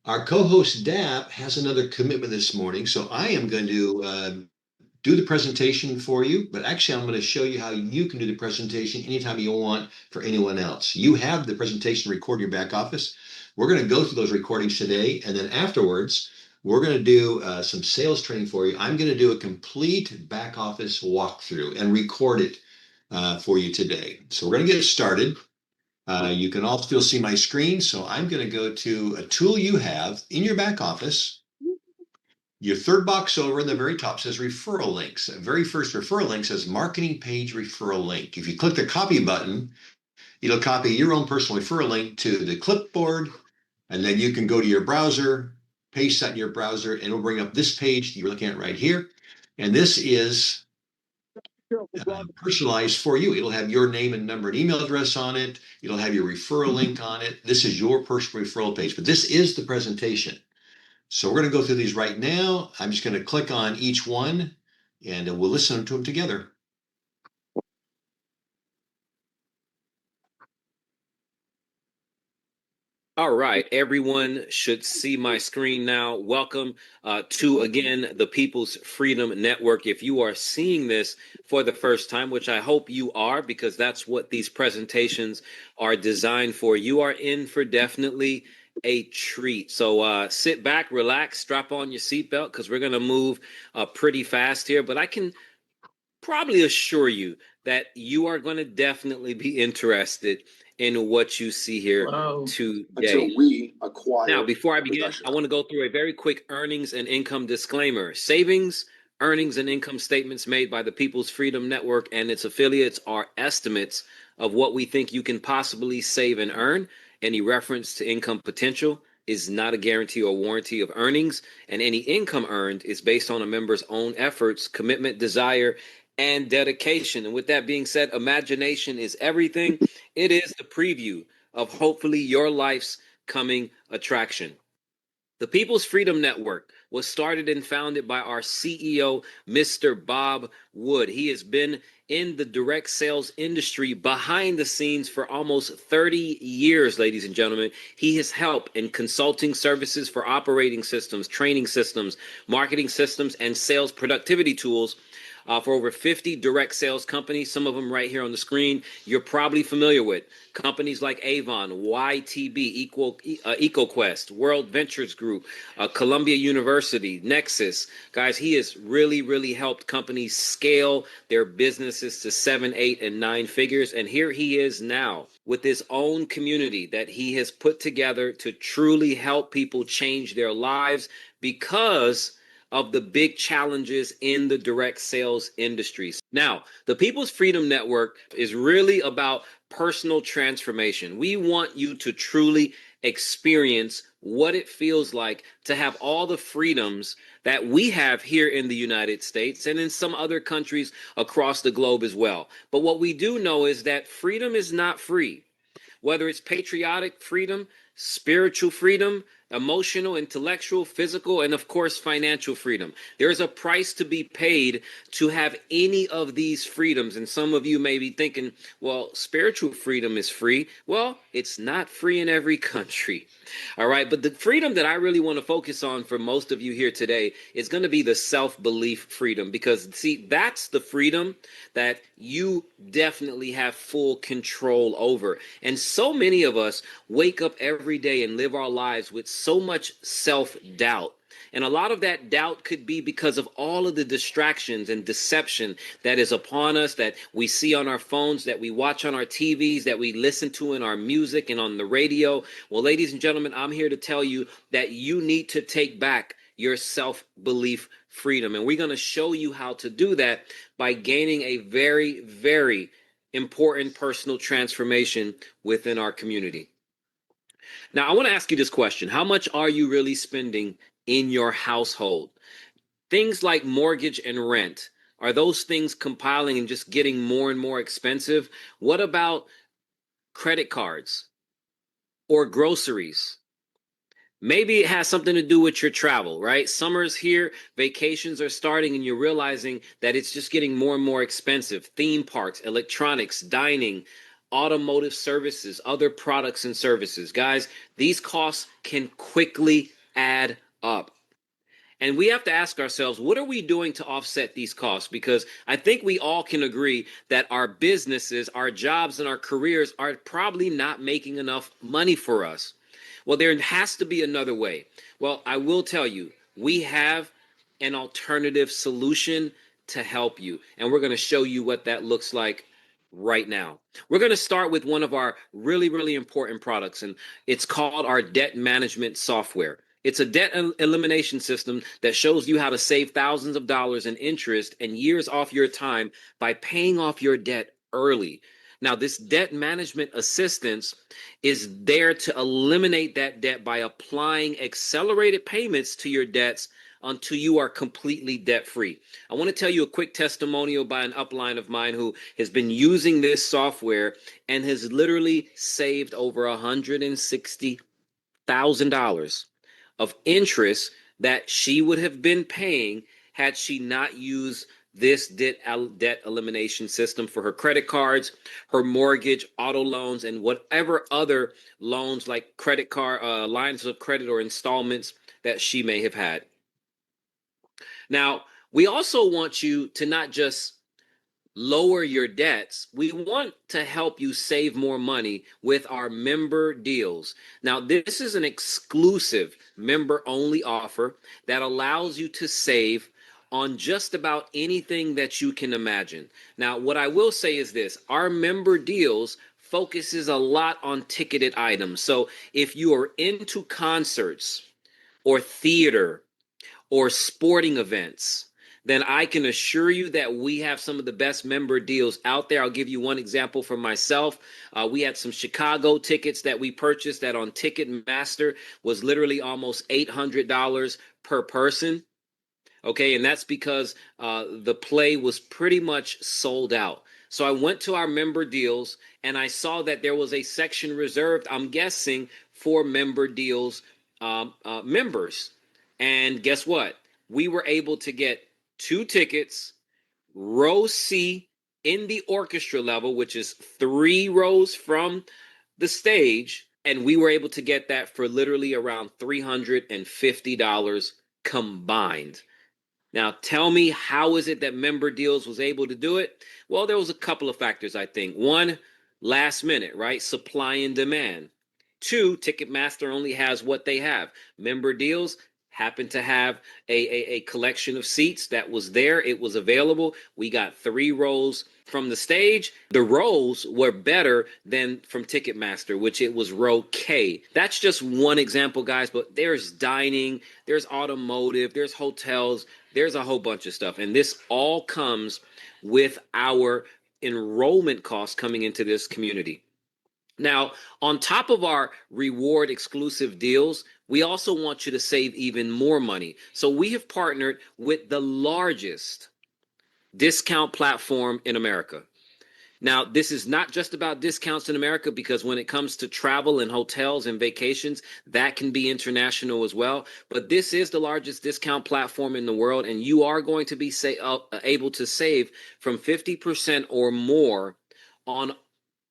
Our co-host Dap has another commitment this morning, so I am going to do the presentation for you, but actually I'm going to show you how you can do the presentation anytime you want for anyone else. You have the presentation recorded in your back office. We're going to go through those recordings today, and then afterwards, we're going to do some sales training for you. I'm going to do a complete back office walkthrough and record it for you today. So we're going to get started. You can all still see my screen, so I'm going to go to a tool you have in your back office. Your third box over in the very top says referral links. The very first referral link says marketing page referral link. If you click the copy button, it'll copy your own personal referral link to the clipboard, and then you can go to your browser, paste that in your browser, and it'll bring up this page that you're looking at right here. And this is personalized for you. It'll have your name and number and email address on it. It'll have your referral link on it. This is your personal referral page, but this is the presentation. So we're going to go through these right now. I'm just going to click on each one and we'll listen to them together. All right, everyone should see my screen now. Welcome to, again, the People's Freedom Network. If you are seeing this for the first time, which I hope you are, because that's what these presentations are designed for, you are in for definitely a treat. So sit back, relax, strap on your seatbelt, because we're going to move pretty fast here. But I can probably assure you that you are going to definitely be interested in what you see here today. Until we acquire. Now, before I begin, I want to go through a very quick earnings and income disclaimer. Savings, earnings, and income statements made by the People's Freedom Network and its affiliates are estimates of what we think you can possibly save and earn. Any reference to income potential is not a guarantee or warranty of earnings, and any income earned is based on a member's own efforts, commitment, desire, and dedication. And with that being said, imagination is everything. It is the preview of hopefully your life's coming attraction. The People's Freedom Network was started and founded by our CEO, Mr. Bob Wood. He has been in the direct sales industry behind the scenes for almost 30 years, ladies and gentlemen. He has helped in consulting services for operating systems, training systems, marketing systems, and sales productivity tools for over 50 direct sales companies, some of them right here on the screen you're probably familiar with. Companies like Avon, YTB, EcoQuest, World Ventures Group, Columbia University, Nexus. Guys, he has really helped companies scale their businesses to 7, 8, and 9 figures. And here he is now with his own community that he has put together to truly help people change their lives because of the big challenges in the direct sales industries. Now, the People's Freedom Network is really about personal transformation. We want you to truly experience what it feels like to have all the freedoms that we have here in the United States and in some other countries across the globe as well. But what we do know is that freedom is not free. Whether it's patriotic freedom, spiritual freedom, emotional, intellectual, physical, and of course, financial freedom. There's a price to be paid to have any of these freedoms. And some of you may be thinking, well, spiritual freedom is free. Well, it's not free in every country. All right. But the freedom that I really want to focus on for most of you here today is going to be the self-belief freedom, because see, that's the freedom that you definitely have full control over. And so many of us wake up every day and live our lives with so much self-doubt. And a lot of that doubt could be because of all of the distractions and deception that is upon us, that we see on our phones, that we watch on our TVs, that we listen to in our music and on the radio. Well, ladies and gentlemen, I'm here to tell you that you need to take back your self-belief freedom. And we're going to show you how to do that by gaining a very important personal transformation within our community. Now, I want to ask you this question. How much are you really spending in your household? Things like mortgage and rent, are those things compiling and just getting more and more expensive? What about credit cards or groceries? Maybe it has something to do with your travel, right? Summer's here, vacations are starting, and you're realizing that it's just getting more and more expensive. Theme parks, electronics, dining, automotive services, other products and services. Guys, these costs can quickly up. And we have to ask ourselves, what are we doing to offset these costs? Because I think we all can agree that our businesses, our jobs, and our careers are probably not making enough money for us. Well, there has to be another way. Well, I will tell you, we have an alternative solution to help you. And we're going to show you what that looks like right now. We're going to start with one of our really, really important products, and it's called our debt management software. It's a debt elimination system that shows you how to save thousands of dollars in interest and years off your time by paying off your debt early. Now, this debt management assistance is there to eliminate that debt by applying accelerated payments to your debts until you are completely debt free. I want to tell you a quick testimonial by an upline of mine who has been using this software and has literally saved over $160,000 of interest that she would have been paying had she not used this debt elimination system for her credit cards, her mortgage, auto loans, and whatever other loans like credit card, lines of credit or installments that she may have had. Now, we also want you to not just lower your debts. We want to help you save more money with our member deals. Now, this is an exclusive member only offer that allows you to save on just about anything that you can imagine. Now, what I will say is this, our member deals focuses a lot on ticketed items. So if you are into concerts or theater or sporting events, then I can assure you that we have some of the best member deals out there. I'll give you one example for myself. We had some Chicago tickets that we purchased that on Ticketmaster was literally almost $800 per person. Okay, and that's because the play was pretty much sold out. So I went to our member deals and I saw that there was a section reserved, I'm guessing, for member deals members. And guess what? We were able to get 2 tickets, row C in the orchestra level, which is 3 rows from the stage. And we were able to get that for literally around $350 combined. Now, tell me, how is it that Member Deals was able to do it? Well, there was a couple of factors, I think. One, last minute, right? Supply and demand. 2, Ticketmaster only has what they have. Member Deals happened to have a collection of seats that was there. It was available. We got 3 rows from the stage. The rows were better than from Ticketmaster, which it was row K. That's just one example, guys, but there's dining, there's automotive, there's hotels, there's a whole bunch of stuff. And this all comes with our enrollment costs coming into this community. Now, on top of our reward exclusive deals, we also want you to save even more money. So we have partnered with the largest discount platform in America. Now, this is not just about discounts in America, because when it comes to travel and hotels and vacations, that can be international as well. But this is the largest discount platform in the world, and you are going to be able to save from 50% or more on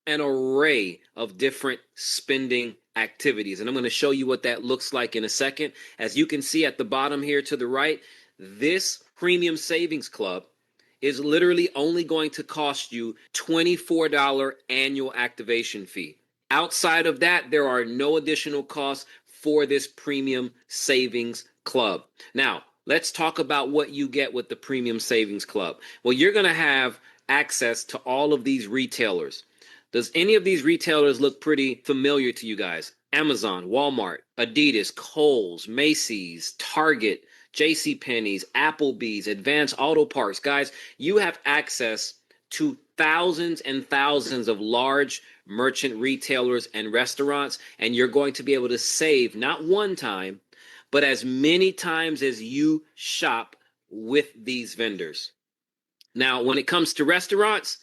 an array of different spending activities. And I'm going to show you what that looks like in a second. As you can see at the bottom here to the right, this Premium Savings Club is literally only going to cost you $24 annual activation fee. Outside of that, there are no additional costs for this Premium Savings Club. Now, let's talk about what you get with the Premium Savings Club. Well, you're going to have access to all of these retailers. Does any of these retailers look pretty familiar to you guys? Amazon, Walmart, Adidas, Kohl's, Macy's, Target, JCPenney's, Applebee's, Advance Auto Parts. Guys, you have access to thousands and thousands of large merchant retailers and restaurants, and you're going to be able to save not one time, but as many times as you shop with these vendors. Now, when it comes to restaurants,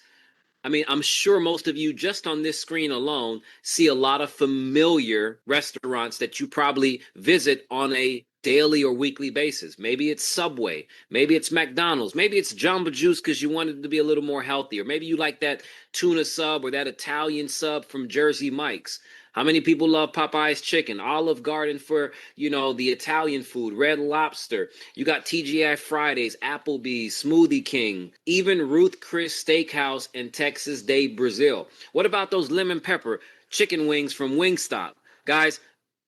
I mean, I'm sure most of you just on this screen alone see a lot of familiar restaurants that you probably visit on a daily or weekly basis. Maybe it's Subway, maybe it's McDonald's, maybe it's Jamba Juice because you wanted to be a little more healthy, or maybe you like that tuna sub or that Italian sub from Jersey Mike's. How many people love Popeye's chicken? Olive Garden for, the Italian food, Red Lobster. You got TGI Fridays, Applebee's, Smoothie King, even Ruth Chris Steakhouse and Texas Day Brazil. What about those lemon pepper chicken wings from Wingstop? Guys,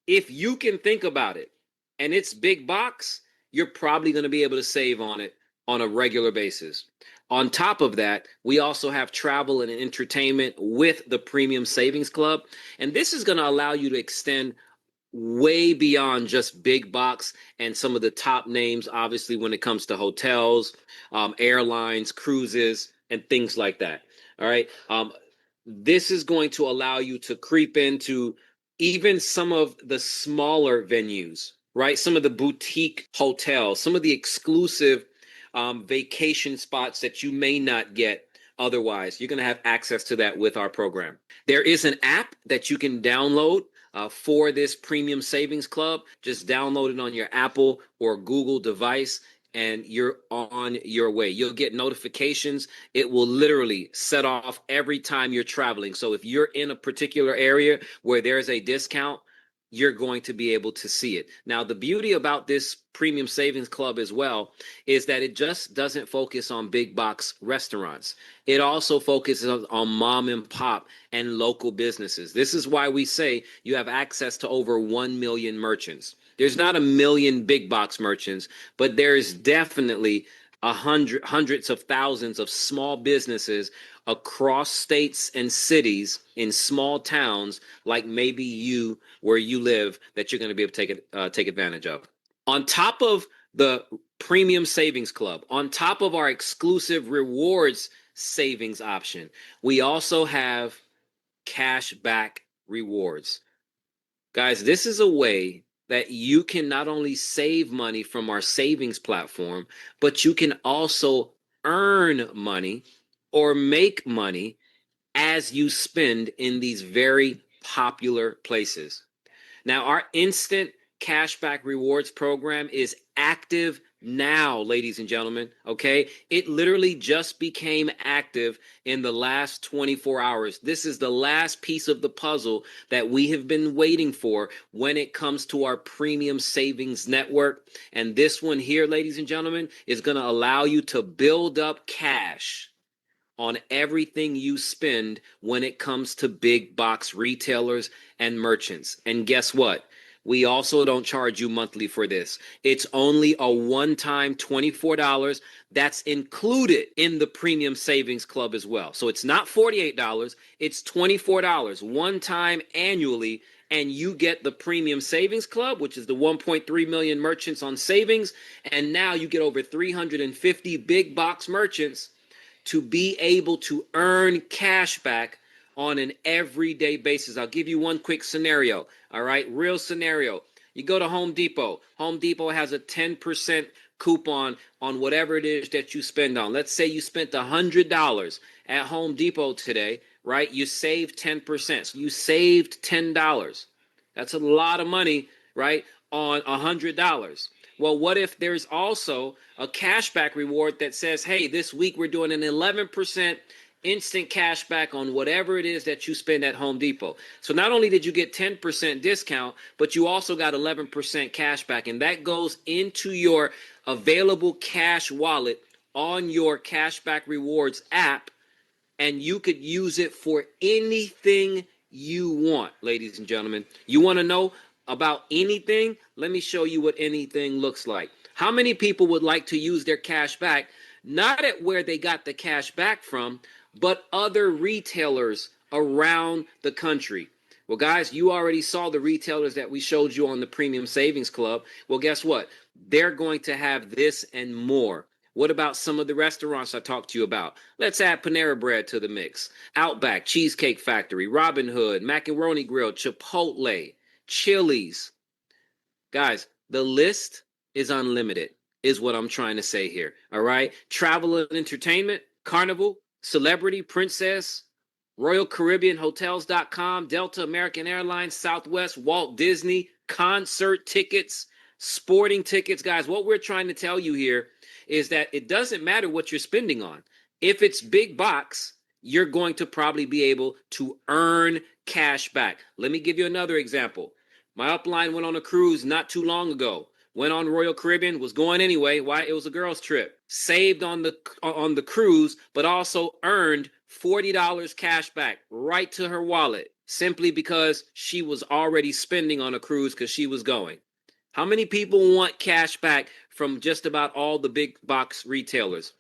if you can think about it and it's big box, you're probably going to be able to save on it on a regular basis. On top of that, we also have travel and entertainment with the Premium Savings Club. And this is going to allow you to extend way beyond just big box and some of the top names, obviously, when it comes to hotels, airlines, cruises, and things like that. All right. This is going to allow you to creep into even some of the smaller venues, right? Some of the boutique hotels, some of the exclusive vacation spots that you may not get otherwise. You're going to have access to that with our program. There is an app that you can download for this Premium Savings Club. Just download it on your Apple or Google device and you're on your way. You'll get notifications. It will literally set off every time you're traveling. So if you're in a particular area where there's a discount, you're going to be able to see it. Now, the beauty about this Premium Savings Club as well is that it just doesn't focus on big box restaurants. It also focuses on mom and pop and local businesses. This is why we say you have access to over 1 million merchants. There's not a million big box merchants, but there's definitely hundreds of thousands of small businesses across states and cities in small towns like maybe you where you live that you're going to be able to take advantage of. On top of the Premium Savings Club, on top of our exclusive rewards savings option, we also have cash back rewards. Guys, this is a way that you can not only save money from our savings platform, but you can also earn money or make money as you spend in these very popular places. Now, our instant cashback rewards program is active now, ladies and gentlemen. Okay. It literally just became active in the last 24 hours. This is the last piece of the puzzle that we have been waiting for when it comes to our premium savings network. And this one here, ladies and gentlemen, is going to allow you to build up cash on everything you spend when it comes to big box retailers and merchants. And guess what? We also don't charge you monthly for this. It's only a one-time $24 that's included in the Premium Savings Club as well. So it's not $48, it's $24 one time annually, and you get the Premium Savings Club, which is the 1.3 million merchants on savings, and now you get over 350 big box merchants to be able to earn cash back on an everyday basis. I'll give you one quick scenario. All right, real scenario. You go to Home Depot. Home Depot has a 10% coupon on whatever it is that you spend on. Let's say you spent $100 at Home Depot today, right? You saved 10%. So you saved $10. That's a lot of money, right? On $100. Well, what if there's also a cashback reward that says, hey, this week we're doing an 11% instant cash back on whatever it is that you spend at Home Depot. So not only did you get 10% discount, but you also got 11% cash back. And that goes into your available cash wallet on your Cashback Rewards app. And you could use it for anything you want, ladies and gentlemen. You want to know about anything? Let me show you what anything looks like. How many people would like to use their cash back, not at where they got the cash back from, but other retailers around the country? Well, guys, you already saw the retailers that we showed you on the Premium Savings Club. Well, guess what? They're going to have this and more. What about some of the restaurants I talked to you about? Let's add Panera Bread to the mix. Outback, Cheesecake Factory, Robin Hood, Macaroni Grill, Chipotle, Chili's. Guys, the list is unlimited, is what I'm trying to say here. All right. Travel and entertainment, Carnival, Celebrity, Princess, Royal Caribbean Hotels.com, Delta, American Airlines, Southwest, Walt Disney, concert tickets, sporting tickets. Guys, what we're trying to tell you here is that it doesn't matter what you're spending on. If it's big box, you're going to probably be able to earn cash back. Let me give you another example. My upline went on a cruise not too long ago. Went on Royal Caribbean, was going anyway. Why? It was a girls' trip. Saved on the cruise, but also earned $40 cash back right to her wallet simply because she was already spending on a cruise because she was going. How many people want cash back from just about all the big box retailers?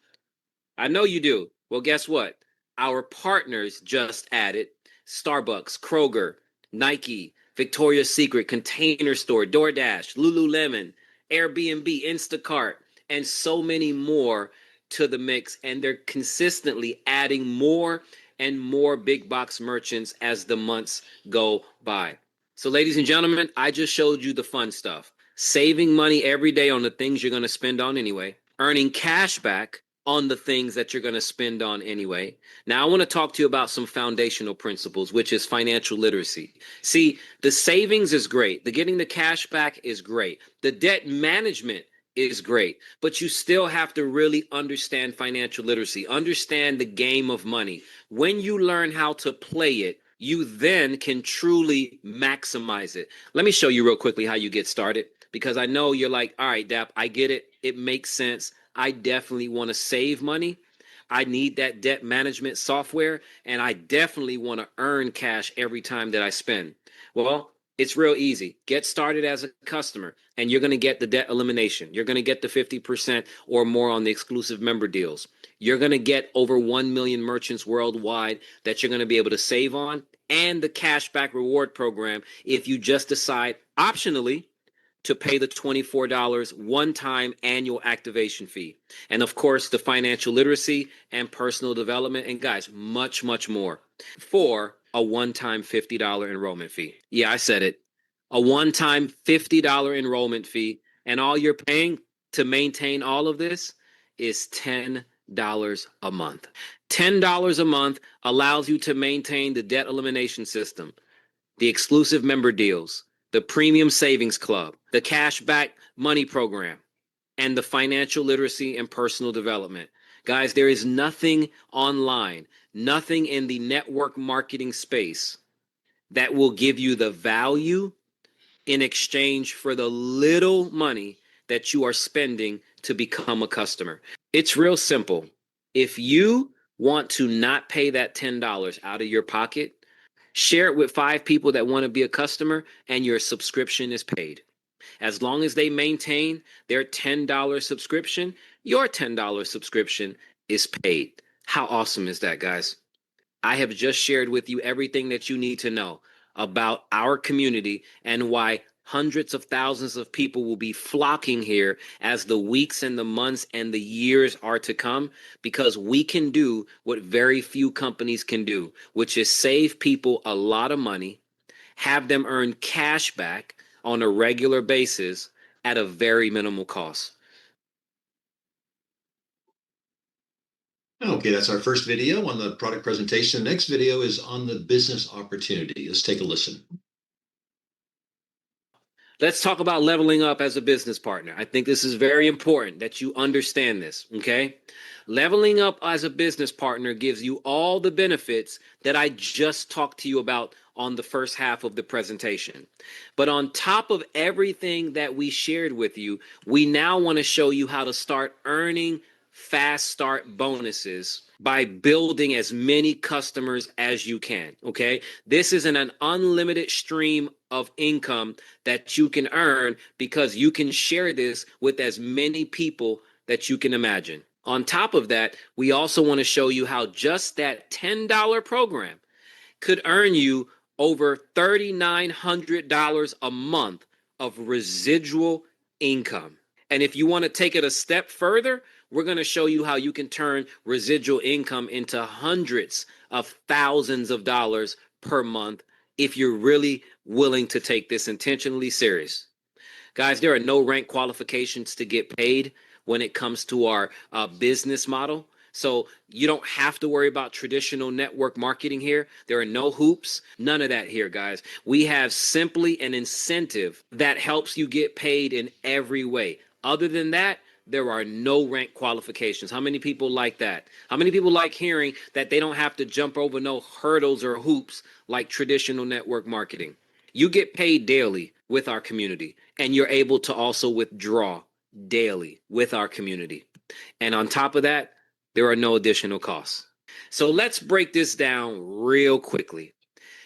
I know you do. Well, guess what? Our partners just added Starbucks, Kroger, Nike, Victoria's Secret, Container Store, DoorDash, Lululemon, Airbnb, Instacart, and so many more to the mix. And they're consistently adding more and more big box merchants as the months go by. So, ladies and gentlemen, I just showed you the fun stuff. Saving money every day on the things you're going to spend on anyway, earning cash back on the things that you're going to spend on anyway. Now, I want to talk to you about some foundational principles, which is financial literacy. See, the savings is great. The getting the cash back is great. The debt management is great, but you still have to really understand financial literacy, understand the game of money. When you learn how to play it, you then can truly maximize it. Let me show you real quickly how you get started, because I know you're like, all right, Dap, I get it. It makes sense. I definitely want to save money. I need that debt management software, and I definitely want to earn cash every time that I spend. Well, it's real easy. Get started as a customer, and you're going to get the debt elimination. You're going to get the 50% or more on the exclusive member deals. You're going to get over 1 million merchants worldwide that you're going to be able to save on, and the cashback reward program if you just decide optionally to pay the $24 one-time annual activation fee. And of course, the financial literacy and personal development, and guys, much, much more for a one-time $50 enrollment fee. Yeah, I said it. A one-time $50 enrollment fee, and all you're paying to maintain all of this is $10 a month. $10 a month allows you to maintain the debt elimination system, the exclusive member deals, the premium savings club, the cashback money program, and the financial literacy and personal development. Guys, there is nothing online, nothing in the network marketing space that will give you the value in exchange for the little money that you are spending to become a customer. It's real simple. If you want to not pay that $10 out of your pocket, share it with 5 people that want to be a customer, and your subscription is paid. As long as they maintain their $10 subscription, your $10 subscription is paid. How awesome is that, guys? I have just shared with you everything that you need to know about our community and why hundreds of thousands of people will be flocking here as the weeks and the months and the years are to come, because we can do what very few companies can do, which is save people a lot of money, have them earn cash back on a regular basis at a very minimal cost. Okay, that's our first video on the product presentation. The next video is on the business opportunity. Let's take a listen. Let's talk about leveling up as a business partner. I think this is very important that you understand this, okay? Leveling up as a business partner gives you all the benefits that I just talked to you about on the first half of the presentation. But on top of everything that we shared with you, we now want to show you how to start earning fast start bonuses by building as many customers as you can, okay? This is an unlimited stream of income that you can earn because you can share this with as many people that you can imagine. On top of that, we also want to show you how just that $10 program could earn you over $3,900 a month of residual income. And if you want to take it a step further, we're going to show you how you can turn residual income into hundreds of thousands of dollars per month if you're really willing to take this intentionally serious. Guys, there are no rank qualifications to get paid when it comes to our business model. So you don't have to worry about traditional network marketing here. There are no hoops, none of that here, guys. We have simply an incentive that helps you get paid in every way. Other than that, there are no rank qualifications. How many people like that? How many people like hearing that they don't have to jump over no hurdles or hoops like traditional network marketing? You get paid daily with our community, and you're able to also withdraw daily with our community. And on top of that, there are no additional costs. So let's break this down real quickly.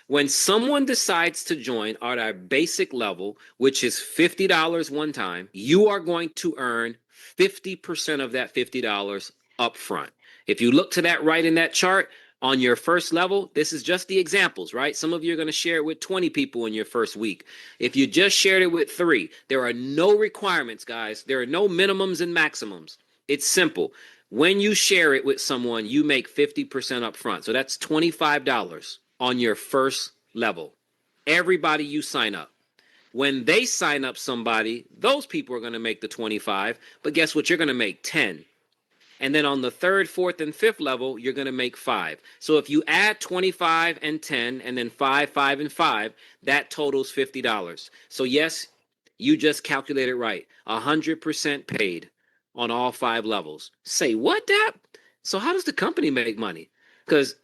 When someone decides to join at our basic level, which is $50 one time, you are going to earn 50% of that $50 up front. If you look to that right in that chart, on your first level, this is just the examples, right? Some of you are going to share it with 20 people in your first week. If you just shared it with 3, there are no requirements, guys. There are no minimums and maximums. It's simple. When you share it with someone, you make 50% up front. So that's $25 on your first level. Everybody you sign up. When they sign up somebody, those people are going to make the 25, but guess what? You're going to make 10. And then on the 3rd, 4th, and 5th level, you're going to make 5. So if you add 25 and 10, and then 5, 5, and 5, that totals $50. So yes, you just calculated right. 100% paid on all 5 levels. Say what, Dap? So how does the company make money? Because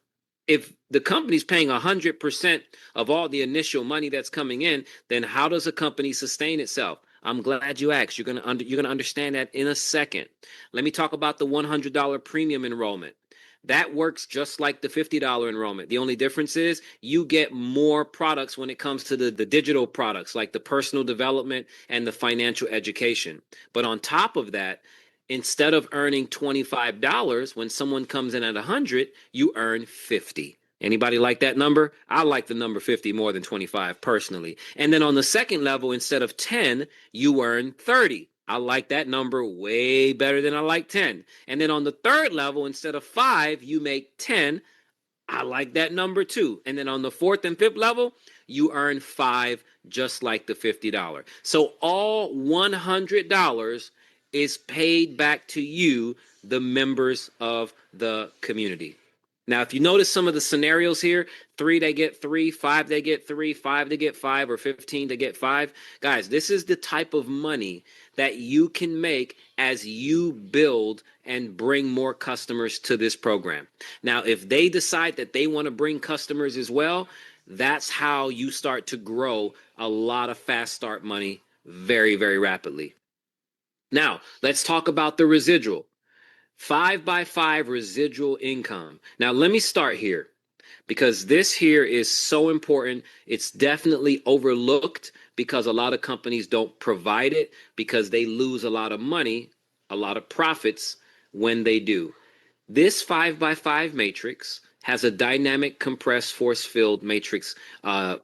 if the company's paying 100% of all the initial money that's coming in, then how does a company sustain itself? I'm glad you asked. You're gonna understand that in a second. Let me talk about the $100 premium enrollment. That works just like the $50 enrollment. The only difference is you get more products when it comes to the digital products, like the personal development and the financial education. But on top of that, instead of earning $25, when someone comes in at 100, you earn 50. Anybody like that number? I like the number 50 more than 25 personally. And then on the second level, instead of 10, you earn 30. I like that number way better than I like 10. And then on the third level, instead of 5, you make 10. I like that number too. And then on the 4th and 5th level, you earn 5, just like the $50. So all $100 is paid back to you, the members of the community. Now, if you notice some of the scenarios here, 3 they get 3, 5 they get 3, 5 they get 5, or 15 they get 5. Guys, this is the type of money that you can make as you build and bring more customers to this program. Now, if they decide that they want to bring customers as well, that's how you start to grow a lot of fast start money very, very rapidly. Now, let's talk about the residual. 5x5 residual income. Now, let me start here because this here is so important. It's definitely overlooked because a lot of companies don't provide it because they lose a lot of money, a lot of profits when they do. This 5x5 matrix has a dynamic compressed force field matrix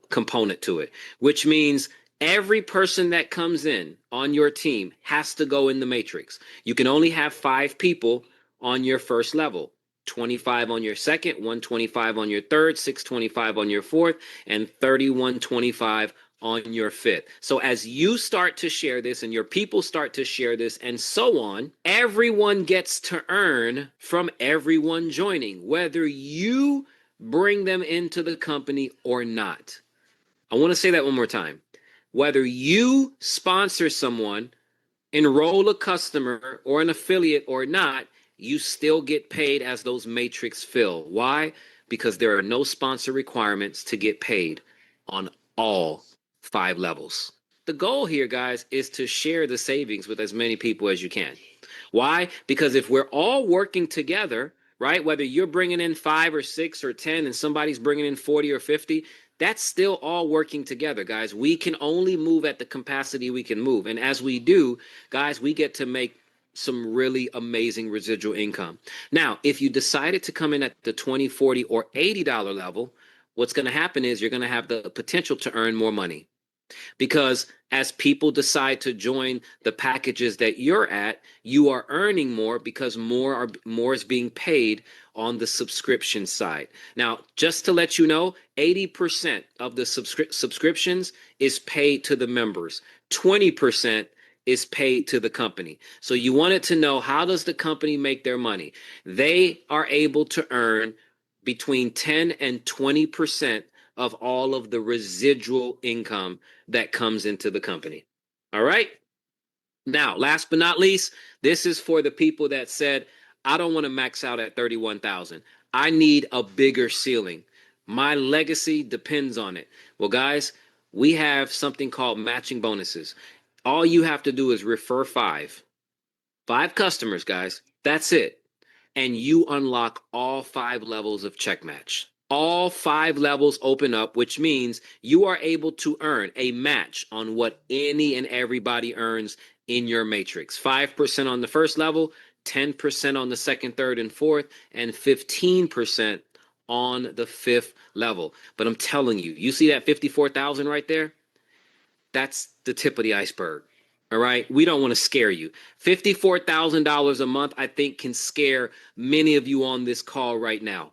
component to it, which means every person that comes in on your team has to go in the matrix. You can only have 5 people on your first level, 25 on your second, 125 on your third, 625 on your fourth, and 3125 on your fifth. So as you start to share this and your people start to share this and so on, everyone gets to earn from everyone joining, whether you bring them into the company or not. I want to say that one more time. Whether you sponsor someone, enroll a customer or an affiliate or not, you still get paid as those matrix fill. Why? Because there are no sponsor requirements to get paid on all 5 levels. The goal here, guys, is to share the savings with as many people as you can. Why? Because if we're all working together, right, whether you're bringing in 5 or 6 or 10 and somebody's bringing in 40 or 50, that's still all working together, guys. We can only move at the capacity we can move. And as we do, guys, we get to make some really amazing residual income. Now, if you decided to come in at the 20, 40, or $80 level, what's going to happen is you're going to have the potential to earn more money. Because as people decide to join the packages that you're at, you are earning more because more is being paid on the subscription side. Now, just to let you know, 80% of the subscriptions is paid to the members. 20% is paid to the company. So you wanted to know, how does the company make their money? They are able to earn between 10 and 20% of all of the residual income that comes into the company. All right? Now, last but not least, this is for the people that said, I don't want to max out at 31,000. I need a bigger ceiling. My legacy depends on it. Well, guys, we have something called matching bonuses. All you have to do is refer five customers, guys. That's it. And you unlock all 5 levels of check match. All 5 levels open up, which means you are able to earn a match on what any and everybody earns in your matrix. 5% on the first level, 10% on the second, third, and fourth, and 15% on the fifth level. But I'm telling you, you see that 54,000 right there? That's the tip of the iceberg. All right. We don't want to scare you. $54,000 a month, I think, can scare many of you on this call right now.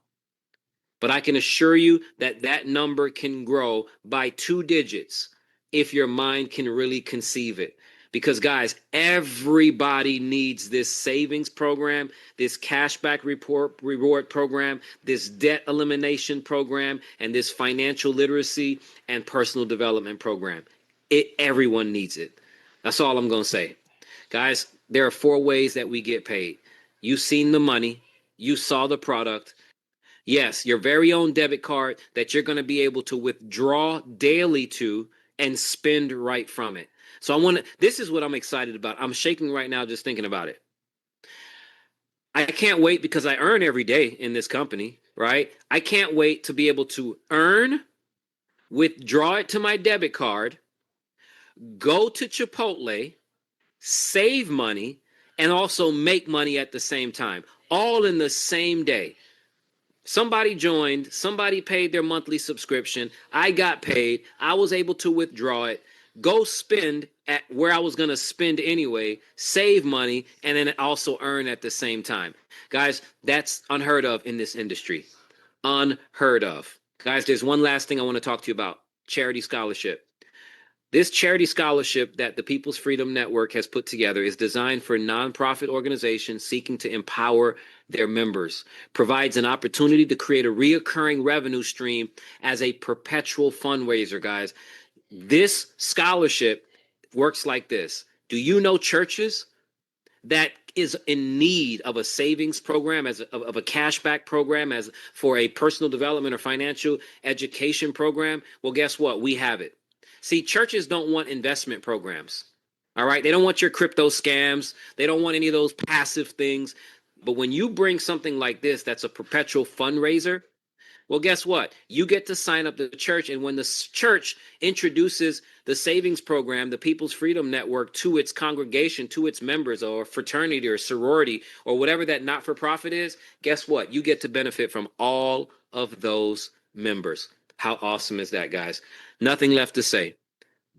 But I can assure you that that number can grow by 2 digits if your mind can really conceive it. Because, guys, everybody needs this savings program, this cashback reward program, this debt elimination program, and this financial literacy and personal development program. Everyone needs it. That's all I'm going to say. Guys, there are 4 ways that we get paid. You've seen the money, you saw the product. Yes, your very own debit card that you're going to be able to withdraw daily to and spend right from it. So this is what I'm excited about. I'm shaking right now just thinking about it. I can't wait because I earn every day in this company, right? I can't wait to be able to earn, withdraw it to my debit card, go to Chipotle, save money, and also make money at the same time, all in the same day. Somebody joined, somebody paid their monthly subscription. I got paid. I was able to withdraw it, go spend at where I was going to spend anyway, save money, and then also earn at the same time. Guys, that's unheard of in this industry. Unheard of. Guys, there's one last thing I want to talk to you about: charity scholarship. This charity scholarship that the People's Freedom Network has put together is designed for nonprofit organizations seeking to empower their members, provides an opportunity to create a reoccurring revenue stream as a perpetual fundraiser, guys. This scholarship works like this. Do you know churches that is in need of a savings program, of a cashback program, as for a personal development or financial education program? Well, guess what? We have it. See, churches don't want investment programs. All right. They don't want your crypto scams. They don't want any of those passive things. But when you bring something like this, that's a perpetual fundraiser, well, guess what? You get to sign up the church. And when the church introduces the savings program, the People's Freedom Network, to its congregation, to its members, or fraternity or sorority, or whatever that not for profit is, guess what? You get to benefit from all of those members. How awesome is that, guys? Nothing left to say.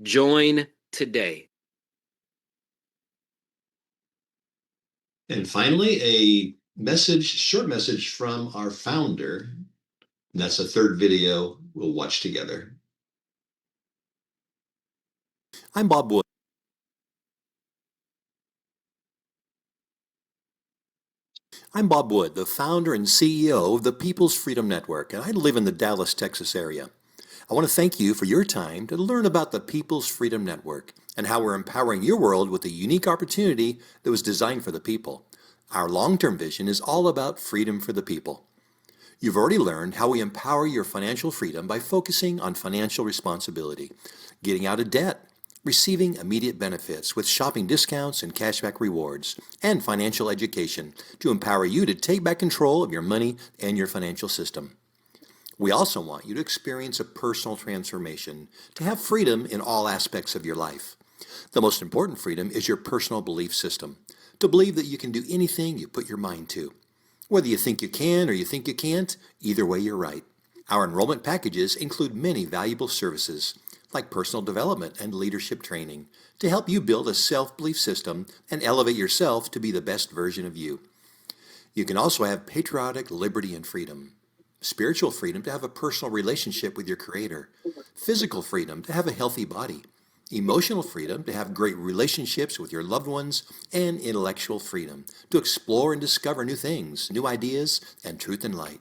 Join today. And finally, a short message from our founder. And that's the third video we'll watch together. I'm Bob Wood. I'm Bob Wood, the founder and CEO of the People's Freedom Network, and I live in the Dallas, Texas area. I want to thank you for your time to learn about the People's Freedom Network and how we're empowering your world with a unique opportunity that was designed for the people. Our long-term vision is all about freedom for the people. You've already learned how we empower your financial freedom by focusing on financial responsibility, getting out of debt, receiving immediate benefits with shopping discounts and cashback rewards, and financial education to empower you to take back control of your money and your financial system. We also want you to experience a personal transformation, to have freedom in all aspects of your life. The most important freedom is your personal belief system, to believe that you can do anything you put your mind to. Whether you think you can or you think you can't, either way you're right. Our enrollment packages include many valuable services, like personal development and leadership training, to help you build a self-belief system and elevate yourself to be the best version of you. You can also have patriotic liberty and freedom, spiritual freedom to have a personal relationship with your Creator, physical freedom to have a healthy body, emotional freedom to have great relationships with your loved ones, and intellectual freedom to explore and discover new things, new ideas, and truth and light.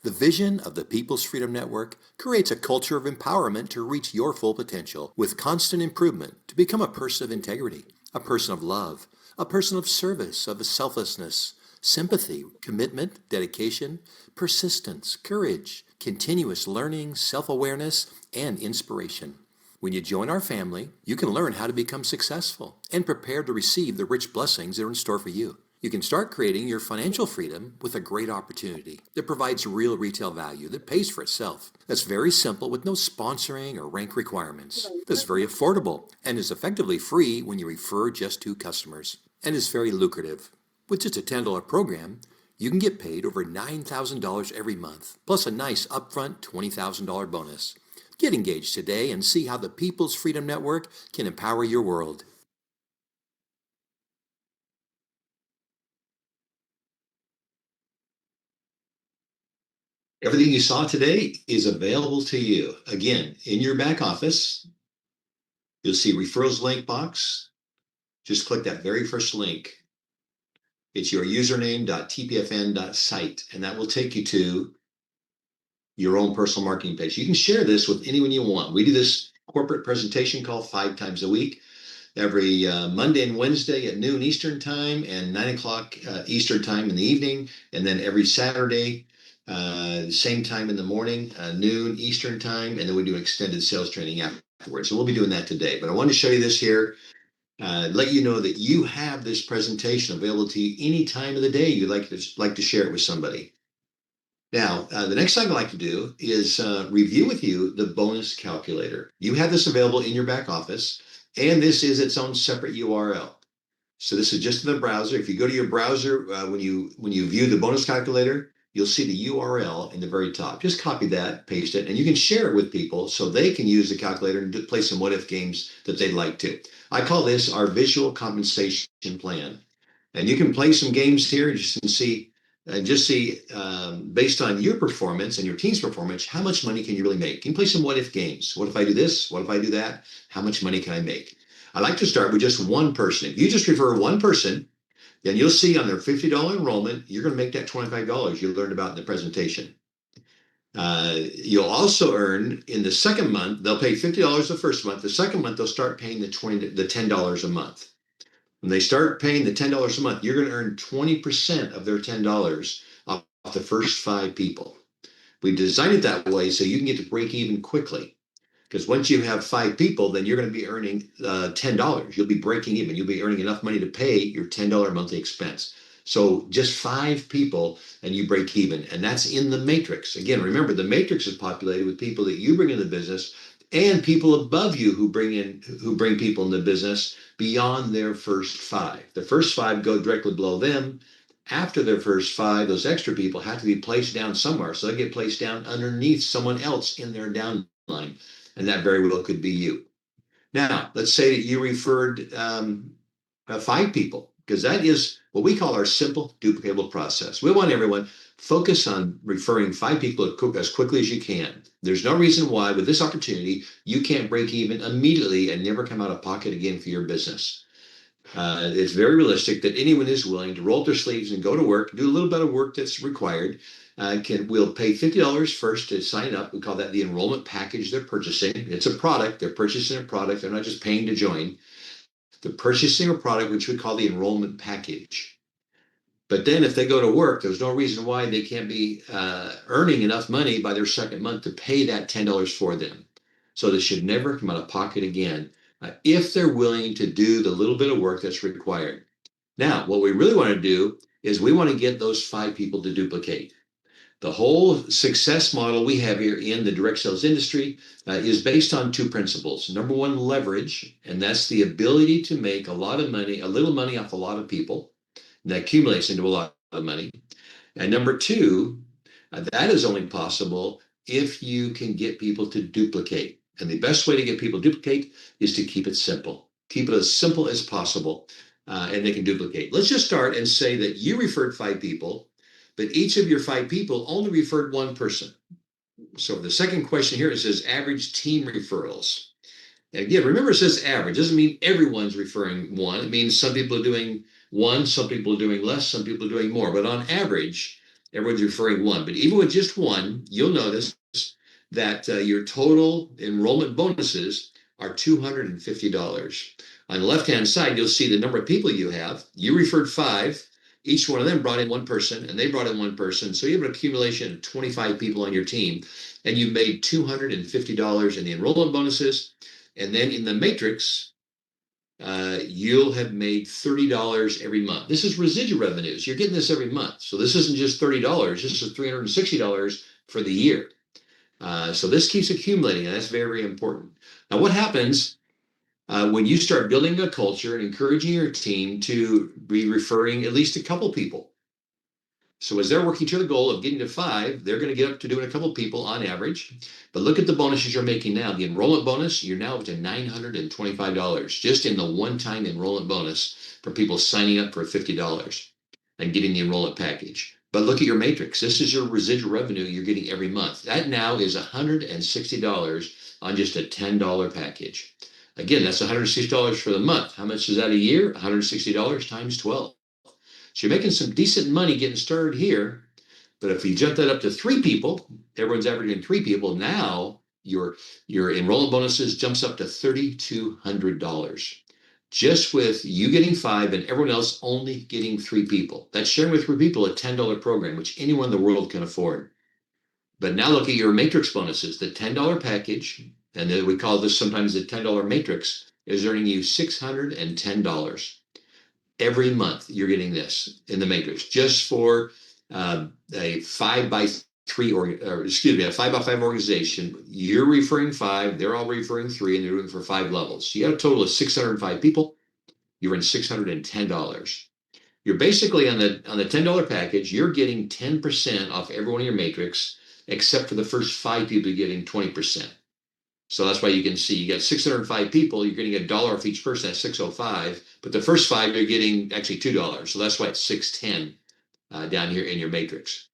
The vision of the People's Freedom Network creates a culture of empowerment to reach your full potential with constant improvement to become a person of integrity, a person of love, a person of service, of selflessness, sympathy, commitment, dedication, persistence, courage, continuous learning, self-awareness, and inspiration. When you join our family, you can learn how to become successful and prepare to receive the rich blessings that are in store for you. You can start creating your financial freedom with a great opportunity that provides real retail value that pays for itself. That's very simple with no sponsoring or rank requirements. That's very affordable and is effectively free when you refer just to customers. And is very lucrative. With just a $10 program, you can get paid over $9,000 every month, plus a nice upfront $20,000 bonus. Get engaged today and see how the People's Freedom Network can empower your world. Everything you saw today is available to you. Again, in your back office, you'll see referrals link box. Just click that very first link. It's your username.tpfn.site, and that will take you to your own personal marketing page. You can share this with anyone you want. We do this corporate presentation call 5 times a week, every Monday and Wednesday at noon Eastern time and 9 o'clock Eastern time in the evening, and then every Saturday, same time in the morning, noon Eastern time, and then we do extended sales training afterwards. So we'll be doing that today. But I want to show you this here, let you know that you have this presentation available to you any time of the day you'd like to share it with somebody. Now, the next thing I'd like to do is review with you the bonus calculator. You have this available in your back office, and this is its own separate URL. So this is just in the browser. If you go to your browser, when you view the bonus calculator, you'll see the URL in the very top. Just copy that, paste it, and you can share it with people so they can use the calculator and play some what-if games that they'd like to. I call this our visual compensation plan. And you can play some games here and see based on your performance and your team's performance, how much money can you really make? You can play some what if games. What if I do this? What if I do that? How much money can I make? I like to start with just one person. If you just refer one person, then you'll see on their $50 enrollment, you're going to make that $25 you learned about in the presentation. You'll also earn in the second month, they'll pay $50 the first month. The second month, they'll start paying the $10 a month. When they start paying the $10 a month, you're going to earn 20% of their $10 off the first 5 people. We designed it that way so you can get to break even quickly. Because once you have 5 people, then you're going to be earning $10. You'll be breaking even. You'll be earning enough money to pay your $10 monthly expense. So just 5 people and you break even. And that's in the matrix. Again, remember, the matrix is populated with people that you bring in the business and people above you who bring people in the business beyond their first 5. The first 5 go directly below them. After their first 5, those extra people have to be placed down somewhere. So they get placed down underneath someone else in their downline. And that very well could be you. Now, let's say that you referred 5 people, because that is what we call our simple duplicatable process. We want everyone focus on referring 5 people as quickly as you can. There's no reason why with this opportunity you can't break even immediately and never come out of pocket again for your business. It's very realistic that anyone is willing to roll up their sleeves and go to work, do a little bit of work that's required. We'll pay $50 first to sign up. We call that the enrollment package they're purchasing. It's a product. They're purchasing a product. They're not just paying to join. They're purchasing a product, which we call the enrollment package. But then if they go to work, there's no reason why they can't be earning enough money by their second month to pay that $10 for them. So they should never come out of pocket again if they're willing to do the little bit of work that's required. Now, what we really want to do is we want to get those 5 people to duplicate. The whole success model we have here in the direct sales industry is based on 2 principles. Number 1, leverage, and that's the ability to make a little money off a lot of people. And that accumulates into a lot of money. And number 2, that is only possible if you can get people to duplicate. And the best way to get people to duplicate is to keep it simple. Keep it as simple as possible, and they can duplicate. Let's just start and say that you referred 5 people, but each of your 5 people only referred 1 person. So the second question here, it says average team referrals. And again, remember it says average. It doesn't mean everyone's referring 1. It means some people are doing 1, some people are doing less, some people are doing more. But on average, everyone's referring 1. But even with just 1, you'll notice that your total enrollment bonuses are $250. On the left-hand side, you'll see the number of people you have. You referred 5. Each one of them brought in one person, and they brought in one person. So you have an accumulation of 25 people on your team, and you've made $250 in the enrollment bonuses. And then in the matrix, you'll have made $30 every month. This is residual revenues. You're getting this every month. So this isn't just $30. This is $360 for the year. So this keeps accumulating, and that's very, very important. Now, what happens when you start building a culture and encouraging your team to be referring at least a couple people? So as they're working to the goal of getting to 5, they're going to get up to doing a couple people on average. But look at the bonuses you're making now. The enrollment bonus, you're now up to $925 just in the one-time enrollment bonus for people signing up for $50 and getting the enrollment package. But look at your matrix. This is your residual revenue you're getting every month. That now is $160 on just a $10 package. Again, that's $160 for the month. How much is that a year? $160 times 12. So you're making some decent money getting started here. But if you jump that up to 3 people, everyone's averaging 3 people, now your enrollment bonuses jumps up to $3,200. Just with you getting 5 and everyone else only getting 3 people. That's sharing with 3 people a $10 program, which anyone in the world can afford. But now look at your matrix bonuses. The $10 package, and we call this sometimes the $10 matrix, is earning you $610. Every month you're getting this in the matrix just for a 5x3 a 5x5 organization. You're referring 5, they're all referring 3, and they're doing for 5 levels. So you have a total of 605 people. You're in $610. You're basically on the $10 package. You're getting 10% off every one of your matrix, except for the first 5 people getting 20%. So that's why you can see you got 605 people, you're getting $1 off each person at 605, but the first 5 you're getting actually $2. So that's why it's 610 down here in your matrix.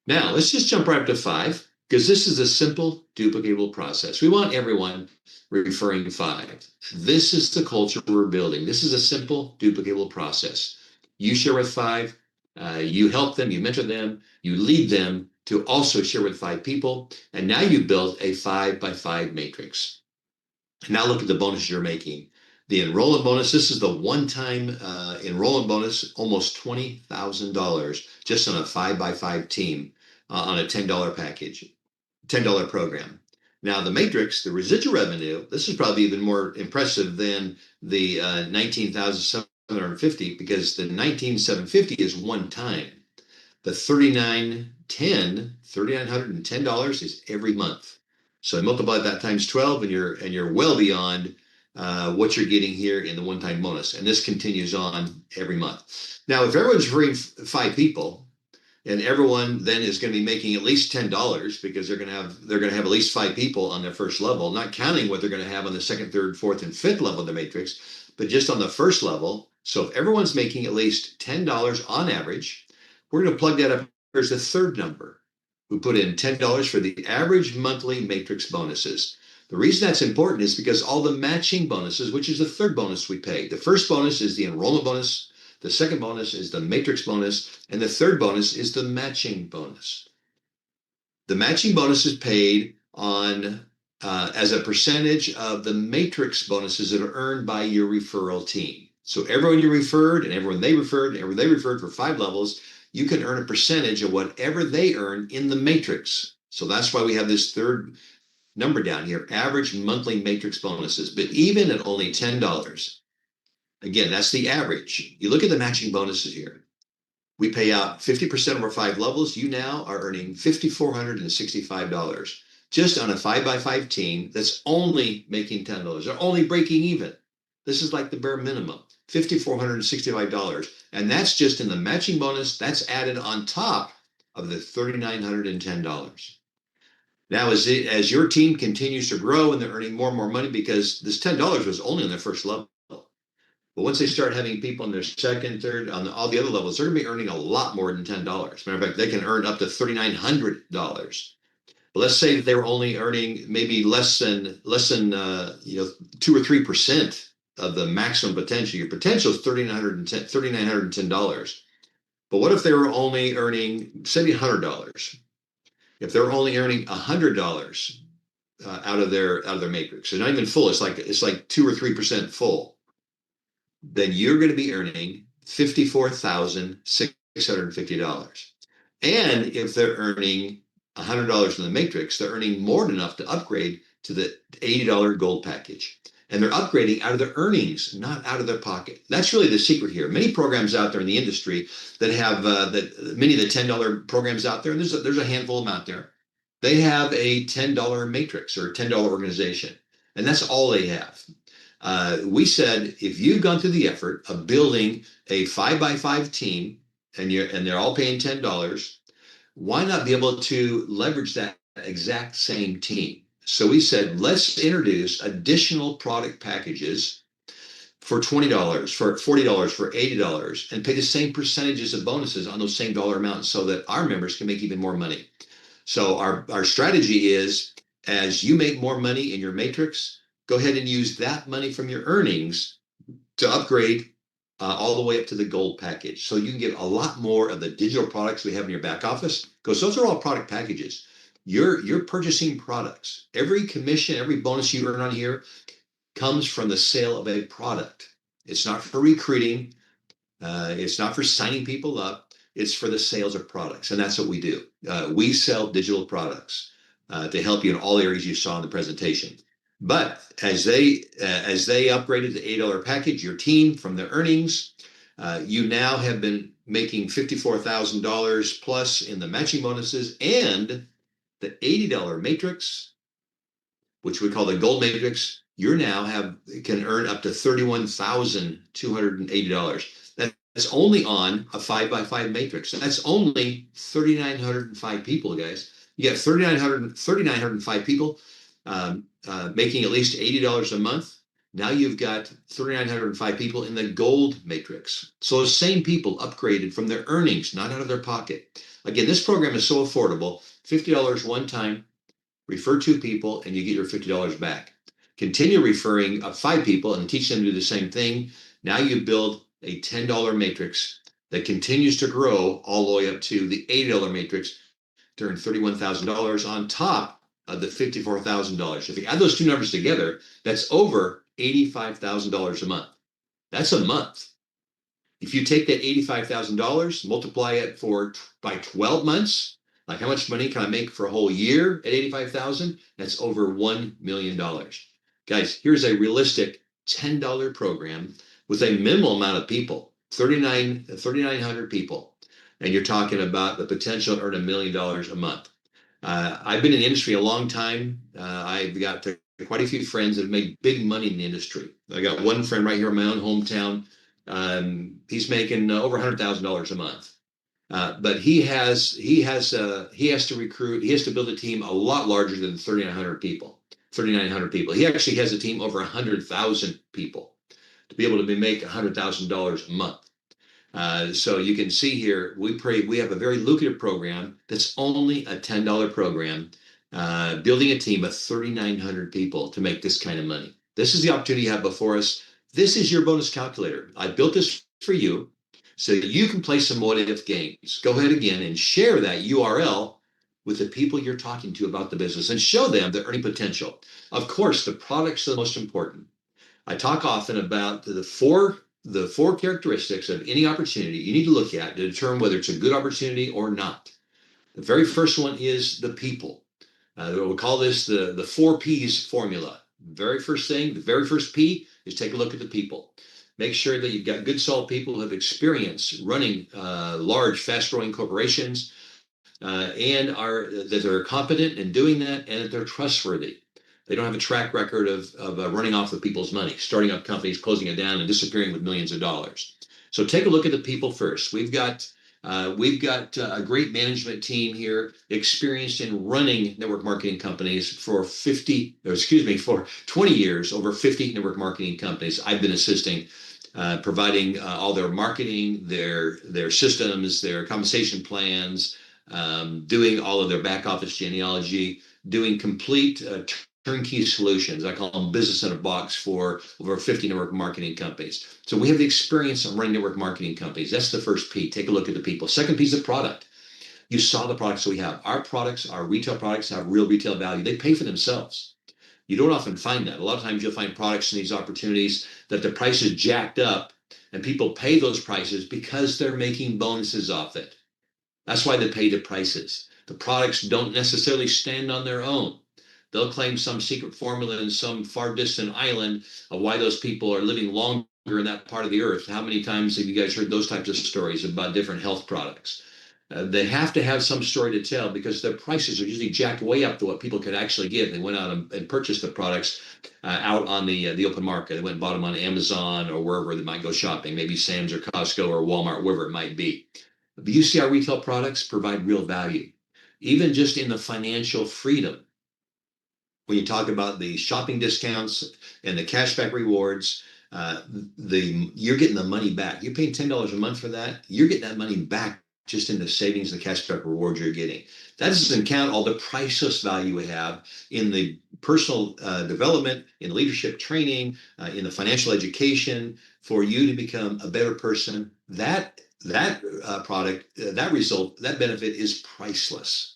Now let's just jump right up to 5, because this is a simple duplicatable process. We want everyone referring to 5. This is the culture we're building. This is a simple duplicatable process. You share with 5, you help them, you mentor them, you lead them to also share with 5 people, and now you've built a 5x5 matrix. Now look at the bonus you're making. The enrollment bonus, this is the one-time enrollment bonus, almost $20,000 just on a 5x5 team on a $10 package, $10 program. Now the matrix, the residual revenue, this is probably even more impressive than the $19,750, because the $19,750 is one time. The $3,910 is every month. So multiply that times 12, and you're well beyond what you're getting here in the one-time bonus. And this continues on every month. Now, if everyone's referring 5 people, and everyone then is going to be making at least $10, because they're going to have at least 5 people on their first level, not counting what they're going to have on the second, third, fourth, and fifth level of the matrix, but just on the first level. So if everyone's making at least $10 on average, we're going to plug that up. Here's the third number. We put in $10 for the average monthly matrix bonuses. The reason that's important is because all the matching bonuses, which is the third bonus we pay. The first bonus is the enrollment bonus. The second bonus is the matrix bonus. And the third bonus is the matching bonus. The matching bonus is paid on as a percentage of the matrix bonuses that are earned by your referral team. So everyone you referred and everyone they referred for 5 levels, you can earn a percentage of whatever they earn in the matrix. So that's why we have this third number down here, average monthly matrix bonuses. But even at only $10, again, that's the average. You look at the matching bonuses here. We pay out 50% of our 5 levels. You now are earning $5,465 just on a 5x5 team that's only making $10. They're only breaking even. This is like the bare minimum. $5,465. And that's just in the matching bonus. That's added on top of the $3,910. Now, as your team continues to grow and they're earning more and more money, because this $10 was only on their first level. But once they start having people on their second, third, on all the other levels, they're going to be earning a lot more than $10. Matter of fact, they can earn up to $3,900. But let's say that they were only earning maybe less than 2 or 3% of the maximum potential. Your potential is $3,910. But what if they were only earning, say, $100? If they're only earning $100 out of their matrix, so not even full, it's like 2 or 3% full. then you're going to be earning $54,650. And if they're earning $100 in the matrix, they're earning more than enough to upgrade to the $80 gold package. And they're upgrading out of their earnings, not out of their pocket. That's really the secret here. Many programs out there in the industry that have many of the $10 programs out there, and there's a handful of them out there. They have a $10 matrix or a $10 organization, and that's all they have. We said if you've gone through the effort of building a 5x5 team and they're all paying $10, why not be able to leverage that exact same team? So we said, let's introduce additional product packages for $20, for $40, for $80, and pay the same percentages of bonuses on those same dollar amounts so that our members can make even more money. So our strategy is, as you make more money in your matrix, go ahead and use that money from your earnings to upgrade all the way up to the gold package. So you can get a lot more of the digital products we have in your back office, because those are all product packages. You're purchasing products. Every commission, every bonus you earn on here comes from the sale of a product. It's not for recruiting. It's not for signing people up. It's for the sales of products. And that's what we do. We sell digital products to help you in all areas you saw in the presentation. But as they upgraded the $8 package, your team from their earnings, you now have been making $54,000 plus in the matching bonuses and the $80 matrix, which we call the gold matrix. You now can earn up to $31,280. That's only on a 5x5 matrix. That's only 3,905 people, guys. You got 3,905 people making at least $80 a month. Now you've got 3,905 people in the gold matrix. So those same people upgraded from their earnings, not out of their pocket. Again, this program is so affordable, $50 one time, refer 2 people, and you get your $50 back. Continue referring 5 people and teach them to do the same thing. Now you build a $10 matrix that continues to grow all the way up to the $80 matrix to earn $31,000 on top of the $54,000. If you add those two numbers together, that's over $85,000 a month. That's a month. If you take that $85,000, multiply it by 12 months, like how much money can I make for a whole year at $85,000? That's over $1 million. Guys, here's a realistic $10 program with a minimal amount of people, 3,900 people. And you're talking about the potential to earn $1 million a month. I've been in the industry a long time. I've got quite a few friends that have made big money in the industry. I got one friend right here in my own hometown. He's making over $100,000 a month. But he has to recruit. He has to build a team a lot larger than 3,900 people. 3,900 people. He actually has a team over 100,000 people to be able to make $100,000 a month. So you can see here, we have a very lucrative program that's only a $10 program, building a team of 3,900 people to make this kind of money. This is the opportunity you have before us. This is your bonus calculator. I built this for you so you can play some what if games. Go ahead again and share that URL with the people you're talking to about the business and show them the earning potential. Of course, the products are the most important. I talk often about the four characteristics of any opportunity you need to look at to determine whether it's a good opportunity or not. The very first one is the people. We'll call this the 4 P's formula. Very first thing, the very first P is take a look at the people. Make sure that you've got good, solid people who have experience running large, fast-growing corporations and that they're competent in doing that and that they're trustworthy. They don't have a track record of running off with people's money, starting up companies, closing it down, and disappearing with millions of dollars. So take a look at the people first. We've got a great management team here, experienced in running network marketing companies for 20 years, over 50 network marketing companies. I've been assisting, providing all their marketing, their systems, their compensation plans, doing all of their back office genealogy, doing complete turnkey solutions. I call them business in a box for over 50 network marketing companies. So we have the experience of running network marketing companies. That's the first P. Take a look at the people. Second P is the product. You saw the products that we have. Our products, our retail products have real retail value. They pay for themselves. You don't often find that. A lot of times you'll find products in these opportunities that the price is jacked up And people pay those prices because they're making bonuses off it. That's why they pay the prices. The products don't necessarily stand on their own. They'll claim some secret formula in some far distant island of why those people are living longer in that part of the earth. How many times have you guys heard those types of stories about different health products? They have to have some story to tell because their prices are usually jacked way up to what people could actually give. They went out and purchased the products out on the open market. They went and bought them on Amazon or wherever they might go shopping, maybe Sam's or Costco or Walmart, wherever it might be. But you see, our retail products provide real value, even just in the financial freedom. When you talk about the shopping discounts and the cashback rewards, you're getting the money back. You're paying $10 a month for that. You're getting that money back just in the savings, the cashback rewards you're getting. That doesn't count all the priceless value we have in the personal development, in leadership training, in the financial education for you to become a better person. That product, that result, that benefit is priceless.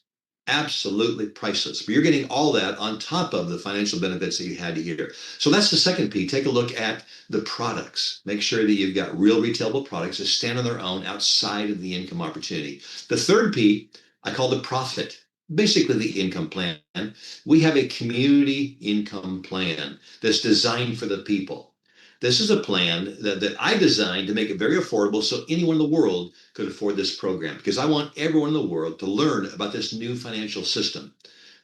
Absolutely priceless. But you're getting all that on top of the financial benefits that you had here. So that's the second P. Take a look at the products. Make sure that you've got real retailable products that stand on their own outside of the income opportunity. The third P, I call the profit. Basically, the income plan. We have a community income plan that's designed for the people. This is a plan that I designed to make it very affordable so anyone in the world could afford this program because I want everyone in the world to learn about this new financial system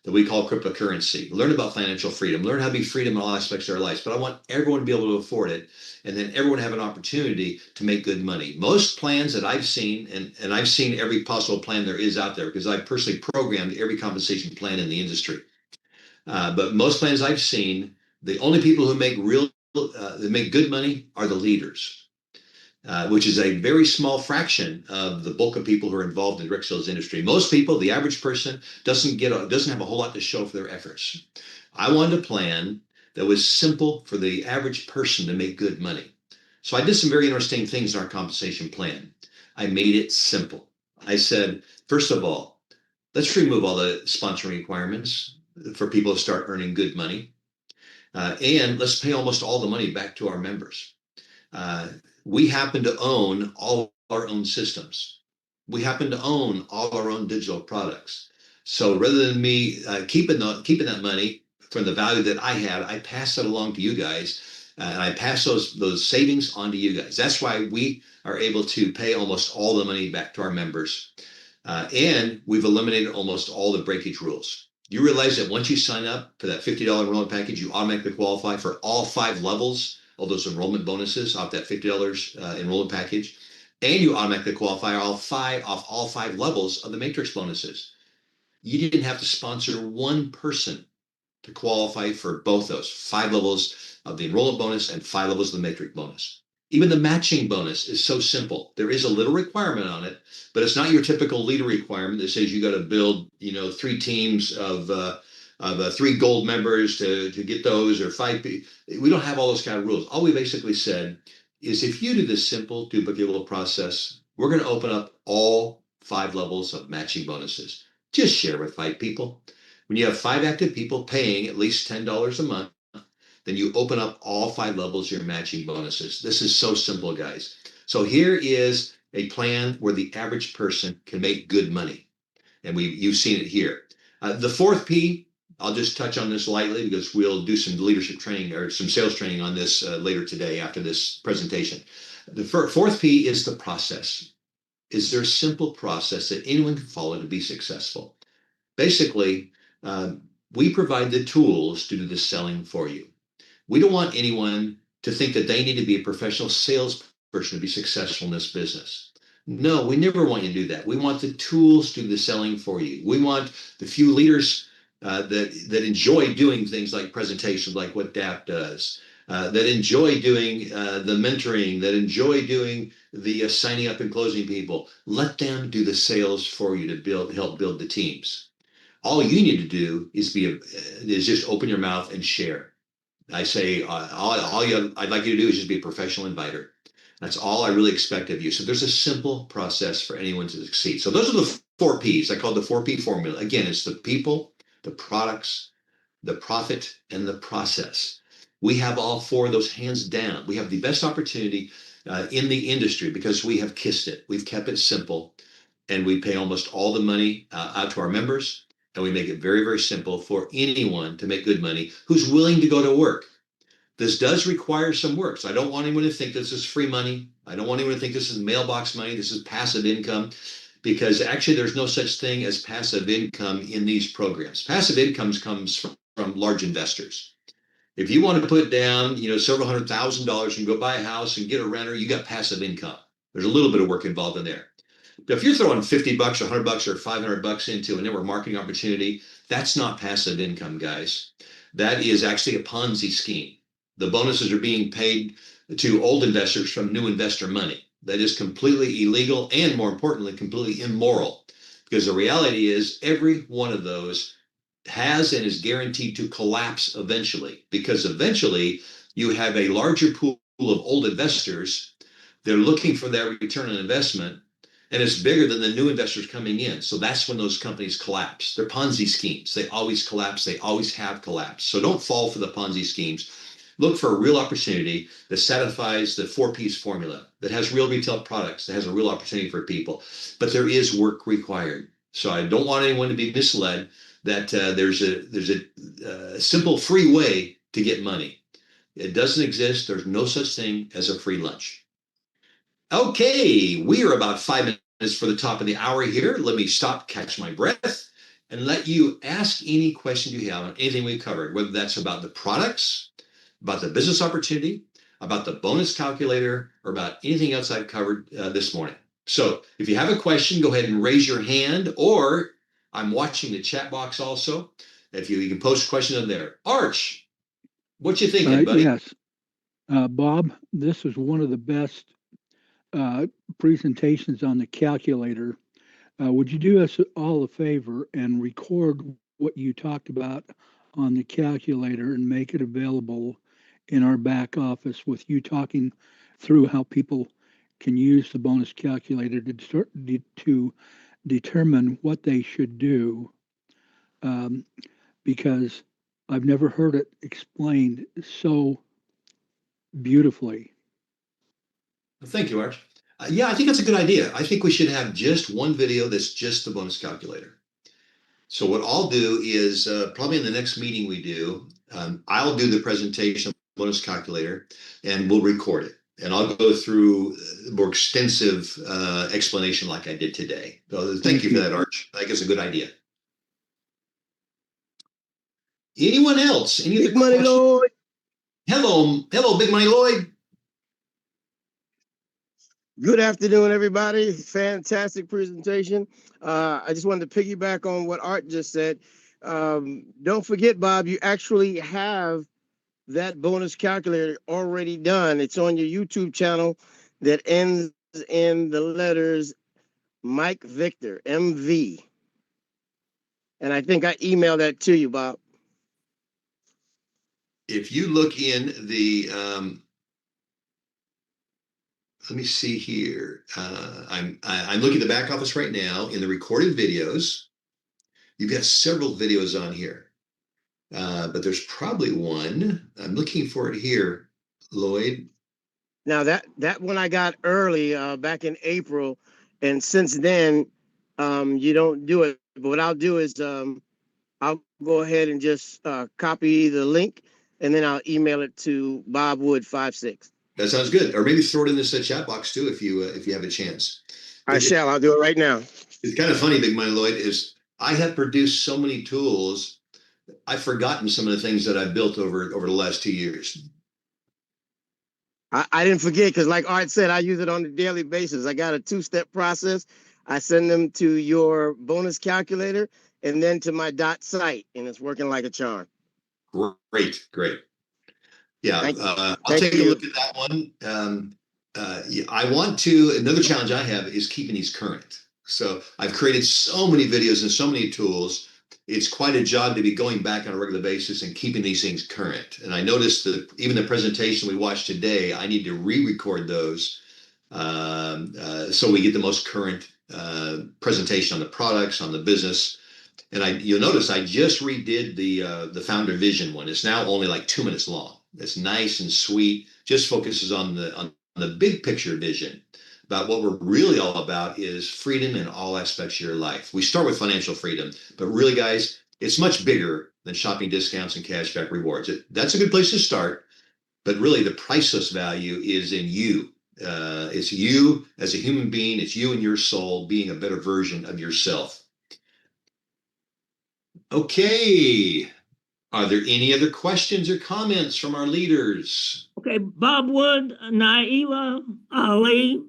that we call cryptocurrency, learn about financial freedom, learn how to be freedom in all aspects of their lives. But I want everyone to be able to afford it and then everyone have an opportunity to make good money. Most plans that I've seen, and I've seen every possible plan there is out there because I've personally programmed every compensation plan in the industry. But most plans I've seen, the only people who make that make good money are the leaders, which is a very small fraction of the bulk of people who are involved in the direct sales industry. Most people, the average person, doesn't have a whole lot to show for their efforts. I wanted a plan that was simple for the average person to make good money. So I did some very interesting things in our compensation plan. I made it simple. I said, first of all, let's remove all the sponsoring requirements for people to start earning good money. And let's pay almost all the money back to our members. Uh, we happen to own all our own systems. We happen to own all our own digital products. So rather than me keeping that money from the value that I had, I pass it along to you guys, and I pass those savings on to you guys. That's why we are able to pay almost all the money back to our members, and we've eliminated almost all the breakage rules. You realize that once you sign up for that $50 enrollment package, you automatically qualify for all 5 levels of those enrollment bonuses off that $50 enrollment package, and you automatically qualify off all five levels of the matrix bonuses. You didn't have to sponsor one person to qualify for both those 5 levels of the enrollment bonus and 5 levels of the matrix bonus. Even the matching bonus is so simple. There is a little requirement on it, but it's not your typical leader requirement that says you got to build, 3 teams of 3 gold members to get those, or 5 people. We don't have all those kind of rules. All we basically said is if you do this simple duplicatable process, we're going to open up all 5 levels of matching bonuses. Just share with 5 people. When you have 5 active people paying at least $10 a month, then you open up all 5 levels of your matching bonuses. This is so simple, guys. So here is a plan where the average person can make good money. And you've seen it here. The fourth P, I'll just touch on this lightly because we'll do some leadership training or some sales training on this later today after this presentation. The fourth P is the process. Is there a simple process that anyone can follow to be successful? Basically, we provide the tools to do the selling for you. We don't want anyone to think that they need to be a professional salesperson to be successful in this business. No, we never want you to do that. We want the tools to do the selling for you. We want the few leaders that enjoy doing things like presentations, like what DAP does, that enjoy doing the mentoring, that enjoy doing the signing up and closing people. Let them do the sales for you to help build the teams. All you need to do is just open your mouth and share. I say I'd like you to do is just be a professional inviter. That's all I really expect of you. So there's a simple process for anyone to succeed. So those are the 4 Ps. I call it the 4P formula. Again, it's the people, the products, the profit, and the process. We have all 4 of those hands down. We have the best opportunity in the industry because we have kissed it. We've kept it simple, and we pay almost all the money out to our members, and we make it very, very simple for anyone to make good money who's willing to go to work. This does require some work. So I don't want anyone to think this is free money. I don't want anyone to think this is mailbox money. This is passive income, because actually there's no such thing as passive income in these programs. Passive income comes from large investors. If you want to put down, several $100,000 and go buy a house and get a renter, you got passive income. There's a little bit of work involved in there. But if you're throwing $50 or $100 or $500 into a network marketing opportunity, that's not passive income, guys. That is actually a Ponzi scheme. The bonuses are being paid to old investors from new investor money. That is completely illegal and, more importantly, completely immoral, because the reality is every one of those has and is guaranteed to collapse eventually, because eventually you have a larger pool of old investors. They're looking for that return on investment, and it's bigger than the new investors coming in. So that's when those companies collapse. They're Ponzi schemes. They always collapse. They always have collapsed. So don't fall for the Ponzi schemes. Look for a real opportunity that satisfies the four-piece formula, that has real retail products, that has a real opportunity for people. But there is work required. So I don't want anyone to be misled that there's a simple free way to get money. It doesn't exist. There's no such thing as a free lunch. Okay, we are about 5 minutes for the top of the hour here. Let me stop, catch my breath, and let you ask any question you have on anything we covered, whether that's about the products, about the business opportunity, about the bonus calculator, or about anything else I've covered this morning. So if you have a question, go ahead and raise your hand, or I'm watching the chat box also. If you can post questions in there. Arch, what you thinking, buddy? Yes, Bob, this was one of the best presentations on the calculator. Would you do us all a favor and record what you talked about on the calculator and make it available in our back office with you talking through how people can use the bonus calculator to determine what they should do? Because I've never heard it explained so beautifully. Thank you, Arch. Yeah, I think that's a good idea. I think we should have just one video that's just the bonus calculator. So what I'll do is probably in the next meeting we do, I'll do the presentation of the bonus calculator, and we'll record it. And I'll go through more extensive explanation like I did today. So thank you for that, Arch. I think it's a good idea. Anyone else? Any other Big Money questions? Lloyd. Hello, Big Money Lloyd. Good afternoon, everybody. Fantastic presentation. I just wanted to piggyback on what Art just said. Don't forget, Bob, you actually have that bonus calculator already done. It's on your YouTube channel that ends in the letters Mike Victor, MV. And I think I emailed that to you, Bob. If you look in the, let me see here. I'm looking at the back office right now in the recorded videos. You've got several videos on here, but there's probably one. I'm looking for it here, Lloyd. Now that one I got early back in April, and since then you don't do it. But what I'll do is I'll go ahead and just copy the link, and then I'll email it to Bob Wood 56. That sounds good. Or maybe throw it in this chat box too if you have a chance. I shall. I'll do it right now. It's kind of funny, Big Money Lloyd, is I have produced so many tools. I've forgotten some of the things that I've built over the last 2 years. I didn't forget, because like Art said, I use it on a daily basis. I got a 2-step process. I send them to your bonus calculator and then to my dot site, and it's working like a charm. Great. Yeah, I'll take a look at that one. I want to, another challenge I have is keeping these current. So I've created so many videos and so many tools. It's quite a job to be going back on a regular basis and keeping these things current. And I noticed that even the presentation we watched today, I need to re-record those so we get the most current presentation on the products, on the business. And you'll notice I just redid the founder vision one. It's now only like 2 minutes long. It's nice and sweet. Just focuses on the big picture vision about what we're really all about is freedom in all aspects of your life. We start with financial freedom, but really, guys, it's much bigger than shopping discounts and cashback rewards. That's a good place to start, but really the priceless value is in you. It's you as a human being, it's you and your soul being a better version of yourself. Okay. Are there any other questions or comments from our leaders? Okay, Bob Wood, Naila Ali.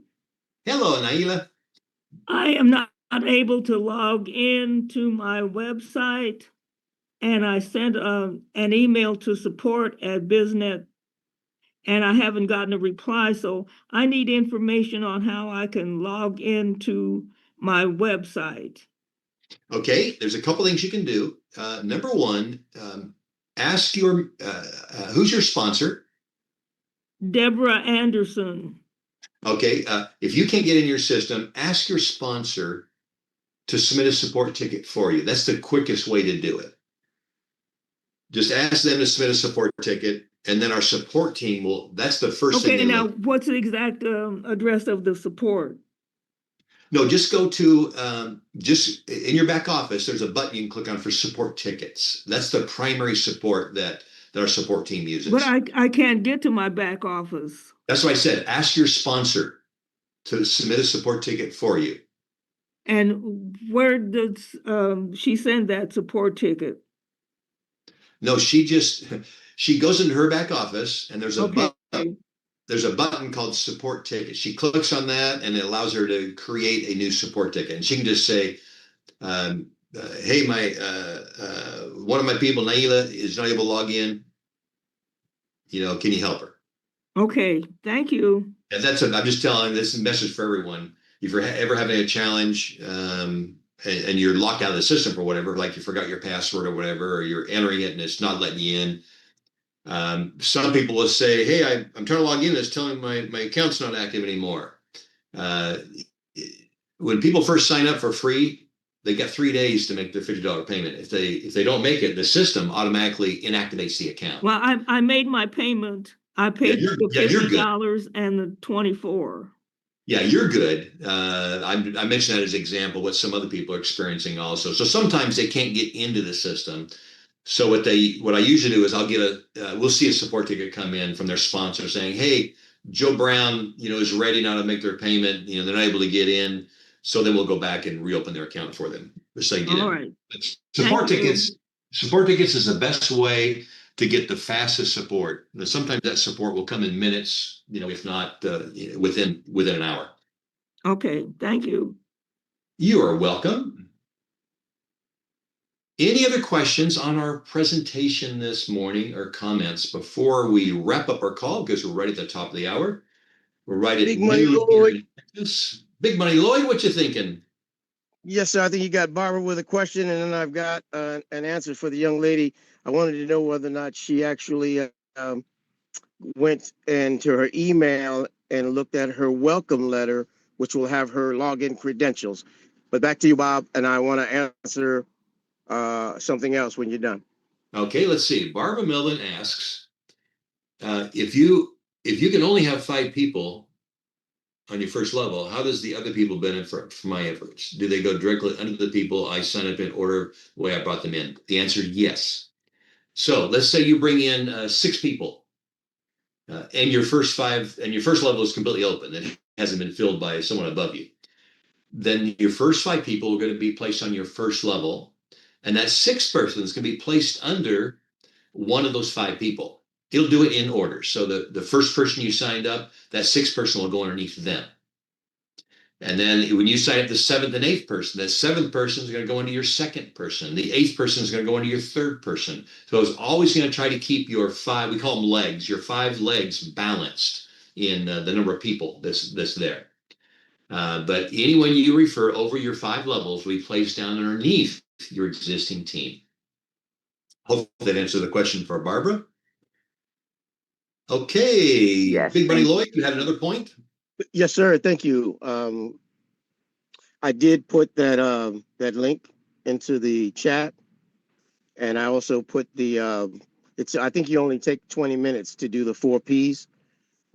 Hello, Naila. I am not able to log in to my website, and I sent an email to support@biznet, and I haven't gotten a reply. So I need information on how I can log into my website. Okay, there's a couple things you can do. Number one, ask your who's your sponsor. Deborah Anderson. Okay, if you can't get in your system, ask your sponsor to submit a support ticket for you. That's the quickest way to do it. Just ask them to submit a support ticket, and then our support team will. That's the first thing. Okay, now what's the exact address of the support? No, just go to just in your back office. There's a button you can click on for support tickets. That's the primary support that our support team uses. But I can't get to my back office. That's why I said ask your sponsor to submit a support ticket for you. And where does she send that support ticket? No, she goes into her back office and there's a button. There's a button called support ticket. She clicks on that and it allows her to create a new support ticket. And she can just say, hey, one of my people, Naila, is not able to log in. Can you help her? Okay, thank you. And I'm just telling this is a message for everyone. If you're ever having a challenge and you're locked out of the system for whatever, like you forgot your password or whatever, or you're entering it and it's not letting you in. Some people will say, hey, I'm trying to log in. It's telling my account's not active anymore. When people first sign up for free, they get 3 days to make their $50 payment. If they don't make it, the system automatically inactivates the account. Well, I made my payment. I paid the $50 and the $24. Yeah, you're good. I mentioned that as an example, what some other people are experiencing also. So sometimes they can't get into the system. So what I usually do is we'll see a support ticket come in from their sponsor saying, hey, Joe Brown, is ready now to make their payment. They're not able to get in. So then we'll go back and reopen their account for them. So you get All in. right. Support tickets is the best way to get the fastest support. Now, sometimes that support will come in minutes, if not within an hour. Okay, thank you. You are welcome. Any other questions on our presentation this morning or comments before we wrap up our call? Because we're right at the top of the hour. We're right at Big Money Lloyd. Big Money Lloyd, what you thinking? Yes, sir. I think you got Barbara with a question, and then I've got an answer for the young lady. I wanted to know whether or not she actually went into her email and looked at her welcome letter, which will have her login credentials. But back to you, Bob, and I want to answer something else when you're done. Okay, let's see. Barbara Millen asks, if you can only have 5 people on your first level, how does the other people benefit from my efforts? Do they go directly under the people I sign up in order the way I brought them in? The answer, yes. So let's say you bring in 6 people and your first level is completely open. It hasn't been filled by someone above you. Then your first 5 people are going to be placed on your first level. And that 6th person is going to be placed under one of those 5 people. It'll do it in order. So the first person you signed up, that 6th person will go underneath them. And then when you sign up the 7th and 8th person, that 7th person is going to go into your 2nd person. The 8th person is going to go into your 3rd person. So it's always going to try to keep your 5, we call them legs, your 5 legs balanced in the number of people that's there. But anyone you refer over your 5 levels, we place down underneath your existing team. Hope that answered the question for Barbara. Okay, yes, Big Money Lloyd, you had another point? Yes, sir. Thank you. I did put that link into the chat, and I also put the I think you only take 20 minutes to do the 4 Ps.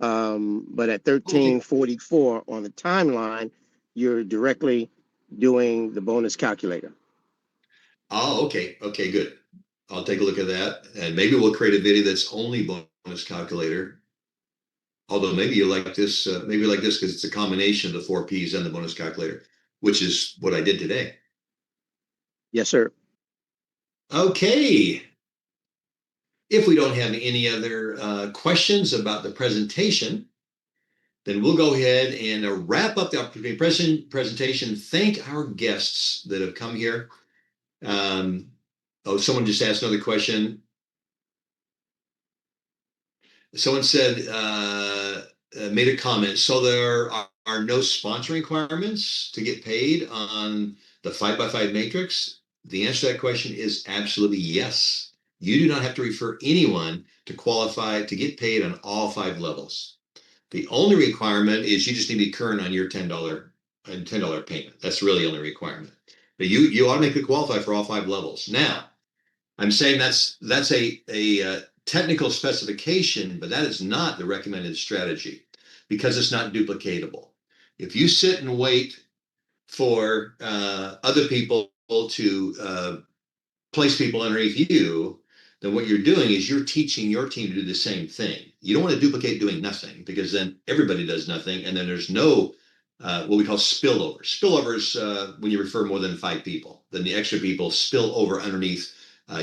But at 1344 on the timeline, you're directly doing the bonus calculator. Oh, okay. Okay, good. I'll take a look at that. And maybe we'll create a video that's only bonus calculator. Although maybe you like this, maybe you like this because it's a combination of the 4Ps and the bonus calculator, which is what I did today. Yes, sir. Okay. If we don't have any other questions about the presentation, then we'll go ahead and wrap up the opportunity presentation. Thank our guests that have come here. Oh, someone just asked another question. Someone said, made a comment. So there are no sponsor requirements to get paid on the 5x5 matrix? The answer to that question is absolutely yes. You do not have to refer anyone to qualify to get paid on all 5 levels. The only requirement is you just need to be current on your $10 payment. That's really the only requirement. But you automatically qualify for all 5 levels. Now, I'm saying that's a technical specification, but that is not the recommended strategy because it's not duplicatable. If you sit and wait for other people to place people underneath you, then what you're doing is you're teaching your team to do the same thing. You don't want to duplicate doing nothing because then everybody does nothing, and then there's no what we call spillover. Spillovers when you refer more than 5 people, then the extra people spill over underneath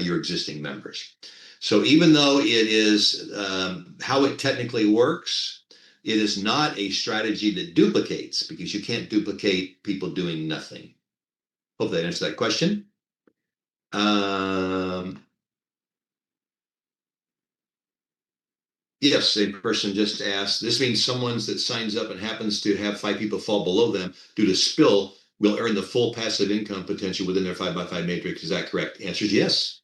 your existing members. So even though it is how it technically works, it is not a strategy that duplicates because you can't duplicate people doing nothing. Hope that answers that question. Yes, a person just asked, this means someone that signs up and happens to have 5 people fall below them due to spill will earn the full passive income potential within their 5x5 matrix. Is that correct? Answer is yes.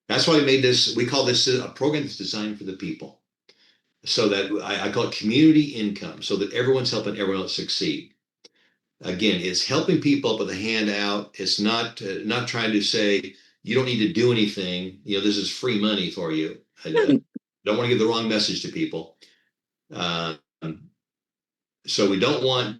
That's why we made this, we call this a program that's designed for the people. So that I call it community income, so that everyone's helping everyone else succeed. Again, it's helping people up with a handout. It's not trying to say, you don't need to do anything. This is free money for you. I don't want to give the wrong message to people. So we don't want,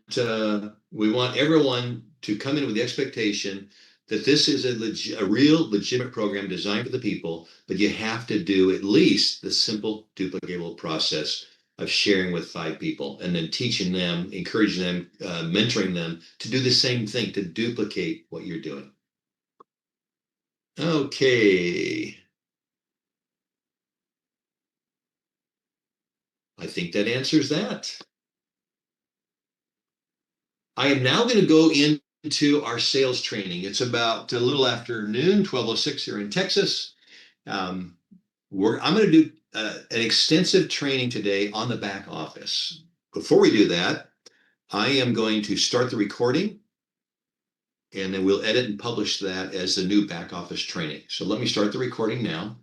we want everyone to come in with the expectation that this is a real legitimate program designed for the people, but you have to do at least the simple duplicatable process of sharing with 5 people and then teaching them, encouraging them, mentoring them to do the same thing, to duplicate what you're doing. Okay. I think that answers that. I am now going to go into our sales training. It's about a little after noon, 12:06 here in Texas. I'm going to do an extensive training today on the back office. Before we do that, I am going to start the recording and then we'll edit and publish that as the new back office training. So let me start the recording now.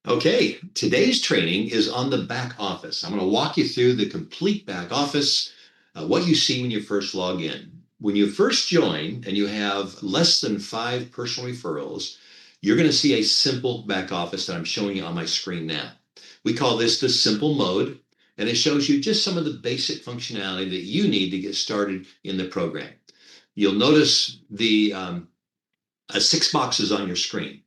Okay, today's training is on the back office. I'm going to walk you through the complete back office, what you see when you first log in. When you first join and you have less than 5 personal referrals, you're going to see a simple back office that I'm showing you on my screen now. We call this the simple mode, and it shows you just some of the basic functionality that you need to get started in the program. You'll notice the 6 boxes on your screen.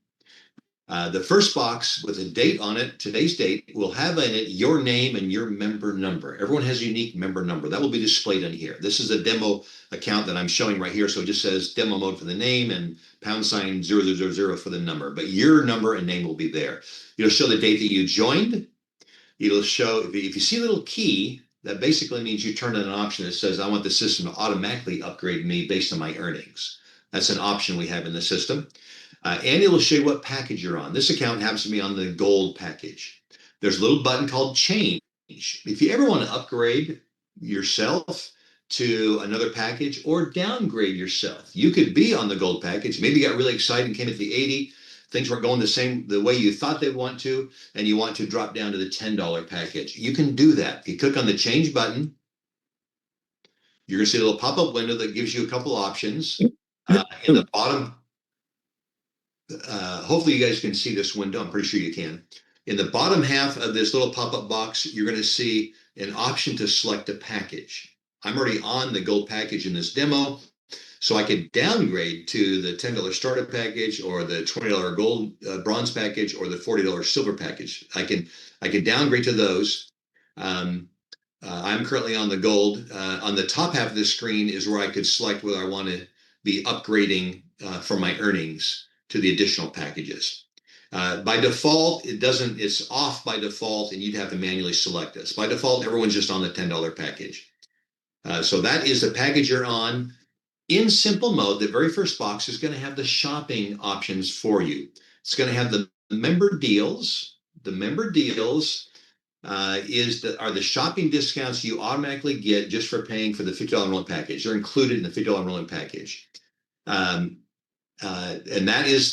The first box with a date on it, today's date, will have in it your name and your member number. Everyone has a unique member number. That will be displayed in here. This is a demo account that I'm showing right here. So it just says demo mode for the name and #0000 for the number. But your number and name will be there. It'll show the date that you joined. It'll show, if you see a little key, that basically means you turn on an option that says, I want the system to automatically upgrade me based on my earnings. That's an option we have in the system. And it'll show you what package you're on. This account happens to be on the gold package. There's a little button called change. If you ever want to upgrade yourself to another package or downgrade yourself, you could be on the gold package. Maybe you got really excited and came at the 80, things weren't going the way you thought they'd want to, and you want to drop down to the $10 package. You can do that. If you click on the change button, you're going to see a little pop-up window that gives you a couple options. In the bottom, hopefully you guys can see this window. I'm pretty sure you can. In the bottom half of this little pop-up box, you're going to see an option to select a package. I'm already on the gold package in this demo, so I could downgrade to the $10 startup package, or the $20 gold bronze package, or the $40 silver package. I can downgrade to those. I'm currently on the gold. On the top half of the screen is where I could select whether I want to be upgrading for my earnings to the additional packages. By default, it's off by default, and you'd have to manually select this. By default, everyone's just on the $10 package. So that is the package you're on. In simple mode, the very first box is going to have the shopping options for you. It's going to have the member deals. The member deals are the shopping discounts you automatically get just for paying for the $50 enrollment package. They're included in the $50 enrollment package. And that is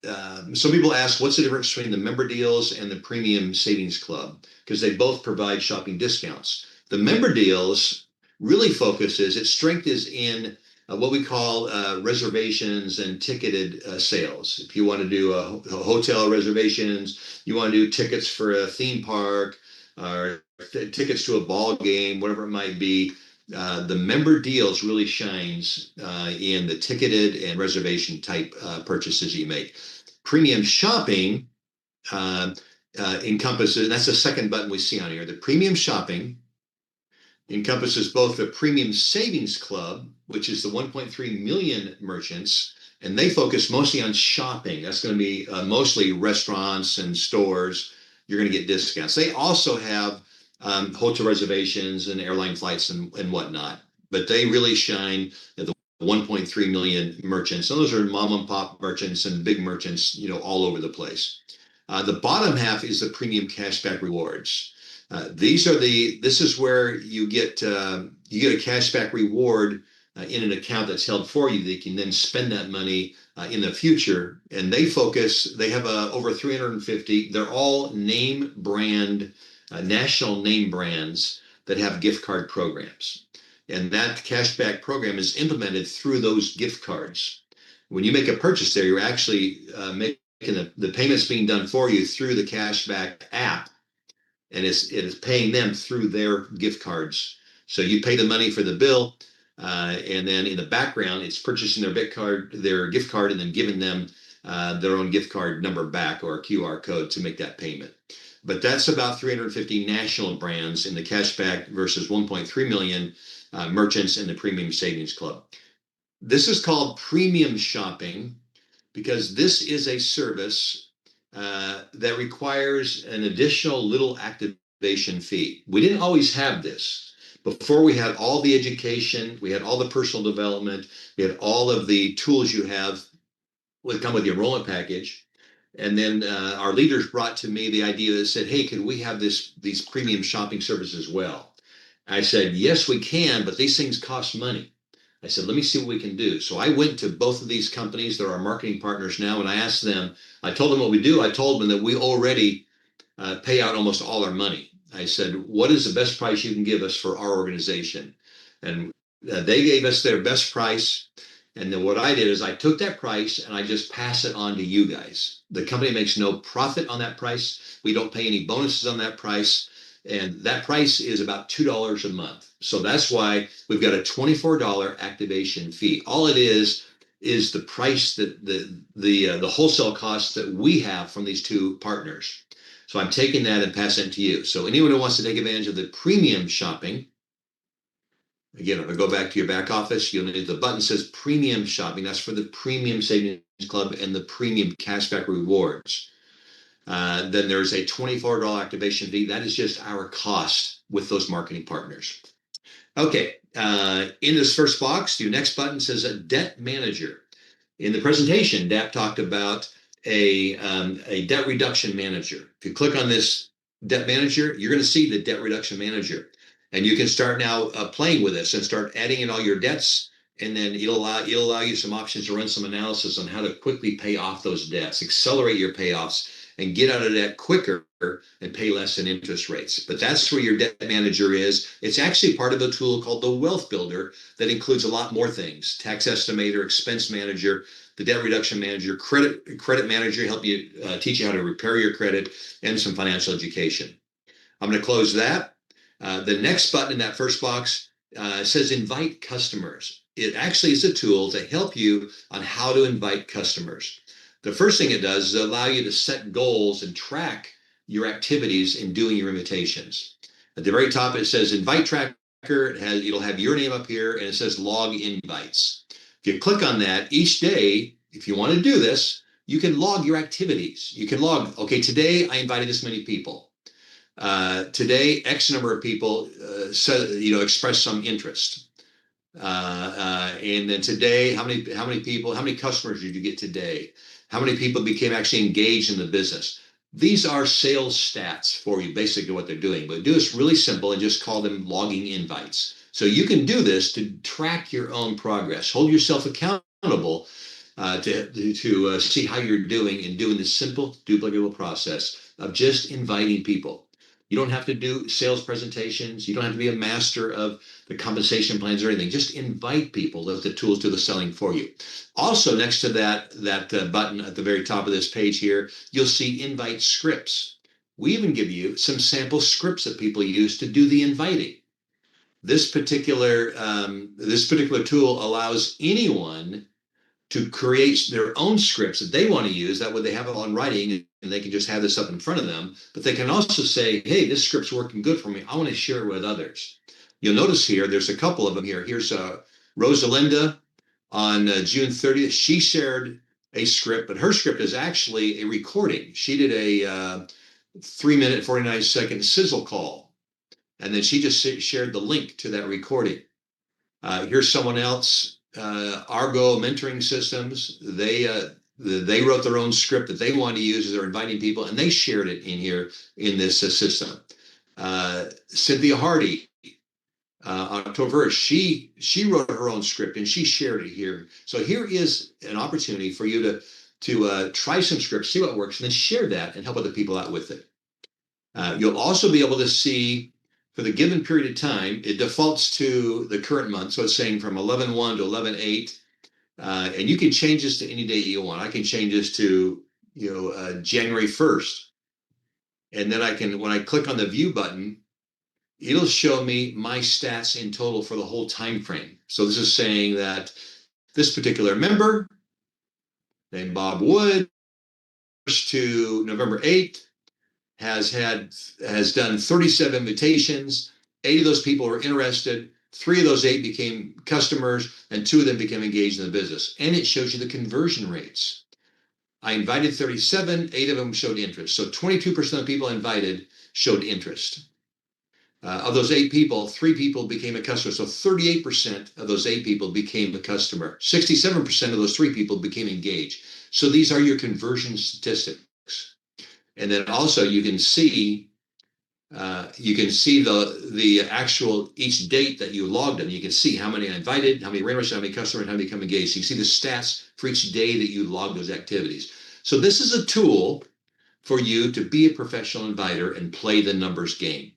some people ask, what's the difference between the member deals and the premium savings club? Because they both provide shopping discounts. The member deals really its strength is in what we call reservations and ticketed sales. If you want to do hotel reservations, you want to do tickets for a theme park, or tickets to a ball game, whatever it might be, the member deals really shines in the ticketed and reservation type purchases you make. Premium shopping encompasses, that's the second button we see on here, the premium shopping encompasses both the Premium Savings Club, which is the 1.3 million merchants, and they focus mostly on shopping. That's going to be mostly restaurants and stores. You're going to get discounts. They also have hotel reservations and airline flights and whatnot, but they really shine at the 1.3 million merchants. So those are mom and pop merchants and big merchants, all over the place. The bottom half is the Premium Cashback Rewards. This is where you get a cashback reward in an account that's held for you. They can then spend that money in the future, and they have over 350. They're all name brand, national name brands that have gift card programs, and that cashback program is implemented through those gift cards. When you make a purchase there, you're actually making the payments being done for you through the cashback app, and it is paying them through their gift cards. So you pay the money for the bill, and then in the background, it's purchasing their gift card, and then giving them their own gift card number back, or a QR code, to make that payment. But that's about 350 national brands in the cashback versus 1.3 million merchants in the Premium Savings Club. This is called premium shopping because this is a service that requires an additional little activation fee. We didn't always have this. Before, we had all the education, we had all the personal development, we had all of the tools you have that come with the enrollment package. And then our leaders brought to me the idea that said, hey, could we have these premium shopping services as well? I said, yes, we can, but these things cost money. I said, let me see what we can do. So I went to both of these companies. They're our marketing partners now. And I asked them, I told them what we do. I told them that we already pay out almost all our money. I said, what is the best price you can give us for our organization? And they gave us their best price. And then what I did is I took that price and I just pass it on to you guys. The company makes no profit on that price. We don't pay any bonuses on that price. And that price is about $2 a month. So that's why we've got a $24 activation fee. All it is the price that the wholesale costs that we have from these two partners. So I'm taking that and passing it to you. So anyone who wants to take advantage of the premium shopping, again, if I go back to your back office, you'll need the button says premium shopping. That's for the Premium Savings Club and the Premium Cashback Rewards. Then there's a $24 activation fee. That is just our cost with those marketing partners. Okay, in this first box, your next button says a debt manager. In the presentation, DAP talked about a debt reduction manager. If you click on this debt manager, you're going to see the debt reduction manager. And you can start now playing with this and start adding in all your debts And then it'll allow you some options to run some analysis on how to quickly pay off those debts, accelerate your payoffs, and get out of debt quicker and pay less in interest rates. But that's where your debt manager is. It's actually part of a tool called the Wealth Builder that includes a lot more things: tax estimator, expense manager, the debt reduction manager, credit manager, help you teach you how to repair your credit, and some financial education. I'm going to close that. The next button in that first box says invite customers. It actually is a tool to help you on how to invite customers. The first thing it does is allow you to set goals and track your activities in doing your invitations. At the very top, it says invite tracker. It'll have your name up here, and it says log invites. If you click on that each day, if you want to do this, you can log your activities. You can log, okay, today I invited this many people. Today, X number of people expressed some interest. And then today, how many customers did you get today? How many people became actually engaged in the business? These are sales stats for you, basically what they're doing. But do this really simple and just call them logging invites. So you can do this to track your own progress. Hold yourself accountable to see how you're doing in doing this simple, duplicable process of just inviting people. You don't have to do sales presentations. You don't have to be a master of the compensation plans or anything. Just invite people. Let the tools do the selling for you. Also, next to that button at the very top of this page here, you'll see invite scripts. We even give you some sample scripts that people use to do the inviting. This particular tool allows anyone to create their own scripts that they want to use. That way they have it on writing and they can just have this up in front of them. But they can also say, hey, this script's working good for me. I want to share it with others. You'll notice here, there's a couple of them here. Here's Rosalinda on June 30th. She shared a script, but her script is actually a recording. She did a 3-minute, 49-second sizzle call. And then she just shared the link to that recording. Here's someone else. Argo Mentoring Systems, they wrote their own script that they wanted to use as they're inviting people, and they shared it in here in this system. Cynthia Hardy, October 1st, she wrote her own script and she shared it here. So here is an opportunity for you to try some scripts, see what works, and then share that and help other people out with it. You'll also be able to see, for the given period of time, it defaults to the current month. So it's saying from 11/1 to 11/8. And you can change this to any date you want. I can change this to January 1st. And then when I click on the view button, it'll show me my stats in total for the whole time frame. So this is saying that this particular member, named Bob Wood, to November 8th, has done 37 invitations. 8 of those people were interested. 3 of those 8 became customers, and 2 of them became engaged in the business. And it shows you the conversion rates. I invited 37, 8 of them showed interest. So 22% of the people I invited showed interest. Of those 8 people, 3 people became a customer. So 38% of those 8 people became a customer. 67% of those 3 people became engaged. So these are your conversion statistics. And then also you can see the actual each date that you logged in. You can see how many I invited, how many were interested, how many customers, and how many become engaged. So you can see the stats for each day that you logged those activities. So this is a tool for you to be a professional inviter and play the numbers game.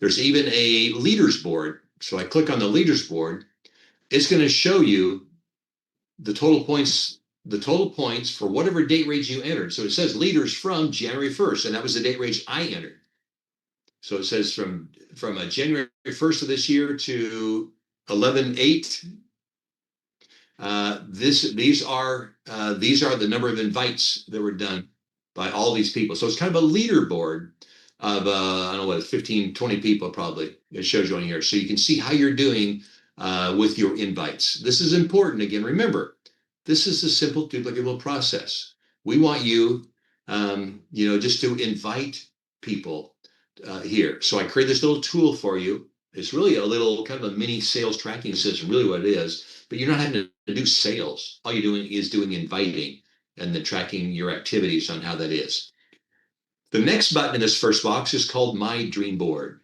There's even a leaders board. So I click on the leaders board. It's going to show you the total points for whatever date range you entered. So it says leaders from January 1st, and that was the date range I entered. So it says from January 1st of this year to 11/8. These are the number of invites that were done by all these people. So it's kind of a leaderboard of I don't know what, 15, 20 people probably. It shows you on here, so you can see how you're doing with your invites. This is important. Again, remember, this is a simple, duplicable process. We want you, just to invite people here. So I create this little tool for you. It's really a little kind of a mini sales tracking system, really what it is. But you're not having to do sales. All you're doing is doing inviting and then tracking your activities on how that is. The next button in this first box is called My Dream Board.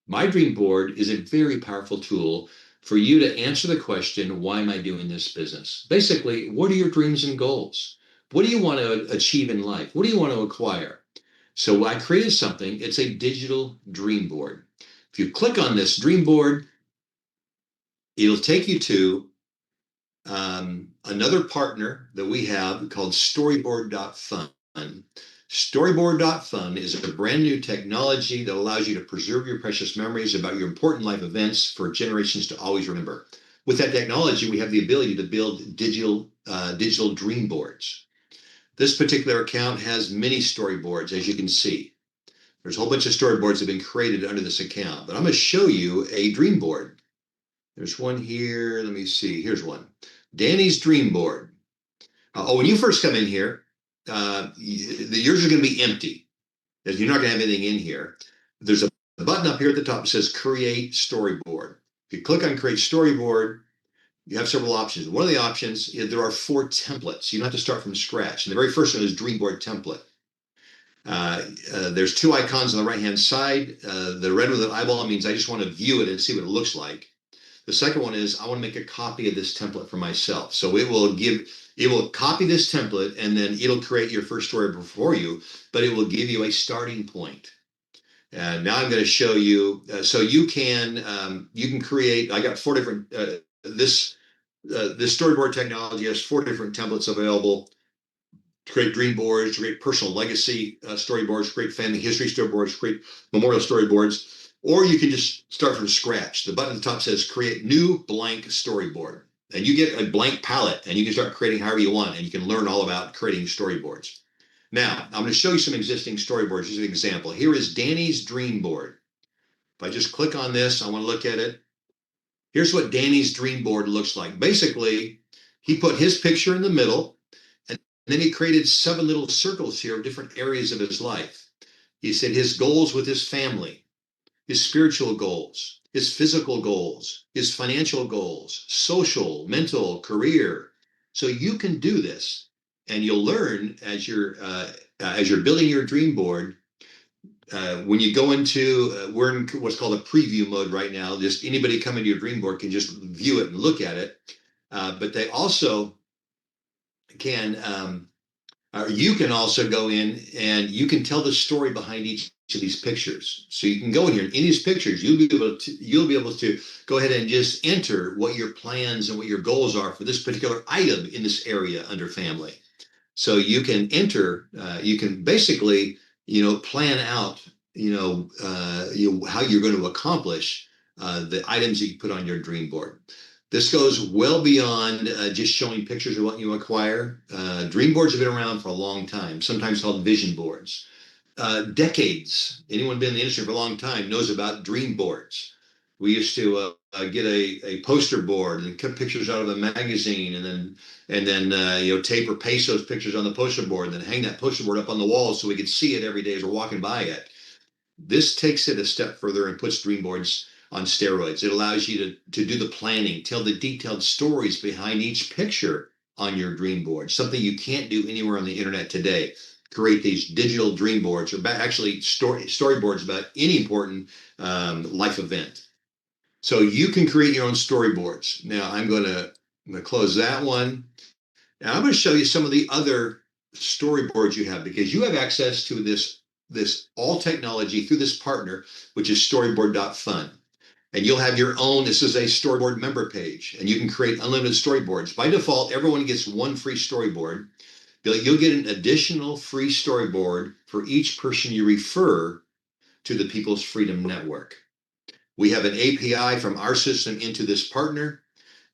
My Dream Board is a very powerful tool for you to answer the question, why am I doing this business? Basically, what are your dreams and goals? What do you want to achieve in life? What do you want to acquire? So I created something. It's a digital dream board. If you click on this dream board, it'll take you to another partner that we have called storyboard.fun. Storyboard.fun is a brand new technology that allows you to preserve your precious memories about your important life events for generations to always remember. With that technology, we have the ability to build digital dream boards. This particular account has many storyboards, as you can see. There's a whole bunch of storyboards that have been created under this account, but I'm going to show you a dream board. There's one here. Let me see. Here's one. Danny's dream board. When you first come in here, yours are going to be empty. You're not going to have anything in here. There's a button up here at the top that says Create Storyboard. If you click on Create Storyboard, you have several options. One of the options is there are 4 templates. You don't have to start from scratch. And the very first one is Dream Board Template. There's 2 icons on the right-hand side. The red with an eyeball means I just want to view it and see what it looks like. The second one is I want to make a copy of this template for myself. So it will copy this template and then it'll create your first storyboard for you, but it will give you a starting point. And now I'm going to show you, so you can create. I got 4 different. This storyboard technology has 4 different templates available to create dream boards, to create personal legacy storyboards, to create family history storyboards, to create memorial storyboards. Or you can just start from scratch. The button at the top says create new blank storyboard. And you get a blank palette and you can start creating however you want and you can learn all about creating storyboards. Now, I'm going to show you some existing storyboards. Here's an example. Here is Danny's dream board. If I just click on this, I want to look at it. Here's what Danny's dream board looks like. Basically, he put his picture in the middle and then he created 7 little circles here of different areas of his life. He said his goals with his family, his spiritual goals, his physical goals, his financial goals, social, mental, career. So you can do this, and you'll learn as you're building your dream board. When you go into, we're in what's called a preview mode right now. Just anybody coming to your dream board can just view it and look at it. But they also can. You can also go in and you can tell the story behind each of these pictures. So you can go in here in these pictures, you'll be able to go ahead and just enter what your plans and what your goals are for this particular item in this area under family. So you can enter, you can basically, plan out, how you're going to accomplish the items that you put on your dream board. This goes well beyond just showing pictures of what you acquire. Dream boards have been around for a long time, sometimes called vision boards. Decades. Anyone been in the industry for a long time knows about dream boards. We used to get a poster board and cut pictures out of a magazine, and then tape or paste those pictures on the poster board, and then hang that poster board up on the wall so we could see it every day as we're walking by it. This takes it a step further and puts dream boards on steroids. It allows you to do the planning, tell the detailed stories behind each picture on your dream board, something you can't do anywhere on the internet today. Create these digital dream boards, or actually storyboards about any important life event. So you can create your own storyboards. Now I'm going to close that one. Now I'm going to show you some of the other storyboards you have, because you have access to this all technology through this partner, which is storyboard.fun. And you'll have your own. This is a storyboard member page, and you can create unlimited storyboards. By default, everyone gets 1 free storyboard. You'll get an additional free storyboard for each person you refer to the People's Freedom Network. We have an API from our system into this partner,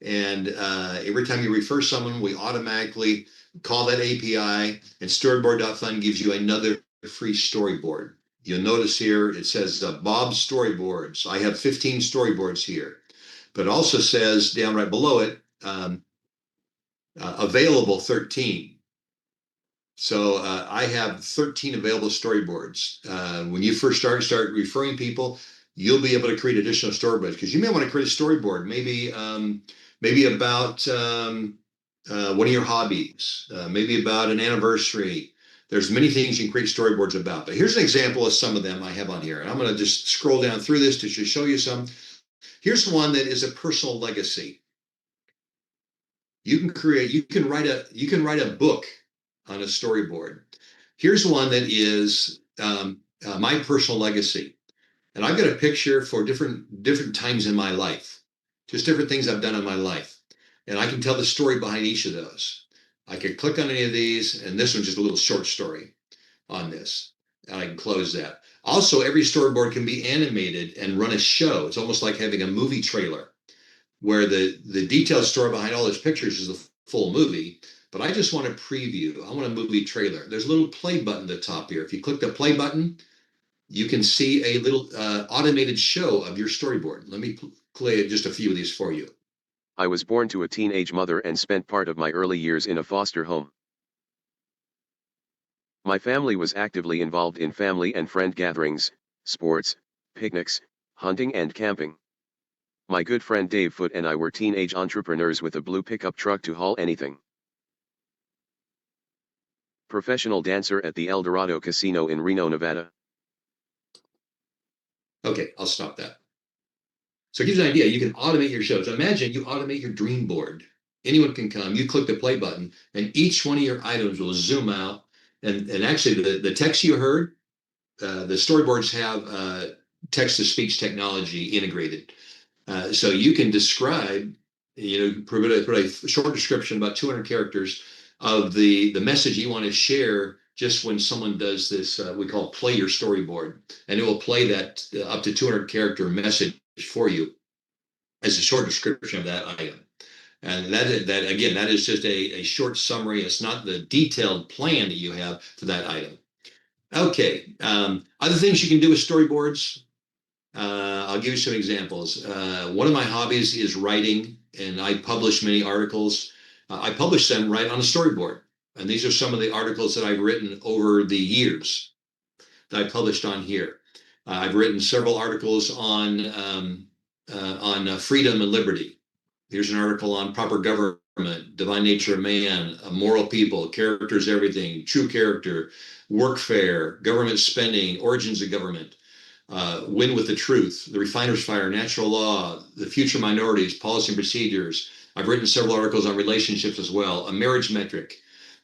and every time you refer someone, we automatically call that API, and storyboard.fun gives you another free storyboard. You'll notice here it says Bob's Storyboards. I have 15 storyboards here, but it also says down right below it, available 13. So I have 13 available storyboards. When you first start referring people, you'll be able to create additional storyboards, because you may want to create a storyboard, maybe about one of your hobbies, maybe about an anniversary. There's many things you can create storyboards about, but here's an example of some of them I have on here. And I'm going to just scroll down through this to just show you some. Here's one that is a personal legacy. You can write a book on a storyboard. Here's one that is my personal legacy. And I've got a picture for different times in my life, just different things I've done in my life. And I can tell the story behind each of those. I could click on any of these, and this one's just a little short story on this. And I can close that. Also, every storyboard can be animated and run a show. It's almost like having a movie trailer where the detailed story behind all those pictures is the full movie. But I just want a preview. I want a movie trailer. There's a little play button at the top here. If you click the play button, you can see a little automated show of your storyboard. Let me play just a few of these for you. I was born to a teenage mother and spent part of my early years in a foster home. My family was actively involved in family and friend gatherings, sports, picnics, hunting and camping. My good friend Dave Foote and I were teenage entrepreneurs with a blue pickup truck to haul anything. Professional dancer at the El Dorado Casino in Reno, Nevada. Okay, I'll stop that. So it gives you an idea. You can automate your shows. Imagine you automate your dream board. Anyone can come. You click the play button, and each one of your items will zoom out. And actually, the text you heard, the storyboards have text-to-speech technology integrated. So you can describe, put a short description, about 200 characters, of the message you want to share just when someone does this, we call play your storyboard. And it will play that up to 200 character message for you as a short description of that item. And that is just a short summary. It's not the detailed plan that you have for that item. Okay, other things you can do with storyboards. I'll give you some examples. One of my hobbies is writing, and I publish many articles. I publish them right on a storyboard. And these are some of the articles that I've written over the years that I published on here. I've written several articles on freedom and liberty. Here's an article on proper government, divine nature of man, moral people, characters, everything, true character, workfare, government spending, origins of government, win with the truth, the refiner's fire, natural law, the future minorities, policy and procedures. I've written several articles on relationships as well, a marriage metric,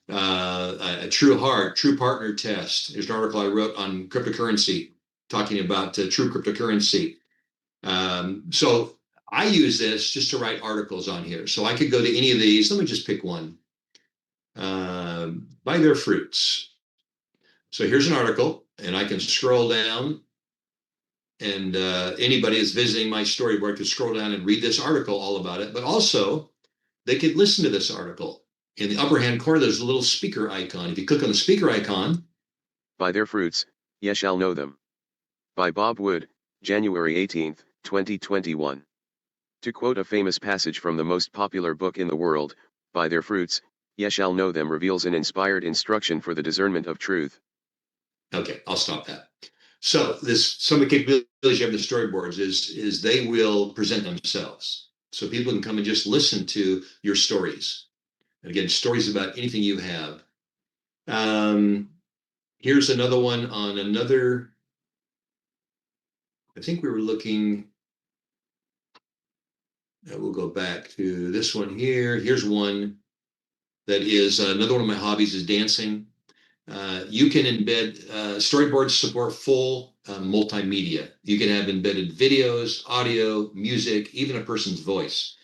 a true heart, true partner test. There's an article I wrote on cryptocurrency, talking about true cryptocurrency. So I use this just to write articles on here. So I could go to any of these. Let me just pick one. By their fruits. So here's an article, and I can scroll down, and anybody that's visiting my storyboard could scroll down and read this article all about it. But also, they could listen to this article. In the upper hand corner, there's a little speaker icon. If you click on the speaker icon. By their fruits, ye shall know them. By Bob Wood, January 18, 2021. To quote a famous passage from the most popular book in the world, By their fruits, ye shall know them, reveals an inspired instruction for the discernment of truth. Okay, I'll stop that. So some of the capabilities you have in the storyboards is they will present themselves. So people can come and just listen to your stories. And again, stories about anything you have. Here's another one on another. I think we were looking. We'll go back to this one here. Here's one that is another one of my hobbies is dancing. You can embed storyboards support full multimedia. You can have embedded videos, audio, music, even a person's voice.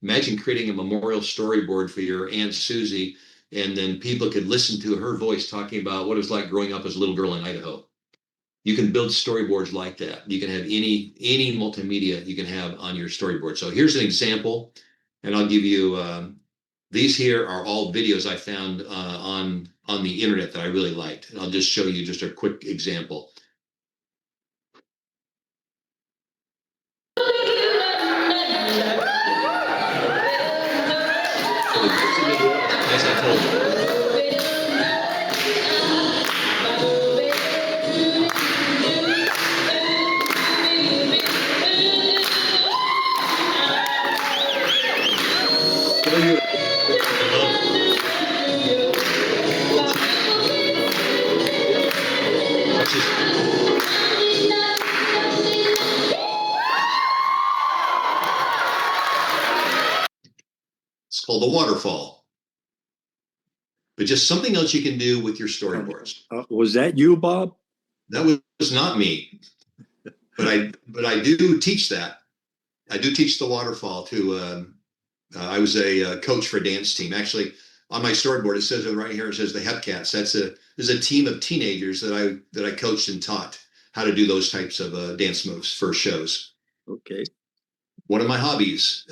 Imagine creating a memorial storyboard for your Aunt Susie, and then people could listen to her voice talking about what it was like growing up as a little girl in Idaho. You can build storyboards like that. You can have any multimedia you can have on your storyboard. So here's an example, and I'll give you these here are all videos I found on the internet that I really liked. And I'll just show you just a quick example. As I told you. called the waterfall. But just something else you can do with your storyboards. Was that you, Bob? That was not me, but I do teach that. I do teach the waterfall to. I was a coach for a dance team. Actually, on my storyboard it says right here, it says the Hepcats. There's a team of teenagers that I coached and taught how to do those types of dance moves for shows. Okay. One of my hobbies.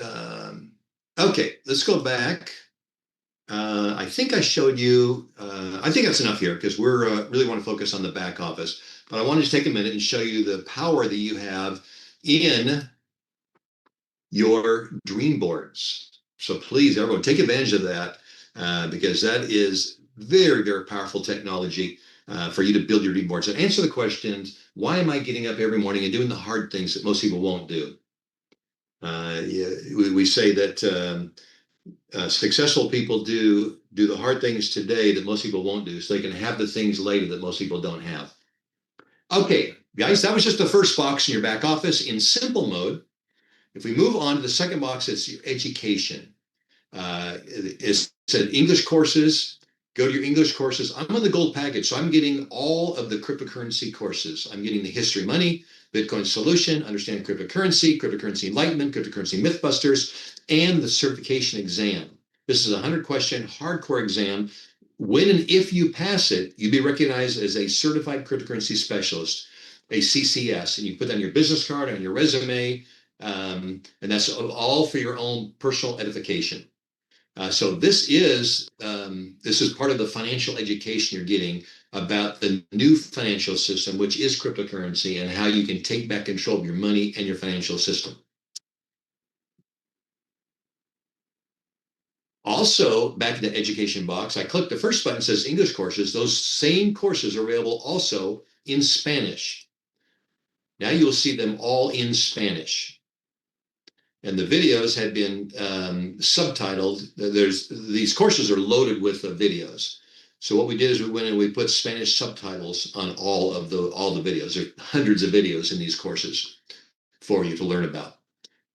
Okay, let's go back. I think I showed you, I think that's enough here because we're really want to focus on the back office. But I wanted to take a minute and show you the power that you have in your dream boards. So please, everyone, take advantage of that because that is very, very powerful technology for you to build your dream boards and answer the questions, why am I getting up every morning and doing the hard things that most people won't do? We say that successful people do the hard things today that most people won't do so they can have the things later that most people don't have. Okay, guys, that was just the first box in your back office in simple mode. If we move on to the second box, it's your education. It said English courses. Go to your English courses. I'm on the gold package, so I'm getting all of the cryptocurrency courses. I'm getting the history of money, Bitcoin solution, understanding cryptocurrency enlightenment, cryptocurrency mythbusters, and the certification exam. This is a 100-question hardcore exam. When and if you pass it, you'll be recognized as a certified cryptocurrency specialist, a CCS, and you put that on your business card, on your resume, and that's all for your own personal edification. So this is part of the financial education you're getting about the new financial system, which is cryptocurrency, and how you can take back control of your money and your financial system. Also, back in the education box, I clicked the first button that says English courses. Those same courses are available also in Spanish. Now you'll see them all in Spanish. And the videos had been subtitled. These courses are loaded with videos. So what we did is we went and we put Spanish subtitles on all the videos. There are hundreds of videos in these courses for you to learn about.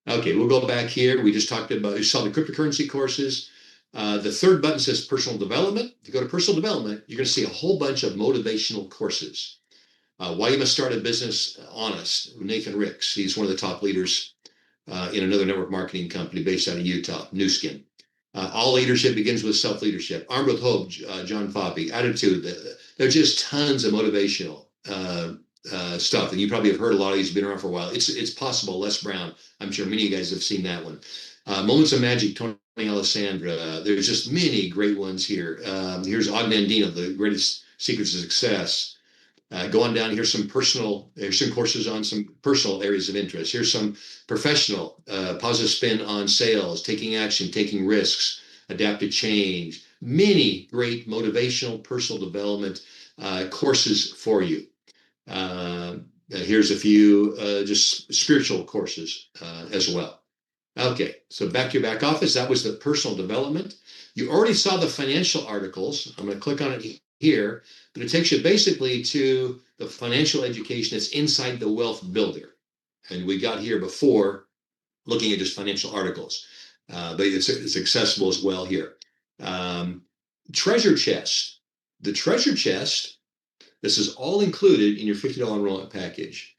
Okay, we'll go back here. We just talked about, you saw the cryptocurrency courses. The third button says personal development. If you go to personal development, you're going to see a whole bunch of motivational courses. Why you must start a business honest. Nathan Ricks, he's one of the top leaders in another network marketing company based out of Utah, New Skin. All leadership begins with self-leadership. Armed with Hope, John Foppy. Attitude. There are just tons of motivational stuff, and you probably have heard a lot of these. Been around for a while. It's possible. Les Brown. I'm sure many of you guys have seen that one. Moments of Magic. Tony Alessandra. There's just many great ones here. Here's Og Mandino, the greatest secrets of success. Go on down. Here's some courses on some personal areas of interest. Here's some professional, positive spin on sales, taking action, taking risks, adapt to change. Many great motivational personal development courses for you. Here's a few just spiritual courses as well. Okay, so back to your back office. That was the personal development. You already saw the financial articles. I'm going to click on it here, but it takes you basically to the financial education that's inside the Wealth Builder. And we got here before looking at just financial articles, but it's accessible as well here. Treasure Chest. The Treasure Chest, this is all included in your $50 enrollment package,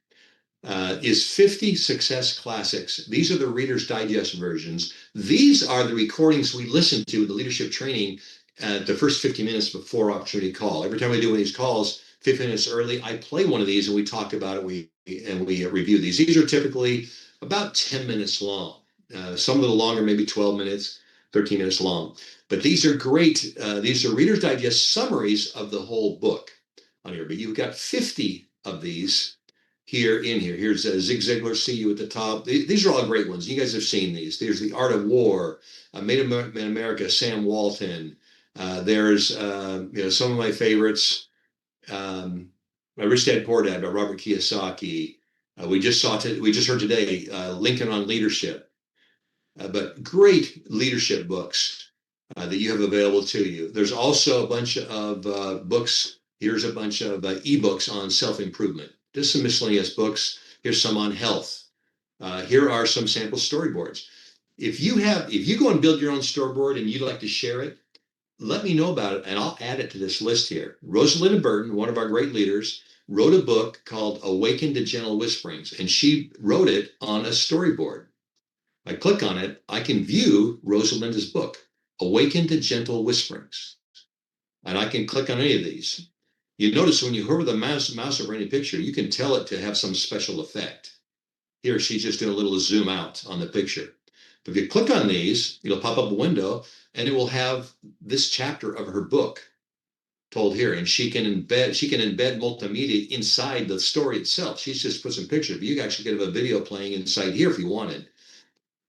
is 50 Success Classics. These are the Reader's Digest versions. These are the recordings we listen to in the leadership training the first 50 minutes before opportunity call. Every time we do one of these calls, 50 minutes early, I play one of these and we talk about it. We review these. These are typically about 10 minutes long. Some a little longer, maybe 12 minutes, 13 minutes long. But these are great. These are Reader's Digest summaries of the whole book on here. But you've got 50 of these here in here. Here's Zig Ziglar, See You at the Top. These are all great ones. You guys have seen these. There's The Art of War, Made in America, Sam Walton. There's some of my favorites. Rich Dad Poor Dad by Robert Kiyosaki. We just heard today Lincoln on Leadership. But great leadership books that you have available to you. There's also a bunch of books. Here's a bunch of ebooks on self-improvement. Just some miscellaneous books. Here's some on health. Here are some sample storyboards. If you go and build your own storyboard and you'd like to share it, let me know about it and I'll add it to this list here. Rosalinda Burton, one of our great leaders, wrote a book called Awaken to Gentle Whisperings, and she wrote it on a storyboard. I click on it, I can view Rosalinda's book, Awaken to Gentle Whisperings. And I can click on any of these. You notice when you hover the mouse over any picture, you can tell it to have some special effect. Here, she's just doing a little zoom out on the picture. But if you click on these, it'll pop up a window and it will have this chapter of her book told here. And she can embed multimedia inside the story itself. She's just put some pictures, but you can actually get a video playing inside here if you wanted.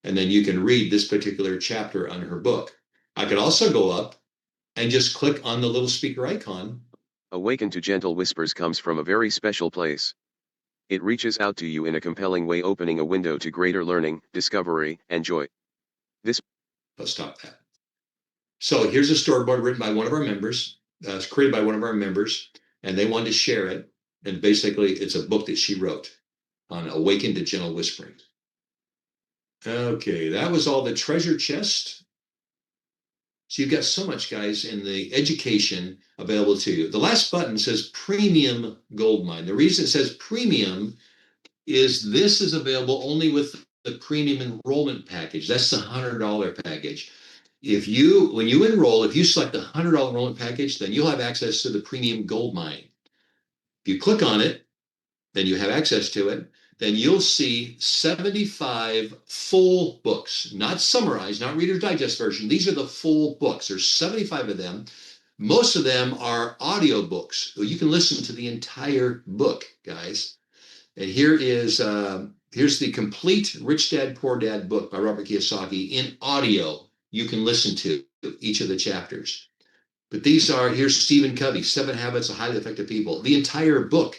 And then you can read this particular chapter on her book. I could also go up and just click on the little speaker icon. Awaken to Gentle Whispers comes from a very special place. It reaches out to you in a compelling way, opening a window to greater learning, discovery, and joy. Let's stop that. So here's a storyboard written by one of our members. It's created by one of our members, and they wanted to share it. And basically, it's a book that she wrote on Awaken to Gentle Whispering. Okay, that was all the treasure chest. So you've got so much, guys, in the education available to you. The last button says Premium Goldmine. The reason it says Premium is this is available only with the Premium Enrollment Package. That's the $100 package. When you enroll, if you select the $100 enrollment package, then you'll have access to the Premium Goldmine. If you click on it, then you have access to it. Then you'll see 75 full books, not summarized, not Reader's Digest version. These are the full books. There's 75 of them. Most of them are audio books. So you can listen to the entire book, guys. And here's the complete Rich Dad, Poor Dad book by Robert Kiyosaki in audio. You can listen to each of the chapters. But here's Stephen Covey, 7 Habits of Highly Effective People, the entire book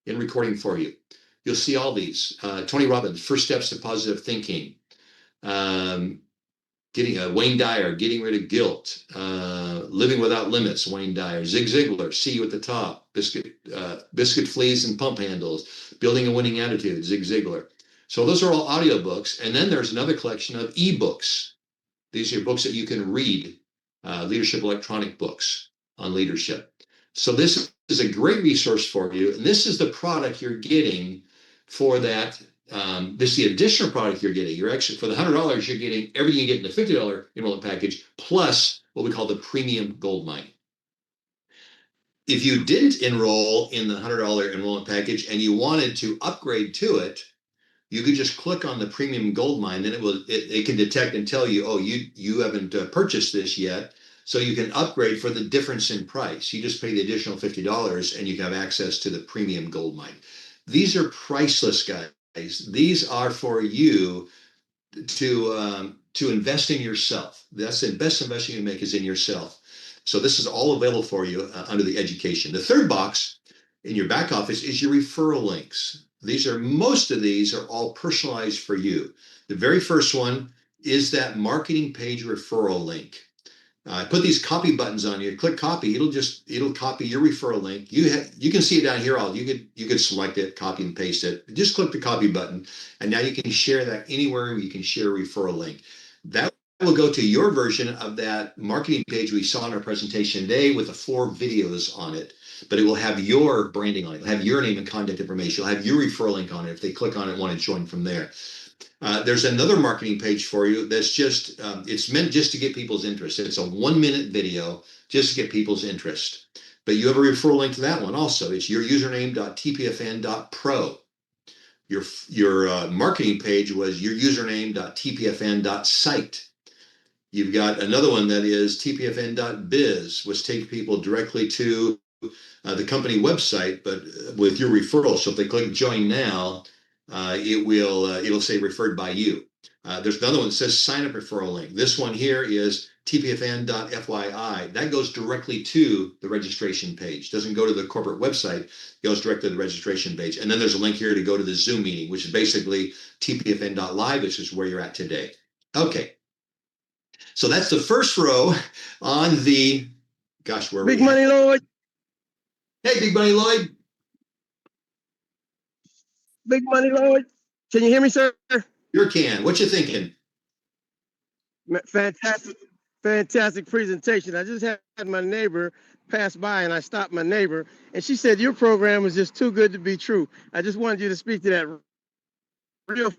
in recording for you. You'll see all these. Tony Robbins, First Steps to Positive Thinking. Wayne Dyer, Getting Rid of Guilt. Living Without Limits, Wayne Dyer. Zig Ziglar, See You at the Top. Biscuit Fleas and Pump Handles. Building a Winning Attitude, Zig Ziglar. So those are all audiobooks. And then there's another collection of ebooks. These are books that you can read, leadership electronic books on leadership. So this is a great resource for you. And this is the product you're getting for that. This is the additional product you're getting. You're actually, for the $100, you're getting everything you get in the $50 enrollment package, plus what we call the Premium Goldmine. If you didn't enroll in the $100 enrollment package and you wanted to upgrade to it, you could just click on the Premium Goldmine, then it can detect and tell you, oh, you haven't purchased this yet, so you can upgrade for the difference in price. You just pay the additional $50 and you can have access to the Premium Goldmine. These are priceless, guys. These are for you to invest in yourself. That's the best investment you make is in yourself. So this is all available for you under the education. The third box in your back office is your referral links. Most of these are all personalized for you. The very first one is that marketing page referral link. I put these copy buttons on you. Click copy. It'll copy your referral link. You can see it down here. You could select it, copy and paste it. Just click the copy button, and now you can share that anywhere you can share a referral link. That will go to your version of that marketing page we saw in our presentation today with the 4 videos on it. But it will have your branding on it. It'll have your name and contact information. It'll have your referral link on it if they click on it and want to join from there. There's another marketing page for you that's just, it's meant just to get people's interest. It's a 1-minute video just to get people's interest. But you have a referral link to that one also. It's your username.tpfn.pro. Your marketing page was your username.tpfn.site. You've got another one that is tpfn.biz, which takes people directly to the company website, but with your referral. So if they click join now, it'll say referred by you. There's another one that says sign up referral link. This one here is tpfn.fyi. That goes directly to the registration page. Doesn't go to the corporate website, it goes directly to the registration page. And then there's a link here to go to the Zoom meeting, which is basically tpfn.live, which is where you're at today. Okay. So that's the first row on the, gosh, where Big Money Lloyd. Hey, Big Money Lloyd. Big Money Lloyd. Can you hear me, sir? You can. What you thinking? Fantastic, fantastic presentation. I just had my neighbor pass by and I stopped my neighbor and she said, your program was just too good to be true. I just wanted you to speak to that real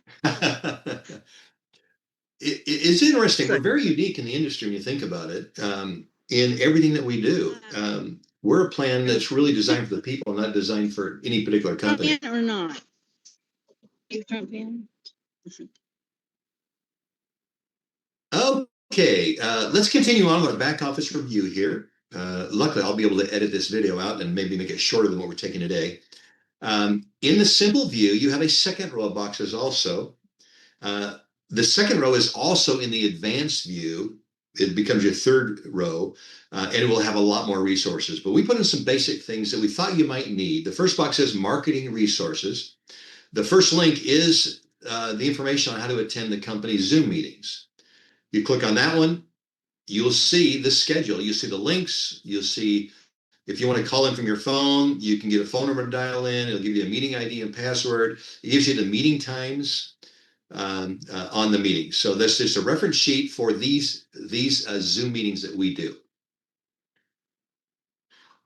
It's interesting. We're second. very unique in the industry when you think about it. In everything that we do, we're a plan that's really designed for the people, not designed for any particular company. Or not? You Trump in? Okay, let's continue on with our back office review here. Luckily, I'll be able to edit this video out and maybe make it shorter than what we're taking today. In the simple view, you have a second row of boxes also. The second row is also in the advanced view. It becomes your third row, and it will have a lot more resources. But we put in some basic things that we thought you might need. The first box says marketing resources. The first link is the information on how to attend the company's Zoom meetings. You click on that one, you'll see the schedule. You'll see the links. You'll see if you want to call in from your phone, you can get a phone number to dial in. It'll give you a meeting ID and password. It gives you the meeting times on the meeting. So this is a reference sheet for these Zoom meetings that we do.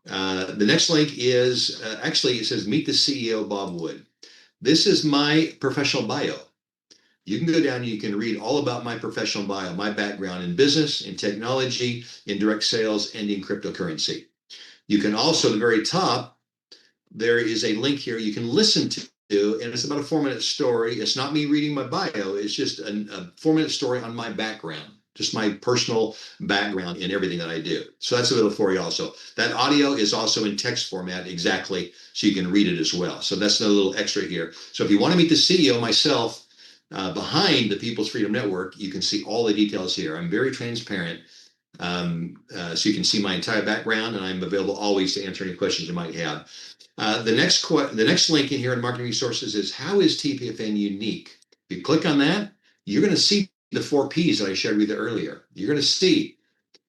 The next link is actually it says meet the CEO Bob Wood. This is my professional bio. You can go down and you can read all about my professional bio, my background in business, in technology, in direct sales, and in cryptocurrency. You can also, at the very top, there is a link here you can listen to, and it's about a 4-minute story. It's not me reading my bio. It's just a 4-minute story on my background, just my personal background in everything that I do. So that's a little for you also. That audio is also in text format exactly, so you can read it as well. So that's another little extra here. So if you want to meet the CEO, myself, behind the People's Freedom Network, you can see all the details here. I'm very transparent, so you can see my entire background, and I'm available always to answer any questions you might have. The next link in here in marketing resources is how is TPFN unique? If you click on that, you're going to see the 4 P's that I shared with you earlier. You're going to see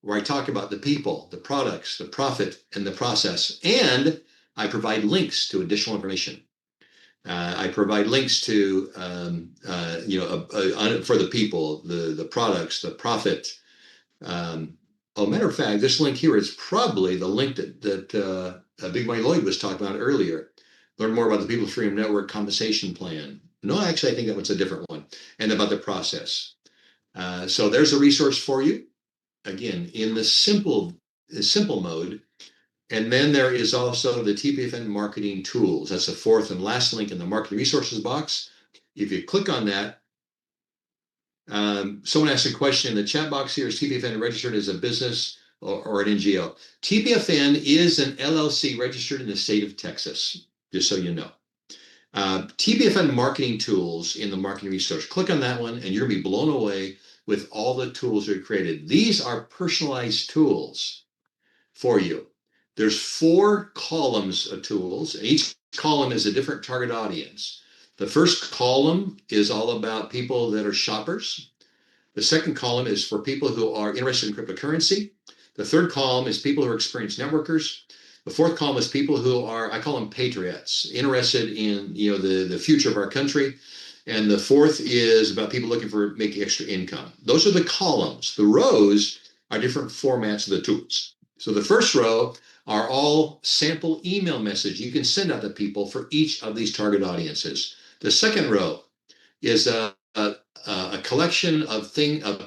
where I talk about the people, the products, the profit, and the process, and I provide links to additional information. I provide links to, for the people, the products, the profit. Matter of fact, this link here is probably the link that Big Money Lloyd was talking about earlier. Learn more about the People's Freedom Network compensation plan. No, actually, I think that one's a different one, and about the process. So there's a resource for you. Again, in the simple mode. And then there is also the TPFN marketing tools. That's the fourth and last link in the marketing resources box. If you click on that, someone asked a question in the chat box here, is TPFN registered as a business or an NGO? TPFN is an LLC registered in the state of Texas, just so you know. TPFN marketing tools in the marketing resource. Click on that one and you're going to be blown away with all the tools that are created. These are personalized tools for you. There's 4 columns of tools, and each column is a different target audience. The first column is all about people that are shoppers. The second column is for people who are interested in cryptocurrency. The third column is people who are experienced networkers. The fourth column is people who are, I call them patriots, interested in the future of our country. And the fourth is about people looking for making extra income. Those are the columns. The rows are different formats of the tools. So the first row are all sample email messages you can send out to people for each of these target audiences. The second row is a collection of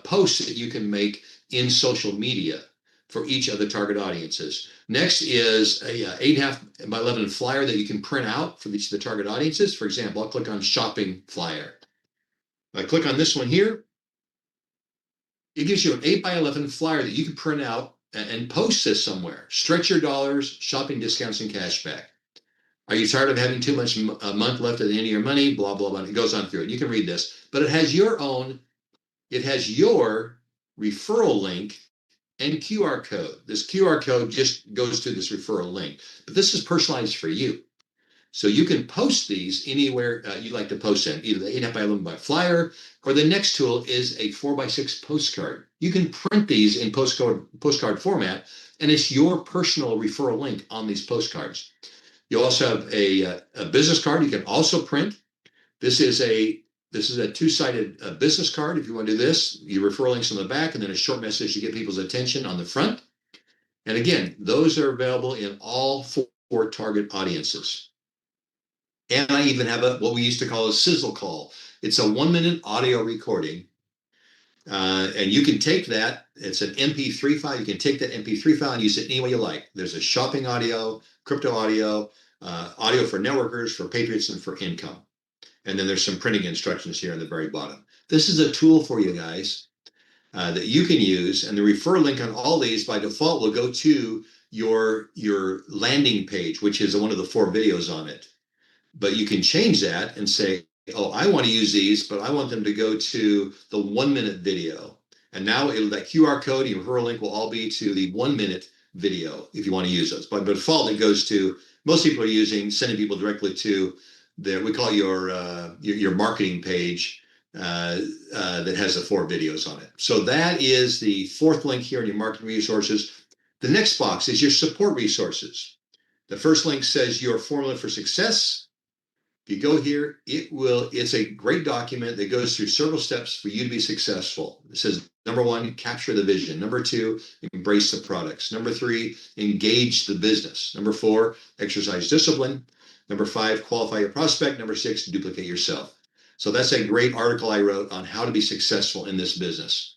posts that you can make in social media for each of the target audiences. Next is a 8.5 by 11 flyer that you can print out for each of the target audiences. For example, I'll click on shopping flyer. If I click on this one here, it gives you an 8 by 11 flyer that you can print out and post this somewhere. Stretch your dollars, shopping discounts, and cash back. Are you tired of having too much a month left at the end of your money? Blah, blah, blah. It goes on through it. You can read this, but it has your referral link and QR code. This QR code just goes to this referral link, but this is personalized for you. So you can post these anywhere you'd like to post them, either the 8.5 by 11 by flyer, or the next tool is a 4 by 6 postcard. You can print these in postcard format, and it's your personal referral link on these postcards. You also have a business card you can also print. This is a This is a two-sided business card. If you want to do this, your referral links on the back and then a short message to get people's attention on the front. And again, those are available in all four target audiences. And I even have what we used to call a sizzle call. It's a 1-minute audio recording. And you can take that, it's an MP3 file. You can take that MP3 file and use it any way you like. There's a shopping audio, crypto audio, audio for networkers, for patriots, and for income. And then there's some printing instructions here on the very bottom. This is a tool for you guys that you can use. And the refer link on all these by default will go to your landing page, which is one of the 4 videos on it. But you can change that and say, oh, I want to use these, but I want them to go to the 1-minute video. And now that QR code and your referral link will all be to the 1-minute video if you want to use those. But by default, it goes to, most people are sending people directly to we call it your marketing page that has the 4 videos on it. So that is the 4th link here in your marketing resources. The next box is your support resources. The first link says your formula for success. If you go here, it's a great document that goes through several steps for you to be successful. It says, number 1, capture the vision. Number 2, embrace the products. Number 3, engage the business. Number 4, exercise discipline. Number 5, qualify your prospect. Number 6, duplicate yourself. So that's a great article I wrote on how to be successful in this business.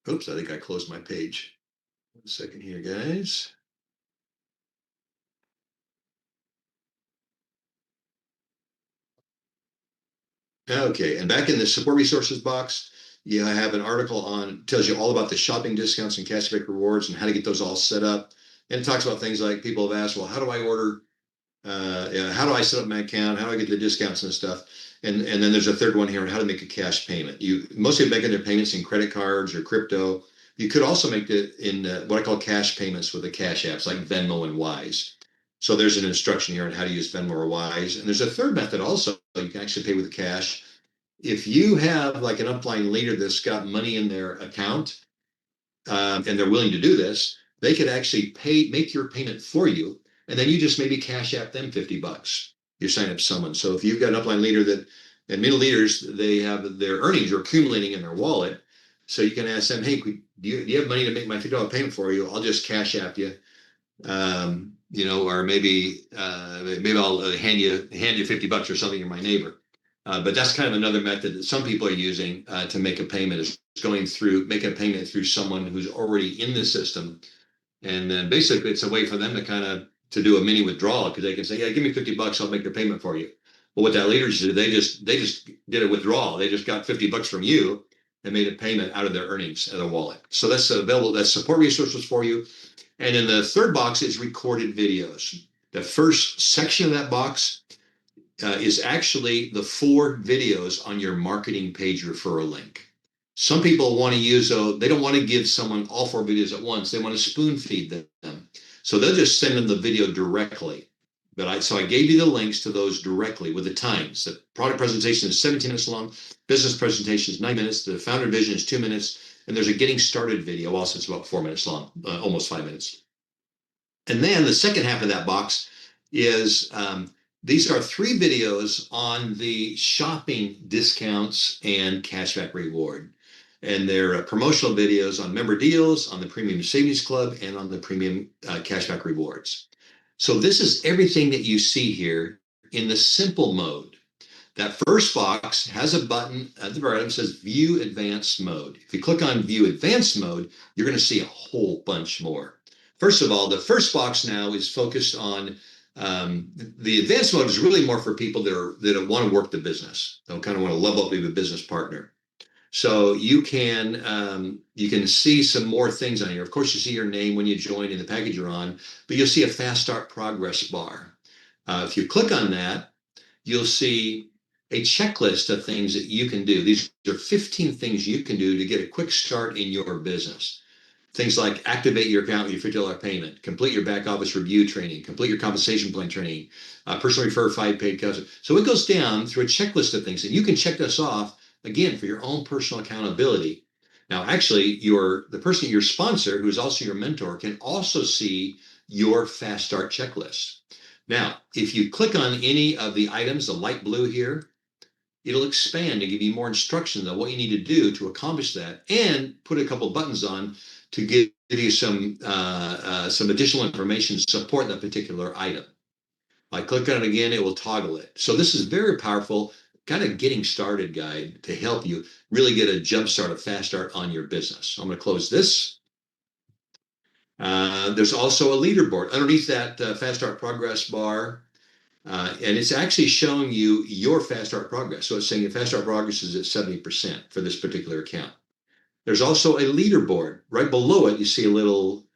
Oops, I think I closed my page. 1 second here, guys. Okay, and back in the support resources box, I have an article tells you all about the shopping discounts and cashback rewards and how to get those all set up. And it talks about things like people have asked, well, how do I order? How do I set up my account? How do I get the discounts and stuff? And then there's a 3rd one here on how to make a cash payment. Most people making their payments in credit cards or crypto. You could also make it in what I call cash payments with the cash apps like Venmo and Wise. So there's an instruction here on how to use Venmo or Wise. And there's a 3rd method also. You can actually pay with cash. If you have like an upline leader that's got money in their account and they're willing to do this, they could actually make your payment for you. And then you just maybe cash app them $50. You sign up someone. So if you've got an upline leader and middle leaders, they have their earnings are accumulating in their wallet. So you can ask them, hey, do you have money to make my $50 payment for you? I'll just cash app you. Or maybe I'll hand you $50 or something. You're my neighbor. But that's kind of another method that some people are using to make a payment is making a payment through someone who's already in the system. And then basically it's a way for them to do a mini withdrawal because they can say, yeah, give me $50, I'll make the payment for you. Well, what that leaders do, they just did a withdrawal. They just got $50 from you and made a payment out of their earnings at a wallet. So that's available. That's support resources for you. And in the 3rd box is recorded videos. The first section of that box is actually the 4 videos on your marketing page referral link. Some people want to use they don't want to give someone all 4 videos at once. They want to spoon feed them. So they'll just send them the video directly. So I gave you the links to those directly with the times. The product presentation is 17 minutes long. Business presentation is 9 minutes. The founder vision is 2 minutes. And there's a getting started video also. It's about 4 minutes long, almost 5 minutes. And then the second half of that box is these are 3 videos on the shopping discounts and cashback reward. And they're promotional videos on member deals, on the Premium Savings Club, and on the Premium Cashback Rewards. So this is everything that you see here in the simple mode. That first box has a button at the bottom that says View Advanced Mode. If you click on View Advanced Mode, you're going to see a whole bunch more. First of all, the first box now is focused on the advanced mode is really more for people that want to work the business. They kind of want to level up with a business partner. So you can see some more things on here. Of course, you see your name when you join in the package you're on, but you'll see a fast start progress bar. If you click on that, you'll see a checklist of things that you can do. These are 15 things you can do to get a quick start in your business. Things like activate your account with your $50 payment, complete your back office review training, complete your compensation plan training, personally refer 5 paid customers. So it goes down through a checklist of things, and you can check this off again, for your own personal accountability. Now, actually, your sponsor, who is also your mentor, can also see your fast start checklist. Now, if you click on any of the items, the light blue here, it'll expand and give you more instructions on what you need to do to accomplish that, and put a couple buttons on to give you some additional information to support that particular item. If I click on it again, it will toggle it. So this is very powerful, kind of getting started guide to help you really get a jump start, a fast start on your business. So I'm going to close this. There's also a leaderboard underneath that fast start progress bar. And it's actually showing you your fast start progress. So it's saying your fast start progress is at 70% for this particular account. There's also a leaderboard right below it. You see a little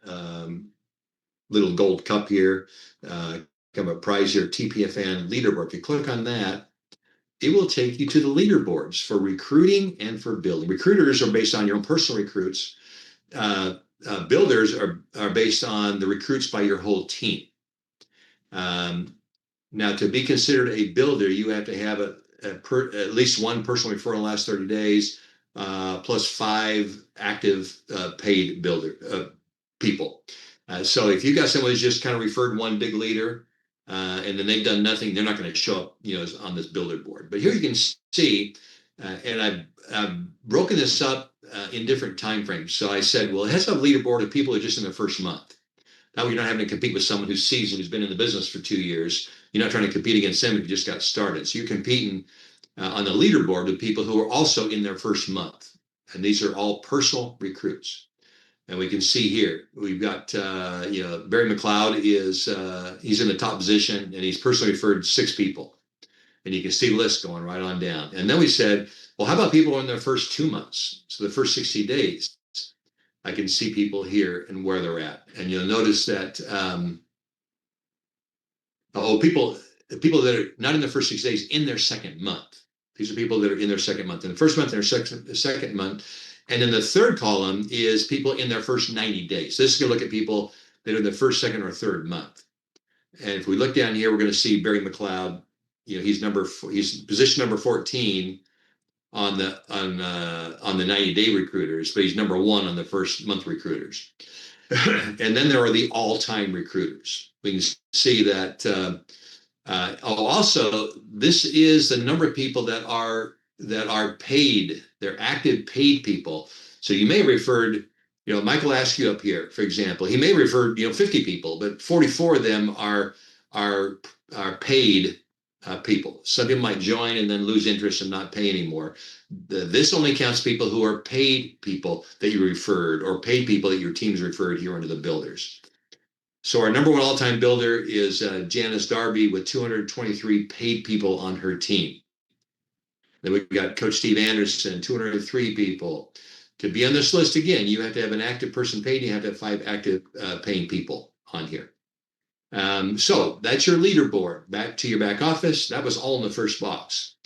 gold cup here, kind of a prize here, TPFN leaderboard. If you click on that, it will take you to the leaderboards for recruiting and for building. Recruiters are based on your own personal recruits. Builders are based on the recruits by your whole team. Now, to be considered a builder, you have to have at least one personal referral in the last 30 days, plus 5 active paid builder people. So if you got someone who's just kind of referred one big leader, and then they've done nothing, they're not going to show up, on this builder board. But here you can see, and I've broken this up in different time frames. So I said, well, it has a leaderboard of people who are just in their first month. Now you're not having to compete with someone who's seasoned, who's been in the business for 2 years. You're not trying to compete against them if you just got started. So you're competing on the leaderboard with people who are also in their first month. And these are all personal recruits. And we can see here, we've got, Barry McLeod he's in the top position, and he's personally referred 6 people. And you can see the list going right on down. And then we said, well, how about people in their first 2 months? So the first 60 days. I can see people here and where they're at. And you'll notice that people that are not in the first 6 days, in their second month. These are people that are in their second month. In the first month, in their second month. And then the third column is people in their first 90 days. This is going to look at people that are in the first, second, or third month. And if we look down here, we're going to see Barry McLeod. He's position number 14 on the 90-day recruiters, but he's number 1 on the first month recruiters. And then there are the all-time recruiters. We can see that. Also, this is the number of people that are paid. They're active paid people. So you may have referred, Michael Askew up here, for example. He may have referred, 50 people, but 44 of them are paid people. Some people might join and then lose interest and not pay anymore. This only counts people who are paid people that you referred, or paid people that your team's referred here under the builders. So our number 1 all-time builder is Janice Darby with 223 paid people on her team. Then we've got Coach Steve Anderson, 203 people. To be on this list again, you have to have an active person paid. You have to have 5 active paying people on here. So that's your leaderboard. Back to your back office. That was all in the first box.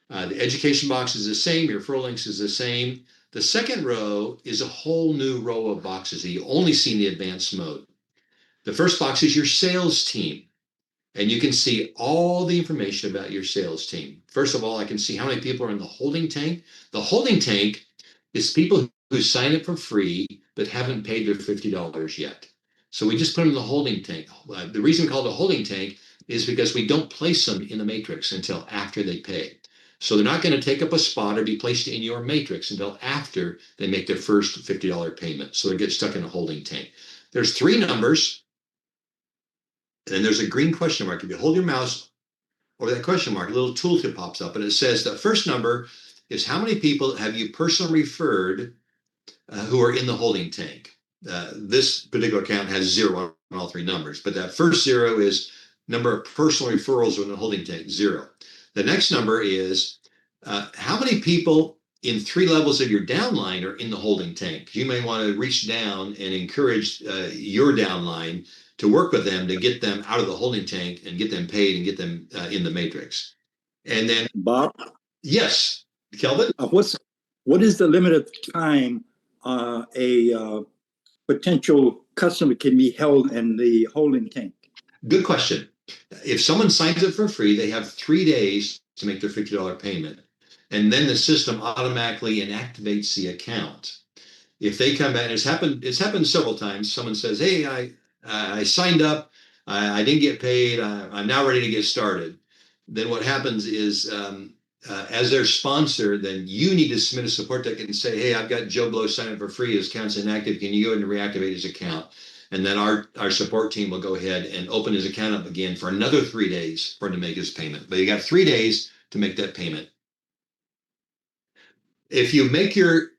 The education box is the same. Your referral links is the same. The second row is a whole new row of boxes that you only see in the advanced mode. The first box is your sales team. And you can see all the information about your sales team. First of all, I can see how many people are in the holding tank. The holding tank is people who sign up for free but haven't paid their $50 yet. So we just put them in the holding tank. The reason called a holding tank is because we don't place them in the matrix until after they pay. So they're not going to take up a spot or be placed in your matrix until after they make their first $50 payment. So they get stuck in a holding tank. There's 3 numbers, and then there's a green question mark. If you hold your mouse over that question mark, a little tooltip pops up, and it says the first number is how many people have you personally referred who are in the holding tank. This particular account has 0 on all 3 numbers, but that first 0 is number of personal referrals in the holding tank, 0. The next number is how many people in 3 levels of your downline are in the holding tank. You may want to reach down and encourage your downline to work with them to get them out of the holding tank and get them paid and get them in the matrix. And then Bob? Yes, Kelvin? What is the limit of time a potential customer can be held in the holding tank? Good question. If someone signs up for free, they have 3 days to make their $50 payment. and then the system automatically inactivates the account. If they come back, and it's happened several times. Someone says, "Hey, I signed up, I didn't get paid, I'm now ready to get started." Then what happens is, as their sponsor, then you need to submit a support ticket and say, "Hey, I've got Joe Blow signed up for free. His account's inactive. Can you go ahead and reactivate his account?" And then our support team will go ahead and open his account up again for another 3 days for him to make his payment. But you got 3 days to make that payment. If you make your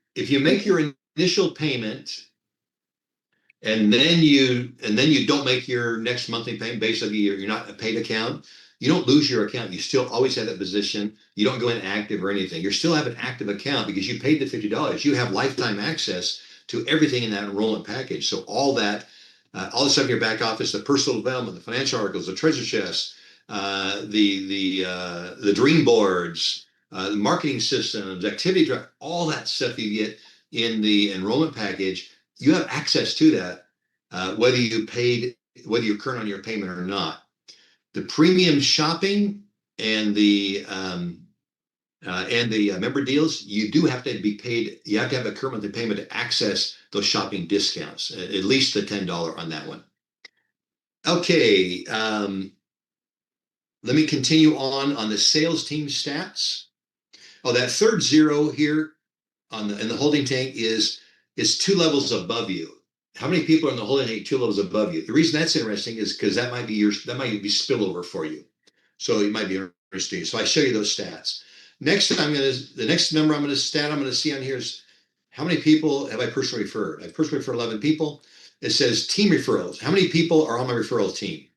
initial payment and then you don't make your next monthly payment, basically you're not a paid account, you don't lose your account. You still always have that position. You don't go inactive or anything. You still have an active account because you paid the $50. You have lifetime access to everything in that enrollment package. So all that, all the stuff in your back office, the personal development, the financial articles, the treasure chest, the dream boards, the marketing systems, activity drive, all that stuff you get in the enrollment package, you have access to that, whether you're current on your payment or not. The premium shopping and the member deals, you do have to be paid. You have to have a current monthly payment to access those shopping discounts, at least the $10 on that one. Okay, let me continue on the sales team stats. Oh, that third zero here in the holding tank is 2 levels above you. How many people are in the holding tank 2 levels above you? The reason that's interesting is because that might be spillover for you. So it might be interesting. So I show you those stats. The next number I'm going to see on here is how many people have I personally referred? I've personally referred 11 people. It says team referrals. How many people are on my referral team?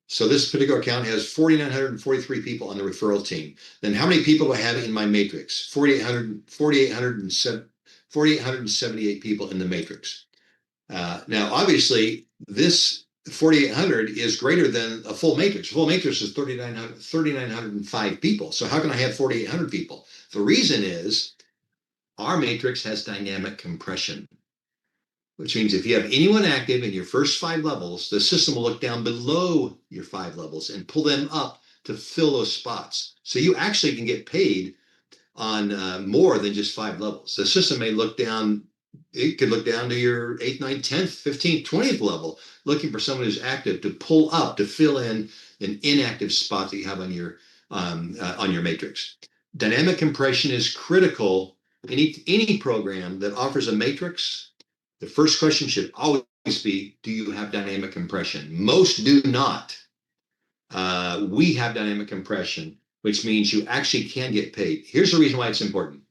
So this particular account has 4,943 people on the referral team. Then how many people do I have in my matrix? 4,878 people in the matrix. Now, obviously, this 4,800 is greater than a full matrix. A full matrix is 3,905 people. So how can I have 4,800 people? The reason is our matrix has dynamic compression, which means if you have anyone active in your first 5 levels, the system will look down below your 5 levels and pull them up to fill those spots. So you actually can get paid on more than just 5 levels. The system may look down, it could look down to your 8th, 9th, 10th, 15th, 20th level, looking for someone who's active to pull up to fill in an inactive spot that you have on your matrix. Dynamic compression is critical in any program that offers a matrix. The first question should always be, do you have dynamic compression? Most do not. We have dynamic compression, which means you actually can get paid. Here's the reason why it's important.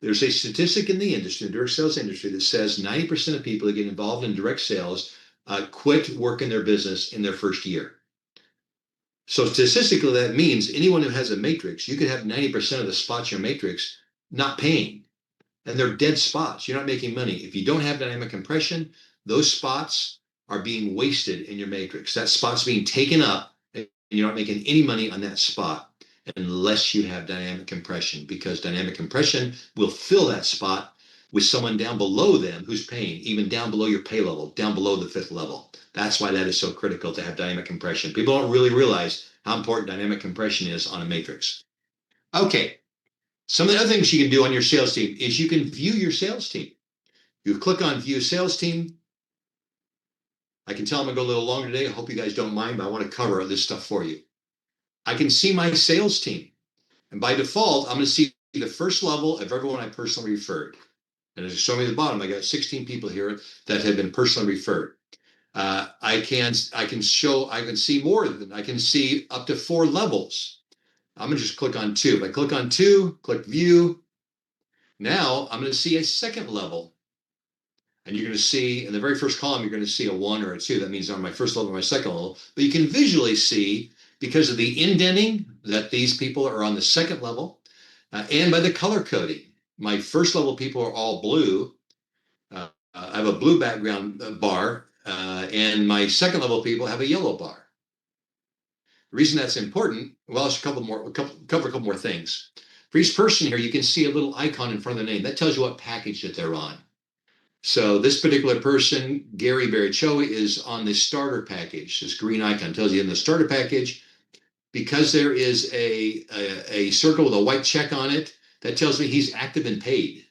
There's a statistic in the industry, the direct sales industry, that says 90% of people that get involved in direct sales quit working their business in their first year. So statistically, that means anyone who has a matrix, you could have 90% of the spots in your matrix not paying. And they're dead spots. You're not making money. If you don't have dynamic compression, those spots are being wasted in your matrix. That spot's being taken up, and you're not making any money on that spot unless you have dynamic compression, because dynamic compression will fill that spot with someone down below them who's paying, even down below your pay level, down below the 5th level. That's why that is so critical to have dynamic compression. People don't really realize how important dynamic compression is on a matrix. Okay. Some of the other things you can do on your sales team is you can view your sales team. You click on view sales team. I can tell I'm gonna go a little longer today. I hope you guys don't mind, but I want to cover this stuff for you. I can see my sales team. And by default, I'm gonna see the first level of everyone I personally referred. And as you show me at the bottom, I got 16 people here that have been personally referred. I can see more than, I can see up to 4 levels. I'm gonna just click on 2. If I click on 2, click view. Now I'm going to see a second level. And you're going to see in the very first column, you're going to see a 1 or a 2. That means on my first level or my second level. But you can visually see, because of the indenting, that these people are on the second level, and by the color coding. My first level people are all blue. I have a blue background bar, and my second level people have a yellow bar. The reason that's important, well, it's cover a couple more things. For each person here, you can see a little icon in front of the name. That tells you what package that they're on. So this particular person, Gary Baricho, is on the starter package. This green icon tells you in the starter package, because there is a circle with a white check on it, that tells me he's active and paid.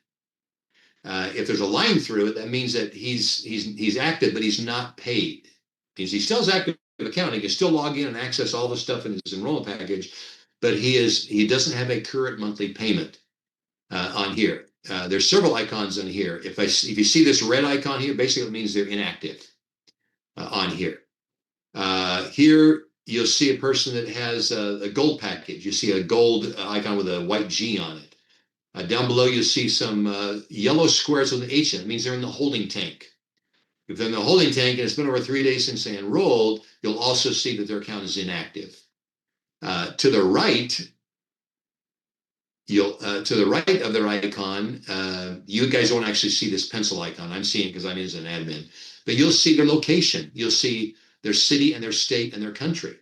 If there's a line through it, that means that he's active, but he's not paid. Because he still has active account, he can still log in and access all the stuff in his enrollment package, but he doesn't have a current monthly payment on here. There's several icons on here. If you see this red icon here, basically it means they're inactive on here. Here you'll see a person that has a gold package. You see a gold icon with a white G on it. Down below, you'll see some yellow squares with an H in it. It means they're in the holding tank. If they're in the holding tank and it's been over 3 days since they enrolled, you'll also see that their account is inactive. To the right, to the right of their icon, you guys won't actually see this pencil icon. I'm seeing it because I'm in as an admin. But you'll see their location. You'll see their city and their state and their country.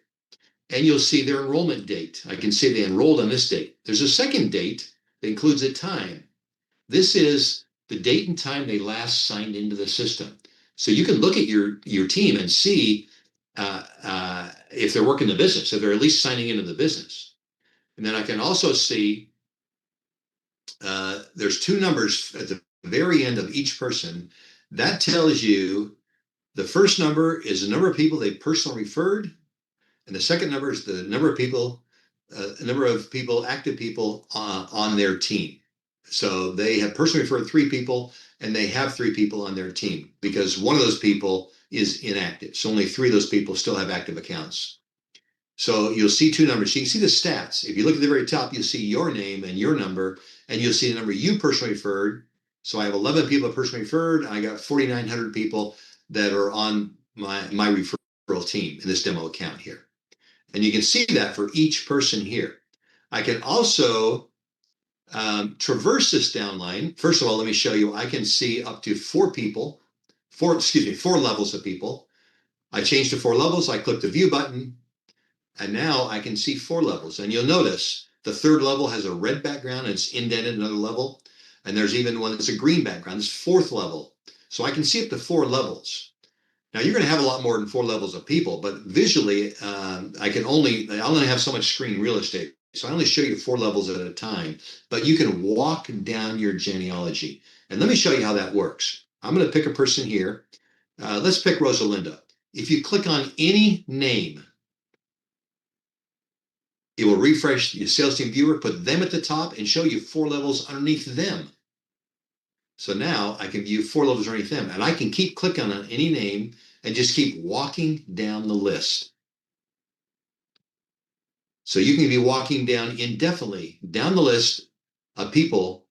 And you'll see their enrollment date. I can see they enrolled on this date. There's a second date that includes a time. This is the date and time they last signed into the system. So you can look at your team and see if they're working the business, if they're at least signing into the business. And then I can also see there's two numbers at the very end of each person. That tells you the first number is the number of people they personally referred, and the second number is the number of people, active people on their team. So they have personally referred 3 people, and they have 3 people on their team because one of those people is inactive. So only 3 of those people still have active accounts. So you'll see 2 numbers. You can see the stats. If you look at the very top, you'll see your name and your number, and you'll see the number you personally referred. So I have 11 people personally referred, and I got 4,900 people that are on my referral team in this demo account here. And you can see that for each person here. I can also traverse this downline. First of all, let me show you. I can see up to 4 levels of people. I changed to 4 levels. I click the view button, and now I can see 4 levels. And you'll notice the 3rd level has a red background and it's indented another level. And there's even one that's a green background. This 4th level. So I can see up to 4 levels. Now you're going to have a lot more than 4 levels of people, but visually, I only have so much screen real estate. So I only show you 4 levels at a time, but you can walk down your genealogy. And let me show you how that works. I'm going to pick a person here. Let's pick Rosalinda. If you click on any name, it will refresh the sales team viewer, put them at the top, and show you 4 levels underneath them. So now I can view 4 levels underneath them, and I can keep clicking on any name and just keep walking down the list. So you can be walking down indefinitely down the list of people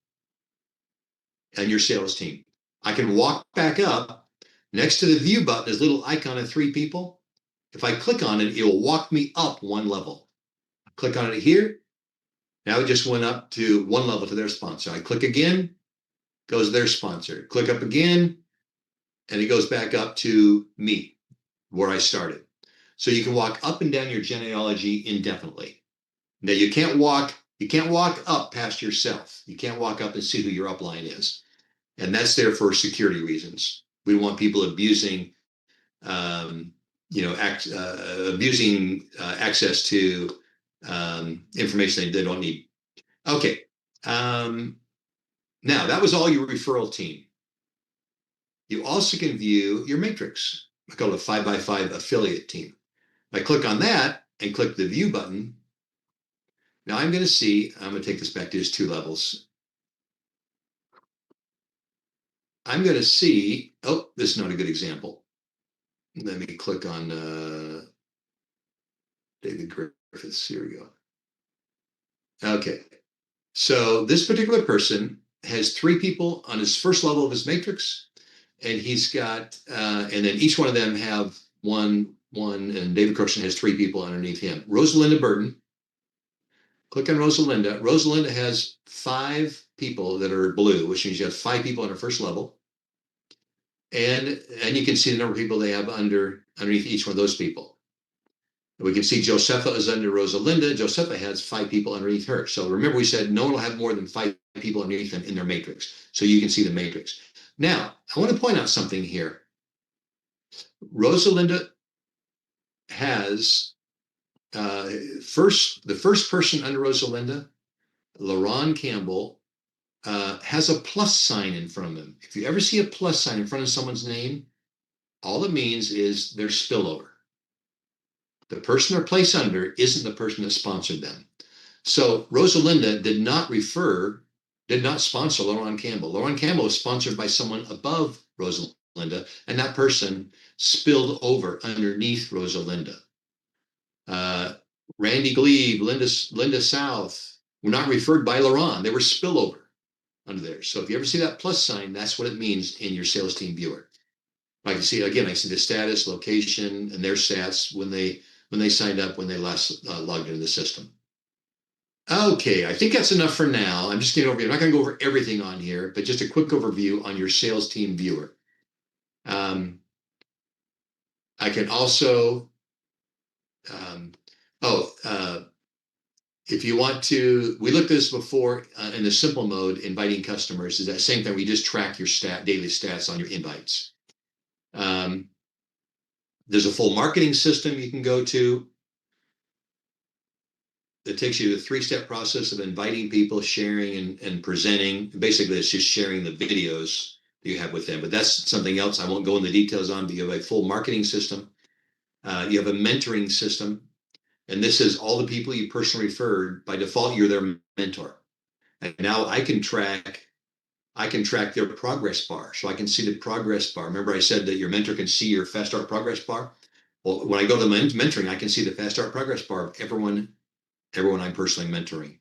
and your sales team. I can walk back up. Next to the view button is a little icon of 3 people. If I click on it, it will walk me up 1 level. Click on it here. Now it just went up to 1 level to their sponsor. I click again, goes their sponsor. Click up again, and it goes back up to me, where I started. So you can walk up and down your genealogy indefinitely. Now you can't walk up past yourself. You can't walk up and see who your upline is. And that's there for security reasons. We don't want people abusing access to information they don't need. Okay. Now that was all your referral team. You also can view your matrix. I call it a 5x5 affiliate team. If I click on that and click the view button, now I'm going to take this back to just 2 levels. I'm going to see, oh, this is not a good example. Let me click on David Griffiths. Here we go. Okay. So this particular person has 3 people on his first level of his matrix, and he's got, and then each one of them have one, and David Crookson has 3 people underneath him. Rosalinda Burton. Click on Rosalinda. Rosalinda has 5 people that are blue, which means you have 5 people on her first level. And you can see the number of people they have underneath each one of those people. We can see Josepha is under Rosalinda. Josepha has 5 people underneath her. So remember, we said no one will have more than 5 people underneath them in their matrix. So you can see the matrix. Now, I want to point out something here. Rosalinda has the first person under Rosalinda LaRon Campbell has a plus sign in front of him. If you ever see a plus sign in front of someone's name, all it means is they're spillover. The person they're placed under isn't the person that sponsored them. So Rosalinda did not sponsor LaRon Campbell. LaRon Campbell was sponsored by someone above Rosalinda, and that person spilled over underneath Rosalinda. Randy Glebe, Linda South were not referred by LaRon. They were spillover under there. So if you ever see that plus sign, that's what it means in your sales team viewer. I can see, again, I see the status, location, and their stats when they signed up, when they last logged into the system. Okay, I think that's enough for now. I'm just getting over. I'm not going to go over everything on here, but just a quick overview on your sales team viewer. I can also, if you want to, we looked at this before in the simple mode, inviting customers is that same thing. We just track your daily stats on your invites. There's a full marketing system you can go to. It takes you to the 3-step process of inviting people, sharing, and presenting. Basically, it's just sharing the videos that you have with them. But that's something else I won't go into details on, but you have a full marketing system. You have a mentoring system. And this is all the people you personally referred. By default, you're their mentor. And now I can track their progress bar. So I can see the progress bar. Remember I said that your mentor can see your fast start progress bar? Well, when I go to mentoring, I can see the fast start progress bar of everyone I'm personally mentoring.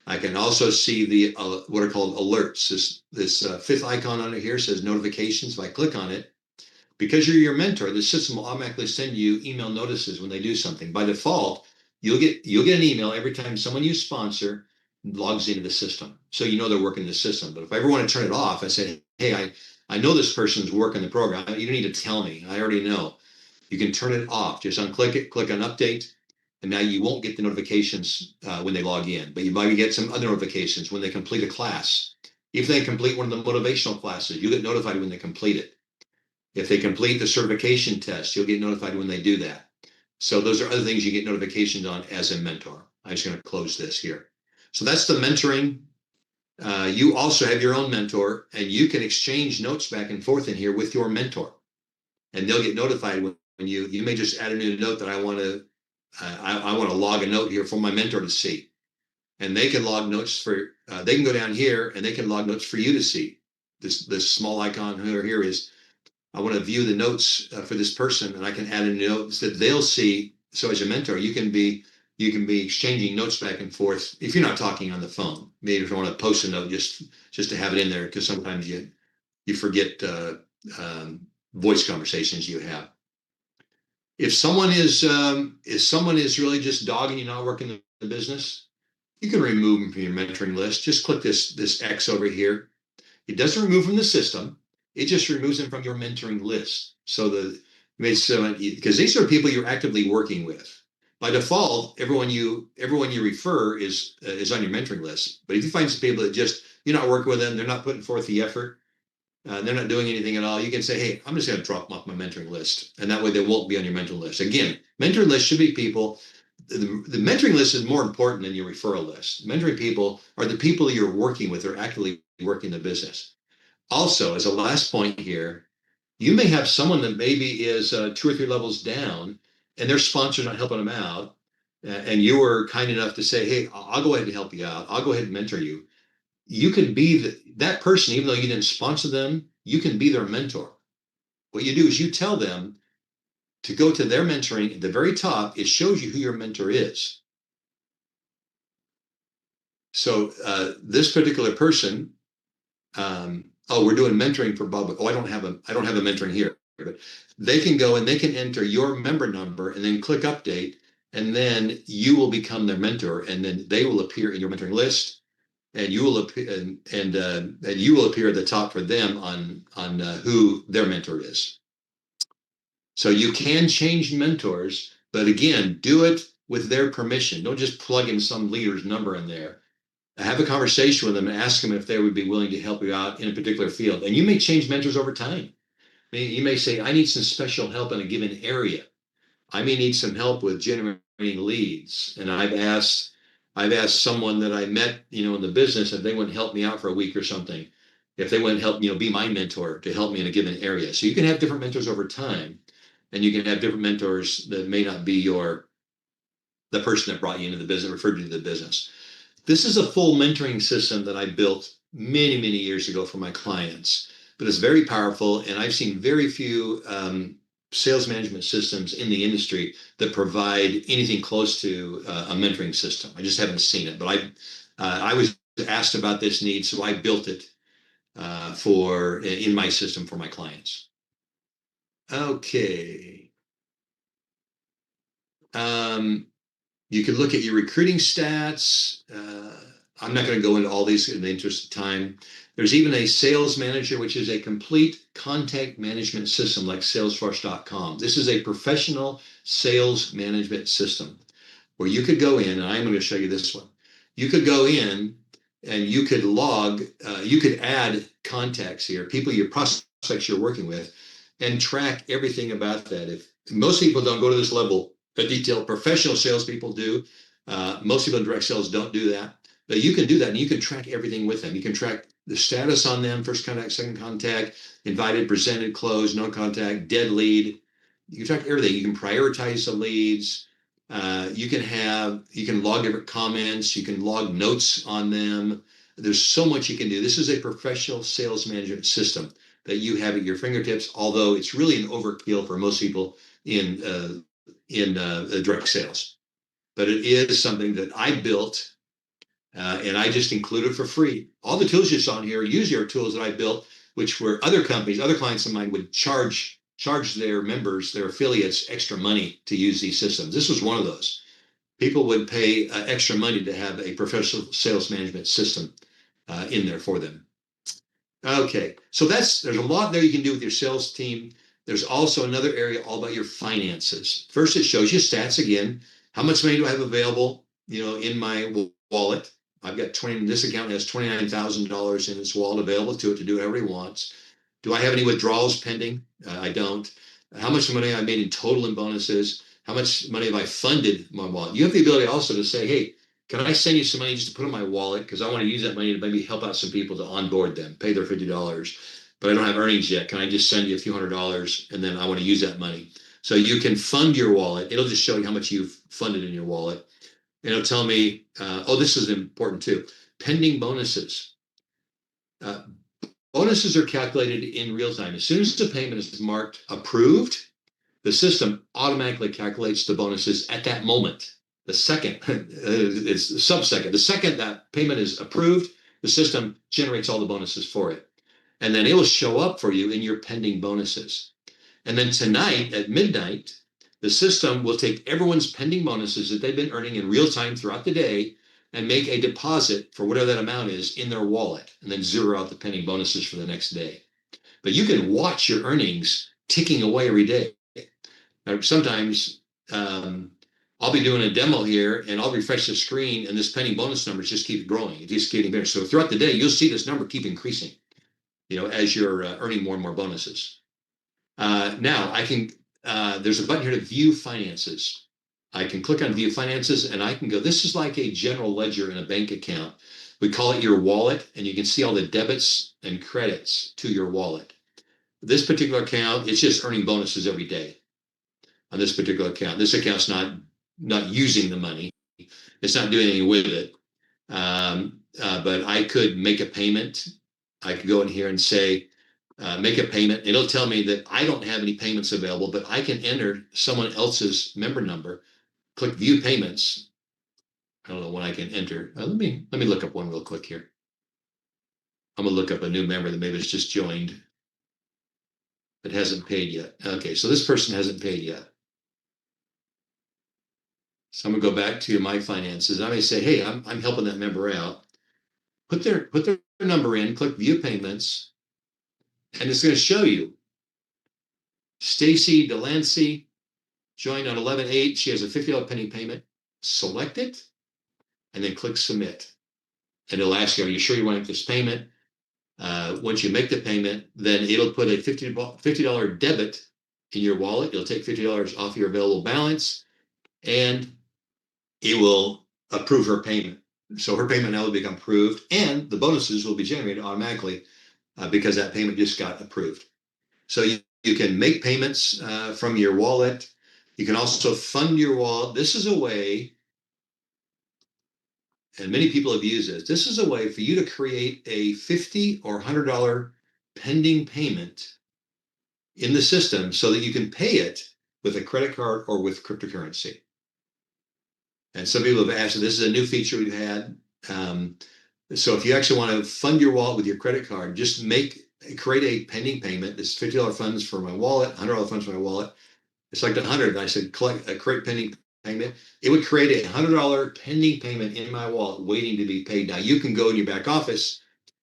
I can also see the what are called alerts. This fifth icon on it here says notifications. If I click on it, because you're your mentor, the system will automatically send you email notices when they do something. By default, you'll get an email every time someone you sponsor logs into the system, so you know they're working the system. But if I ever want to turn it off, I say, hey, I know this person's working the program. You don't need to tell me. I already know. You can turn it off. Just unclick it, click on update, and now you won't get the notifications when they log in, but you might get some other notifications when they complete a class. If they complete one of the motivational classes, you get notified when they complete it. If they complete the certification test, you'll get notified when they do that. So those are other things you get notifications on as a mentor. I'm just going to close this here. So that's the mentoring. You also have your own mentor, and you can exchange notes back and forth in here with your mentor, and they'll get notified when you may just add a new note that I want to log a note here for my mentor to see, and they can log notes for. They can go down here and they can log notes for you to see. This small icon here is I want to view the notes for this person, and I can add a note that they'll see. So as a mentor, you can be exchanging notes back and forth if you're not talking on the phone. Maybe if you want to post a note just to have it in there, because sometimes you forget voice conversations you have. If someone is really just dogging you, not working the business, you can remove them from your mentoring list. Just click this X over here. It doesn't remove from the system. It just removes them from your mentoring list. So because these are people you're actively working with. By default, everyone you refer is on your mentoring list. But if you find some people that just you're not working with them, they're not putting forth the effort, they're not doing anything at all, you can say, hey, I'm just going to drop them off my mentoring list. And that way they won't be on your mentoring list. Again, mentoring list should be people. The mentoring list is more important than your referral list. Mentoring people are the people you're working with or actively working the business. Also, as a last point here, you may have someone that maybe is 2 or 3 levels down and their sponsor's not helping them out. And you were kind enough to say, hey, I'll go ahead and help you out. I'll go ahead and mentor you. You can be that person, even though you didn't sponsor them, you can be their mentor. What you do is you tell them to go to their mentoring. At the very top, it shows you who your mentor is. So this particular person, we're doing mentoring for Bob. I don't have a mentoring here, but they can go and they can enter your member number and then click update, and then you will become their mentor, and then they will appear in your mentoring list, and you will appear and you will appear at the top for them on who their mentor is. So you can change mentors, but again, do it with their permission. Don't just plug in some leader's number in there. Have a conversation with them and ask them if they would be willing to help you out in a particular field. And you may change mentors over time. You may say, I need some special help in a given area. I may need some help with generating leads. And I've asked I've asked someone that I met, in the business if they wouldn't help me out for a week or something. If they wouldn't help, be my mentor to help me in a given area. So you can have different mentors over time, and you can have different mentors that may not be the person that brought you into the business, referred you to the business. This is a full mentoring system that I built many, many years ago for my clients, but it's very powerful. And I've seen very few sales management systems in the industry that provide anything close to a mentoring system. I just haven't seen it, but I was asked about this need, so I built it in my system for my clients. Okay. You can look at your recruiting stats. I'm not going to go into all these in the interest of time. There's even a sales manager, which is a complete contact management system like Salesforce.com. This is a professional sales management system where you could go in, and I'm going to show you this one. You could go in and you could you could add contacts here, your prospects you're working with, and track everything about that. If most people don't go to this level of detail, professional salespeople do. Most people in direct sales don't do that. But you can do that, and you can track everything with them. You can track the status on them, first contact, second contact, invited, presented, closed, no contact, dead lead. You can track everything. You can prioritize the leads. You can log different comments. You can log notes on them. There's so much you can do. This is a professional sales management system that you have at your fingertips, although it's really an overkill for most people in direct sales. But it is something that I built, and I just included for free. All the tools you saw in here usually are tools that I built, which were other clients of mine would charge their members, their affiliates, extra money to use these systems. This was one of those. People would pay extra money to have a professional sales management system in there for them. Okay, so there's a lot there you can do with your sales team. There's also another area all about your finances. First, it shows you stats again. How much money do I have available, in my wallet? I've got this account has $29,000 in its wallet available to it to do whatever he wants. Do I have any withdrawals pending? I don't. How much money I made in total in bonuses? How much money have I funded my wallet? You have the ability also to say, hey, can I send you some money just to put in my wallet? Because I want to use that money to maybe help out some people to onboard them, pay their $50, but I don't have earnings yet. Can I just send you a few $100s and then I want to use that money? So you can fund your wallet. It'll just show you how much you've funded in your wallet. And it'll tell me, this is important too, pending bonuses. Bonuses are calculated in real time. As soon as the payment is marked approved, the system automatically calculates the bonuses at that moment. The second, it's a sub-second. The second that payment is approved, the system generates all the bonuses for it. And then it will show up for you in your pending bonuses. And then tonight at midnight, the system will take everyone's pending bonuses that they've been earning in real time throughout the day and make a deposit for whatever that amount is in their wallet, and then zero out the pending bonuses for the next day. But you can watch your earnings ticking away every day. Now, sometimes I'll be doing a demo here and I'll refresh the screen and this pending bonus numbers just keep growing. It just getting better. So throughout the day, you'll see this number keep increasing, as you're earning more and more bonuses. Now I can, there's a button here to view finances. I can click on view finances and I can go, this is like a general ledger in a bank account. We call it your wallet, and you can see all the debits and credits to your wallet. This particular account, it's just earning bonuses every day on this particular account. This account's not using the money. It's not doing anything with it. But I could make a payment. I could go in here and say, make a payment. It'll tell me that I don't have any payments available, but I can enter someone else's member number, click view payments. I don't know when I can enter. Let me look up one real quick here. I'm gonna look up a new member that maybe has just joined but hasn't paid yet. Okay, so this person hasn't paid yet. So I'm gonna go back to my finances. I may say, hey, I'm helping that member out. Put their number in, click view payments, and it's gonna show you Stacy Delancey joined on 11/8. She has a $50 pending payment. Select it and then click submit. And it'll ask you, are you sure you want to make this payment? Once you make the payment, then it'll put a $50 debit in your wallet. It'll take $50 off your available balance, and it will approve her payment. So her payment now will become approved, and the bonuses will be generated automatically because that payment just got approved. So you can make payments from your wallet. You can also fund your wallet. This is a way, and many people have used this. This is a way for you to create a $50 or $100 pending payment in the system so that you can pay it with a credit card or with cryptocurrency. And some people have asked, this is a new feature we've had. So if you actually want to fund your wallet with your credit card, just create a pending payment. It's $50 funds for my wallet, $100 funds for my wallet. It's like 100. I said, create pending payment. It would create a $100 pending payment in my wallet waiting to be paid. Now you can go in your back office,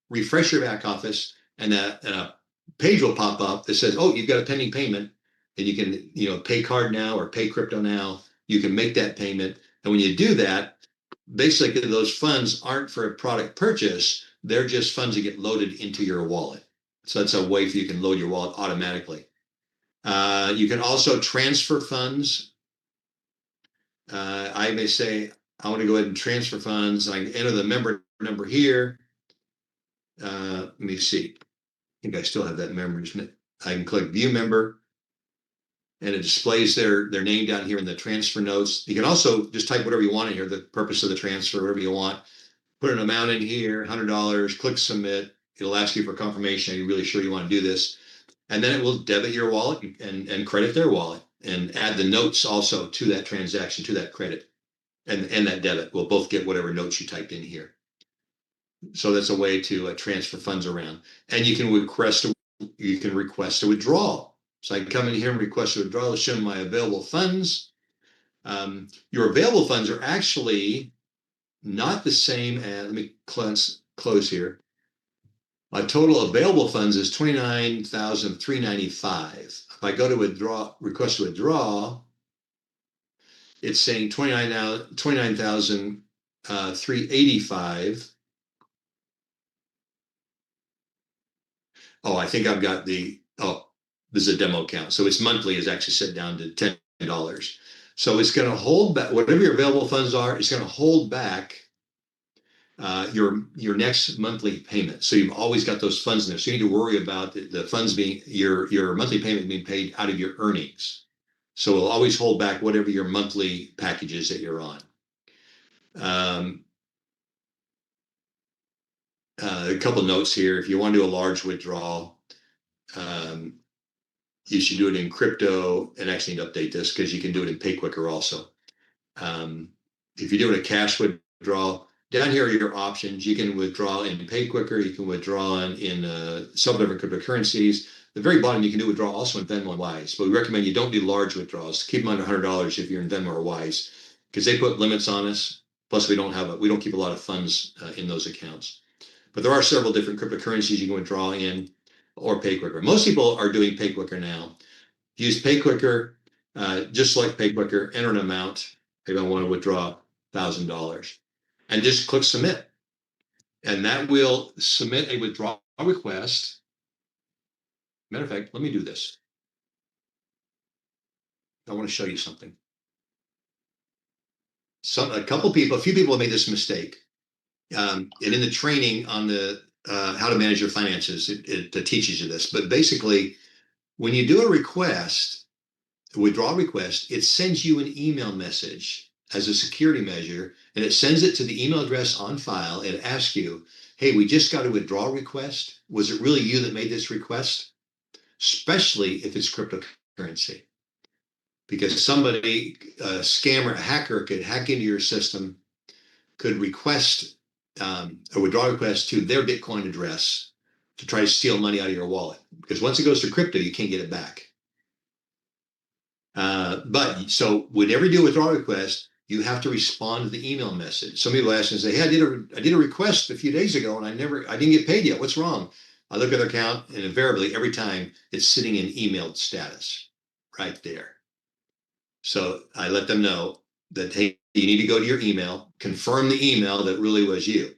refresh your back office, and a page will pop up that says, oh, you've got a pending payment, and you can, pay card now or pay crypto now. You can make that payment. And when you do that, basically those funds aren't for a product purchase. They're just funds that get loaded into your wallet. So that's a way for you can load your wallet automatically. You can also transfer funds. I may say, I want to go ahead and transfer funds. I can enter the member number here. Let me see. I think I still have that member, isn't it? I can click view member, and it displays their name down here in the transfer notes. You can also just type whatever you want in here, the purpose of the transfer, whatever you want. Put an amount in here, $100, click submit. It'll ask you for confirmation. Are you really sure you want to do this? And then it will debit your wallet and credit their wallet and add the notes also to that transaction, to that credit. And that debit will both get whatever notes you typed in here. So that's a way to transfer funds around. And you can request a withdrawal. So I can come in here and request a withdrawal to show my available funds. Your available funds are actually not the same as, let me close here. My total available funds is $29,395. If I go to request to withdraw, it's saying $29,385. Oh, I think I've got this is a demo account. So its monthly is actually set down to $10. So it's going to hold back whatever your available funds are. It's going to hold back your next monthly payment. So you've always got those funds in there. So you need to worry about the funds being your monthly payment being paid out of your earnings. So it'll always hold back whatever your monthly packages that you're on. A couple notes here. If you want to do a large withdrawal, you should do it in crypto, and actually need to update this because you can do it in PayQuicker also. If you're doing a cash withdrawal, down here are your options. You can withdraw in PayQuicker. You can withdraw in several different cryptocurrencies. The very bottom, you can do withdrawal also in Venmo and Wise, but we recommend you don't do large withdrawals. Keep them under $100 if you're in Venmo or Wise, because they put limits on us. Plus, we don't keep a lot of funds in those accounts. But there are several different cryptocurrencies you can withdraw in, or PayQuicker. Most people are doing PayQuicker now. Use PayQuicker, just like PayQuicker, enter an amount. Maybe I want to withdraw $1,000, and just click submit. And that will submit a withdrawal request. Matter of fact, let me do this. I want to show you something. A few people have made this mistake. And in the training on the how to manage your finances, it teaches you this. But basically, when you do a withdrawal request, it sends you an email message as a security measure, and it sends it to the email address on file. And it asks you, hey, we just got a withdrawal request. Was it really you that made this request? Especially if it's cryptocurrency. Because somebody, a scammer, a hacker, could hack into your system, could request a withdrawal request to their Bitcoin address to try to steal money out of your wallet. Because once it goes to crypto, you can't get it back. But so whenever you do a withdrawal request, you have to respond to the email message. Some people ask and say, hey, I did a request a few days ago and I didn't get paid yet. What's wrong? I look at their account, and invariably every time it's sitting in emailed status right there. So I let them know that, hey, you need to go to your email, confirm the email that really was you.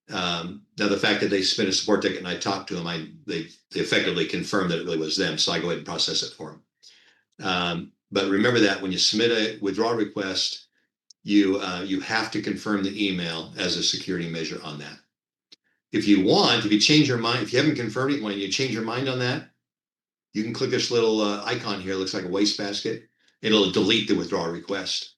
Now, the fact that they submit a support ticket and I talked to them, they effectively confirmed that it really was them. So I go ahead and process it for them. But remember that when you submit a withdrawal request, you have to confirm the email as a security measure on that. If you want, if you change your mind, if you haven't confirmed it, when you change your mind on that, you can click this little icon here. It looks like a wastebasket. It'll delete the withdrawal request.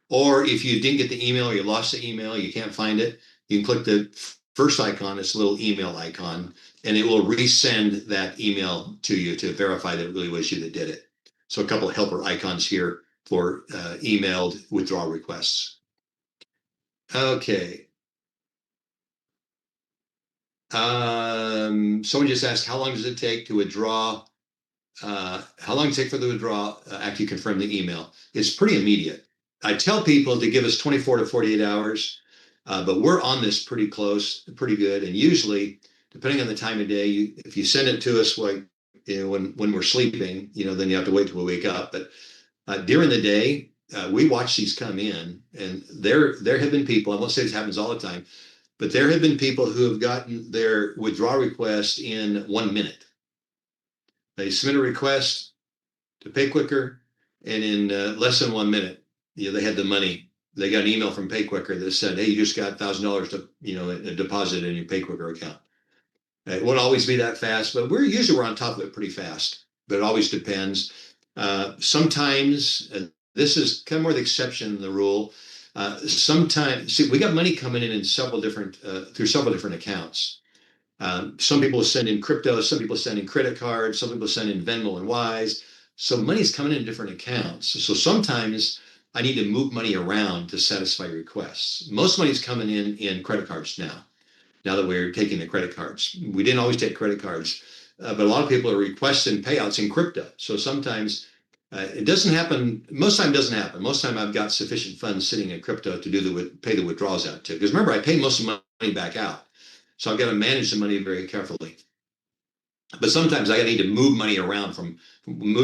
Or if you didn't get the email or you lost the email, you can't find it, you can click the first icon, this little email icon, and it will resend that email to you to verify that it really was you that did it. So a couple of helper icons here for emailed withdrawal requests. Okay. Someone just asked, how long does it take to withdraw? How long does it take for the withdrawal after you confirm the email? It's pretty immediate. I tell people to give us 24 to 48 hours, but we're on this pretty close, pretty good. And usually, depending on the time of day, if you send it to us like when we're sleeping, then you have to wait till we wake up. But during the day, we watch these come in, and there have been people. I won't say this happens all the time, but there have been people who have gotten their withdrawal request in 1 minute. They submit a request to PayQuicker, and in less than 1 minute, they had the money. They got an email from PayQuicker that said, "Hey, you just got $1,000 to deposit in your PayQuicker account." It won't always be that fast, but we're on top of it pretty fast. But it always depends. Sometimes this is kind of more the exception than the rule. Sometimes, see, we got money coming in several different through several different accounts. Some people send in crypto, some people send in credit cards, some people send in Venmo and Wise. So money's coming in different accounts. So sometimes I need to move money around to satisfy requests. Most money's coming in credit cards now that we're taking the credit cards. We didn't always take credit cards, but a lot of people are requesting payouts in crypto. So sometimes it doesn't happen. Most time it doesn't happen. Most time I've got sufficient funds sitting in crypto to pay the withdrawals out to. Because remember, I pay most of the money back out. So I've got to manage the money very carefully. But sometimes I need to move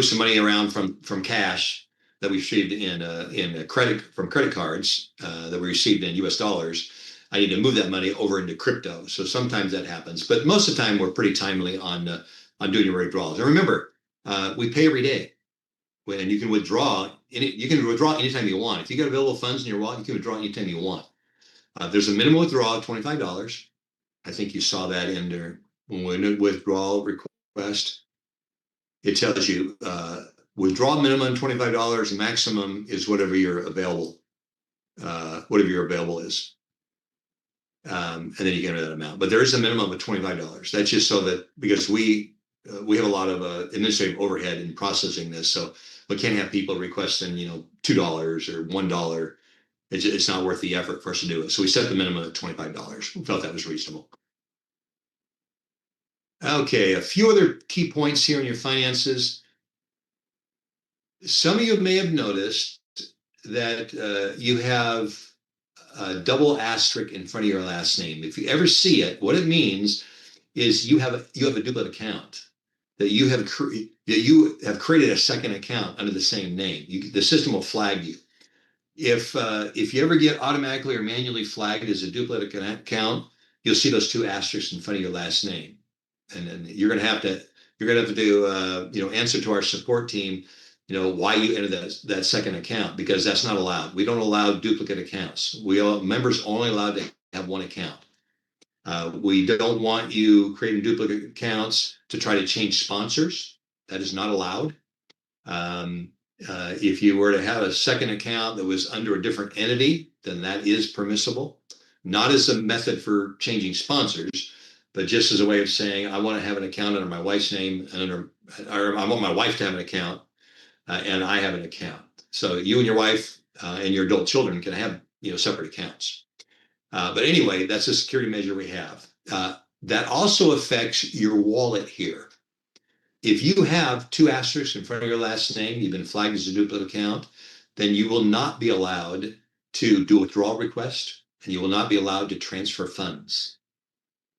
some money around from cash that we received in credit cards that we received in US dollars. I need to move that money over into crypto. So sometimes that happens, but most of the time we're pretty timely on doing your withdrawals. And remember, we pay every day. When you can withdraw anytime you want. If you got available funds in your wallet, you can withdraw anytime you want. There's a minimum withdrawal of $25. I think you saw that in there when we withdrawal request. It tells you withdraw minimum $25, maximum is whatever your available is. And then you get that amount. But there is a minimum of $25. That's just so that because we have a lot of administrative overhead in processing this, so we can't have people requesting $2 or $1. It's not worth the effort for us to do it. So we set the minimum at $25. We felt that was reasonable. Okay, a few other key points here in your finances. Some of you may have noticed that you have a double asterisk in front of your last name. If you ever see it, what it means is you have a duplicate account, that you have created a second account under the same name. The system will flag you. If you ever get automatically or manually flagged as a duplicate account, you'll see those two asterisks in front of your last name, and then you're going to have to do answer to our support team, why you entered that second account, because that's not allowed. We don't allow duplicate accounts. Members only allowed to have one account. We don't want you creating duplicate accounts to try to change sponsors. That is not allowed. If you were to have a second account that was under a different entity, then that is permissible. Not as a method for changing sponsors, but just as a way of saying, I want to have an account under my wife's name, or I want my wife to have an account, and I have an account. So you and your wife and your adult children can have separate accounts. But anyway, that's a security measure we have. That also affects your wallet here. If you have two asterisks in front of your last name, you've been flagged as a duplicate account, then you will not be allowed to do a withdrawal request, and you will not be allowed to transfer funds.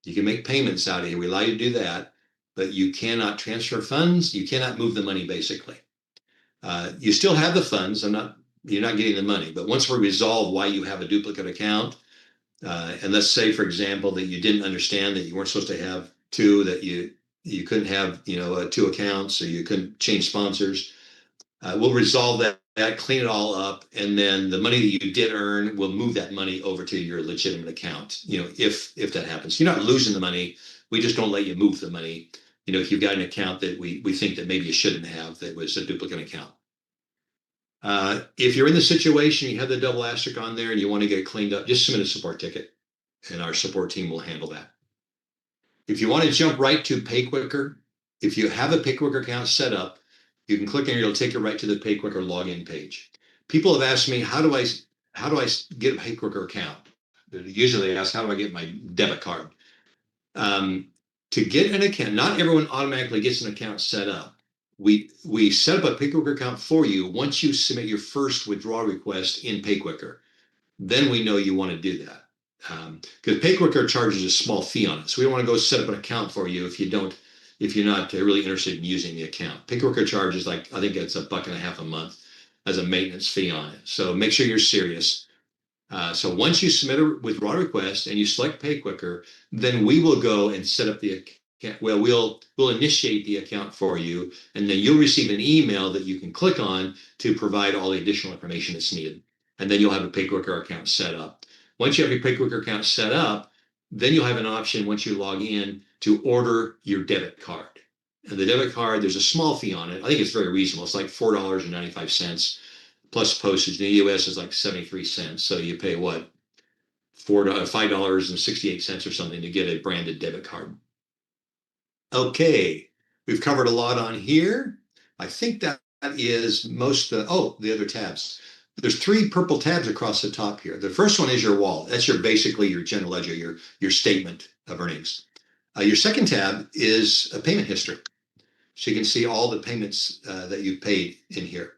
You can make payments out of here. We allow you to do that, but you cannot transfer funds. You cannot move the money, basically. You still have the funds. You're not getting the money. But once we resolve why you have a duplicate account, and let's say, for example, that you didn't understand that you weren't supposed to have two, that you couldn't have two accounts, or you couldn't change sponsors, we'll resolve that that, clean it all up, and then the money that you did earn, we'll move that money over to your legitimate account. If that happens, you're not losing the money. We just don't let you move the money. If you've got an account that we think that maybe you shouldn't have, that was a duplicate account. If you're in the situation, you have the double asterisk on there and you want to get it cleaned up, just submit a support ticket and our support team will handle that. If you want to jump right to Pay Quicker, if you have a Pay Quicker account set up, you can click on it, it'll take you right to the Pay Quicker login page. People have asked me, how do I get a Pay Quicker account? Usually they ask, how do I get my debit card? To get an account, not everyone automatically gets an account set up. We set up a Pay Quicker account for you once you submit your first withdrawal request in Pay Quicker. Then we know you want to do that. Because Pay Quicker charges a small fee on it. So we don't want to go set up an account for you if you're not really interested in using the account. Pay Quicker charges I think it's $1.50 a month as a maintenance fee on it. So make sure you're serious. So once you submit a withdrawal request and you select Pay Quicker, then we will go and set up the account. Well, we'll initiate the account for you, and then you'll receive an email that you can click on to provide all the additional information that's needed. And then you'll have a Pay Quicker account set up. Once you have your Pay Quicker account set up, then you'll have an option once you log in to order your debit card. And the debit card, there's a small fee on it. I think it's very reasonable. It's like $4.95 plus postage. In the US is like 73 cents. So you pay what? $5.68 or something to get a branded debit card. Okay, we've covered a lot on here. I think that is most the other tabs. There's 3 purple tabs across the top here. The first one is your wallet. That's basically your general ledger, your statement of earnings. Your second tab is a payment history. So you can see all the payments that you've paid in here.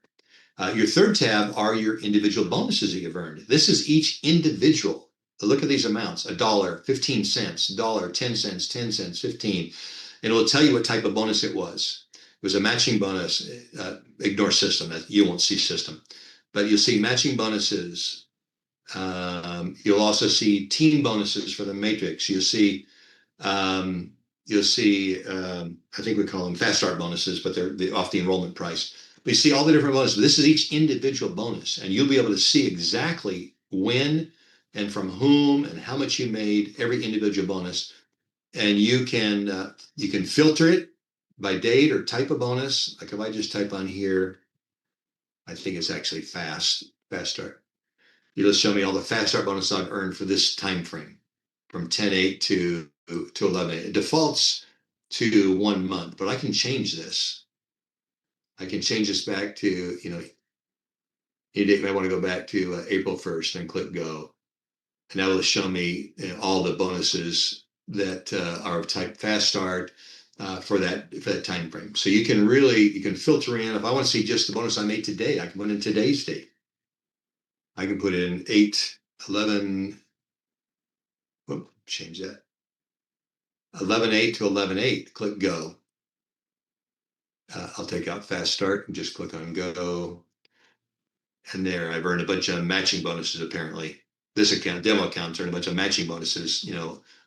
Your third tab are your individual bonuses that you've earned. This is each individual. Look at these amounts: $1, 15 cents, $1, 10 cents, 10 cents, 15. And it will tell you what type of bonus it was. It was a matching bonus. Ignore system. You won't see system. But you'll see matching bonuses. You'll also see team bonuses for the matrix. You'll see, I think we call them fast start bonuses, but they're off the enrollment price. But you see all the different bonuses. This is each individual bonus, and you'll be able to see exactly when and from whom and how much you made every individual bonus. And you can filter it by date or type of bonus. Like if I just type on here, I think it's actually fast start. It'll show me all the fast start bonuses I've earned for this time frame, from 10/8 to 11/8. It defaults to 1 month, but I can change this. I can change this back to, you might want to go back to April 1st and click go. And that will show me all the bonuses that are of type fast start for that time frame. So you can filter in. If I want to see just the bonus I made today, I can put in today's date. I can put in 8/11. Change that. 11/8 to 11/8. Click go. I'll take out fast start and just click on go. And there, I've earned a bunch of matching bonuses. Apparently, this demo account's earned a bunch of matching bonuses,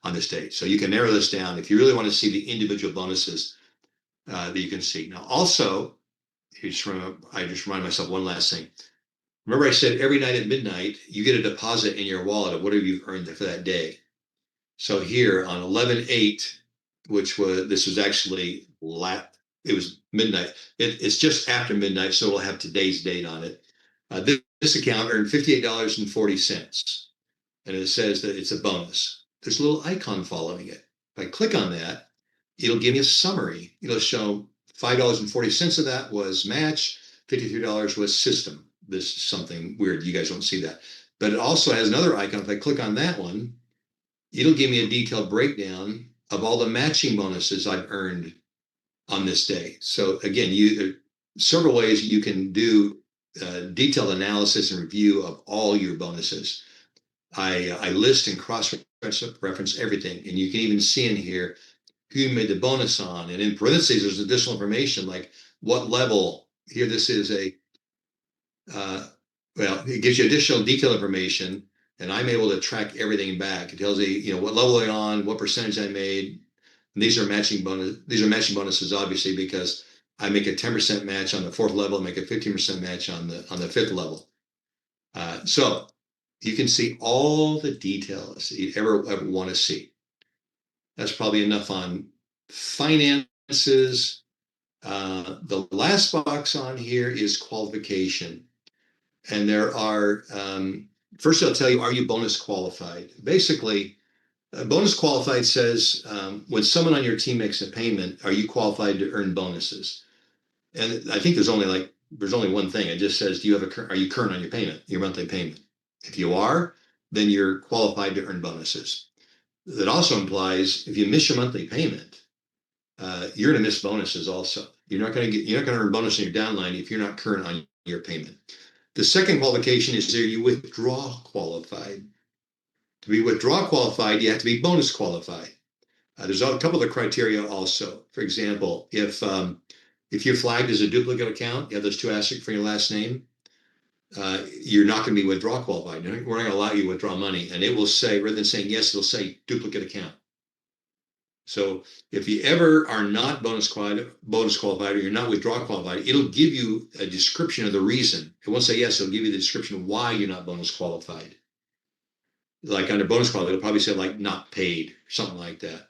on this date. So you can narrow this down if you really want to see the individual bonuses that you can see. Now, also, I just remind myself one last thing. Remember, I said every night at midnight you get a deposit in your wallet of whatever you've earned for that day. So here on 11/8, this was actually it was midnight. It's just after midnight, so we'll have today's date on it. This account earned $58.40, and it says that it's a bonus. There's a little icon following it. If I click on that, it'll give me a summary. It'll show $5.40 of that was match, $53 was system. This is something weird. You guys don't see that. But it also has another icon. If I click on that one, it'll give me a detailed breakdown of all the matching bonuses I've earned on this day. So again, several ways you can do detailed analysis and review of all your bonuses. I list and cross-reference everything, and you can even see in here who you made the bonus on, and in parentheses there's additional information like what level. Here, this is it gives you additional detailed information, and I'm able to track everything back. It tells you, what level I'm on, what percentage I made. And these are matching bonuses, obviously, because I make a 10% match on the fourth level, make a 15% match on the fifth level. So you can see all the details you ever want to see. That's probably enough on finances. The last box on here is qualification. And there are, first I'll tell you, are you bonus qualified? Basically, bonus qualified says when someone on your team makes a payment, are you qualified to earn bonuses? And I think there's only one thing. It just says, are you current on your payment, your monthly payment? If you are, then you're qualified to earn bonuses. That also implies if you miss your monthly payment, you're going to miss bonuses also. You're not going to earn bonus on your downline if you're not current on your payment. The second qualification is, are you withdraw qualified? To be withdraw qualified, you have to be bonus qualified. There's a couple of criteria also. For example, if you're flagged as a duplicate account, you have those two asterisks for your last name, you're not going to be withdraw qualified. We're not going to allow you to withdraw money. And it will say, rather than saying yes, it'll say duplicate account. So if you ever are not bonus qualified, or you're not withdraw qualified, it'll give you a description of the reason. It won't say yes, it'll give you the description of why you're not bonus qualified. Like under bonus qualified, it'll probably say like not paid, something like that.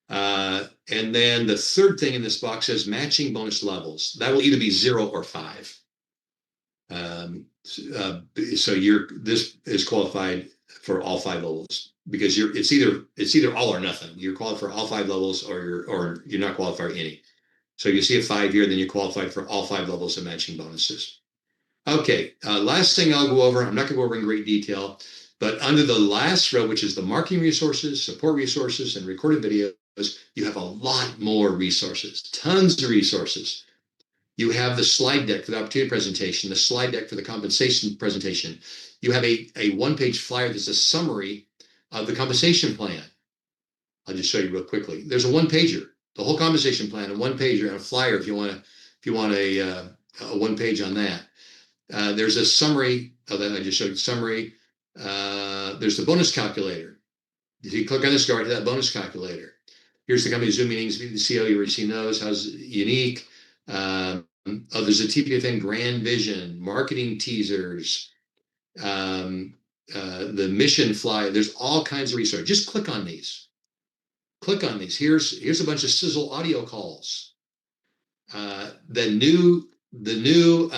And then the third thing in this box says matching bonus levels. That will either be 0 or 5. So this is qualified for all 5 levels because it's either all or nothing. You're qualified for all 5 levels, or you're not qualified for any. So you see a 5 here, then you're qualified for all 5 levels of matching bonuses. Okay, last thing I'll go over. I'm not going to go over in great detail, but under the last row, which is the marketing resources, support resources, and recorded videos, you have a lot more resources, tons of resources. You have the slide deck for the opportunity presentation, the slide deck for the compensation presentation. You have a one-page flyer that's a summary of the compensation plan. I'll just show you real quickly. There's a one-pager, the whole compensation plan, a one-pager, and a flyer if you want a one-page on that. There's a summary of that. I just showed you summary. There's the bonus calculator. If you click on this, go right to that bonus calculator. Here's the company Zoom meetings, the CEO, you already seen those. How's unique? There's a TPFN grand vision, marketing teasers, the mission fly. There's all kinds of research. Just click on these. Click on these. Here's a bunch of sizzle audio calls. The new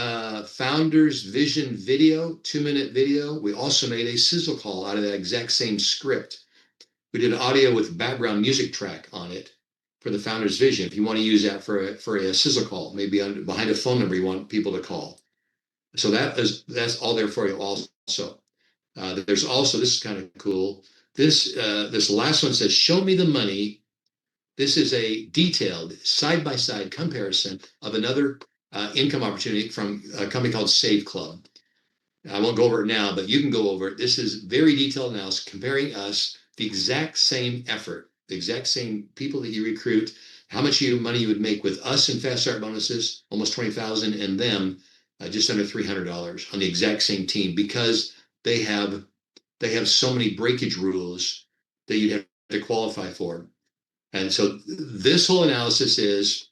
founder's vision video, 2-minute video. We also made a sizzle call out of that exact same script. We did audio with background music track on it for the founder's vision. If you want to use that for a sizzle call, maybe behind a phone number you want people to call. So that's all there for you also. There's also, this is kind of cool. This last one says, show me the money. This is a detailed side-by-side comparison of another income opportunity from a company called Save Club. I won't go over it now, but you can go over it. This is very detailed analysis comparing us, the exact same effort, the exact same people that you recruit, how much money you would make with us in Fast Start bonuses, almost $20,000, and them just under $300 on the exact same team, because they have so many breakage rules that you'd have to qualify for. And so this whole analysis is,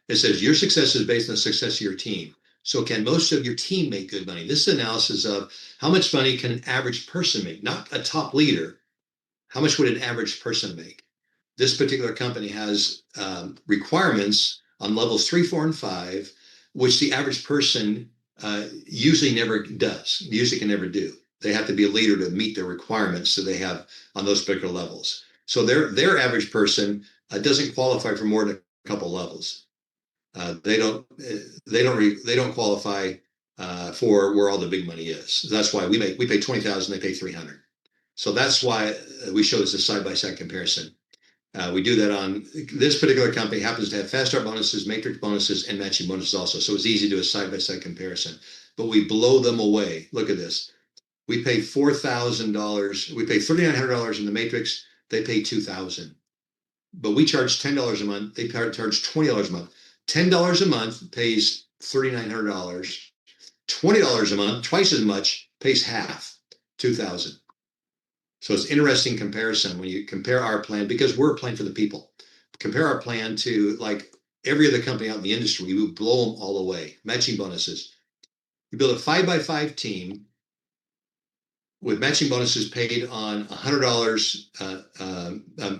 it says your success is based on the success of your team. So can most of your team make good money? This is analysis of how much money can an average person make, not a top leader. How much would an average person make? This particular company has requirements on levels 3, 4, and 5, which the average person usually never does, usually can never do. They have to be a leader to meet the requirements that they have on those particular levels. So their average person doesn't qualify for more than a couple levels. They don't qualify for where all the big money is. That's why we pay $20,000, they pay $300. So that's why we show this a side-by-side comparison. We do that on this particular company, happens to have fast start bonuses, matrix bonuses, and matching bonuses also. So it's easy to do a side-by-side comparison, but we blow them away. Look at this. We pay $4,000. We pay $3,900 in the matrix. They pay $2,000, but we charge $10 a month. They charge $20 a month. $10 a month pays $3,900. $20 a month, twice as much, pays half, $2,000. So it's interesting comparison when you compare our plan, because we're a plan for the people. Compare our plan to like every other company out in the industry, we would blow them all away. Matching bonuses. You build a 5x5 team with matching bonuses paid on $100,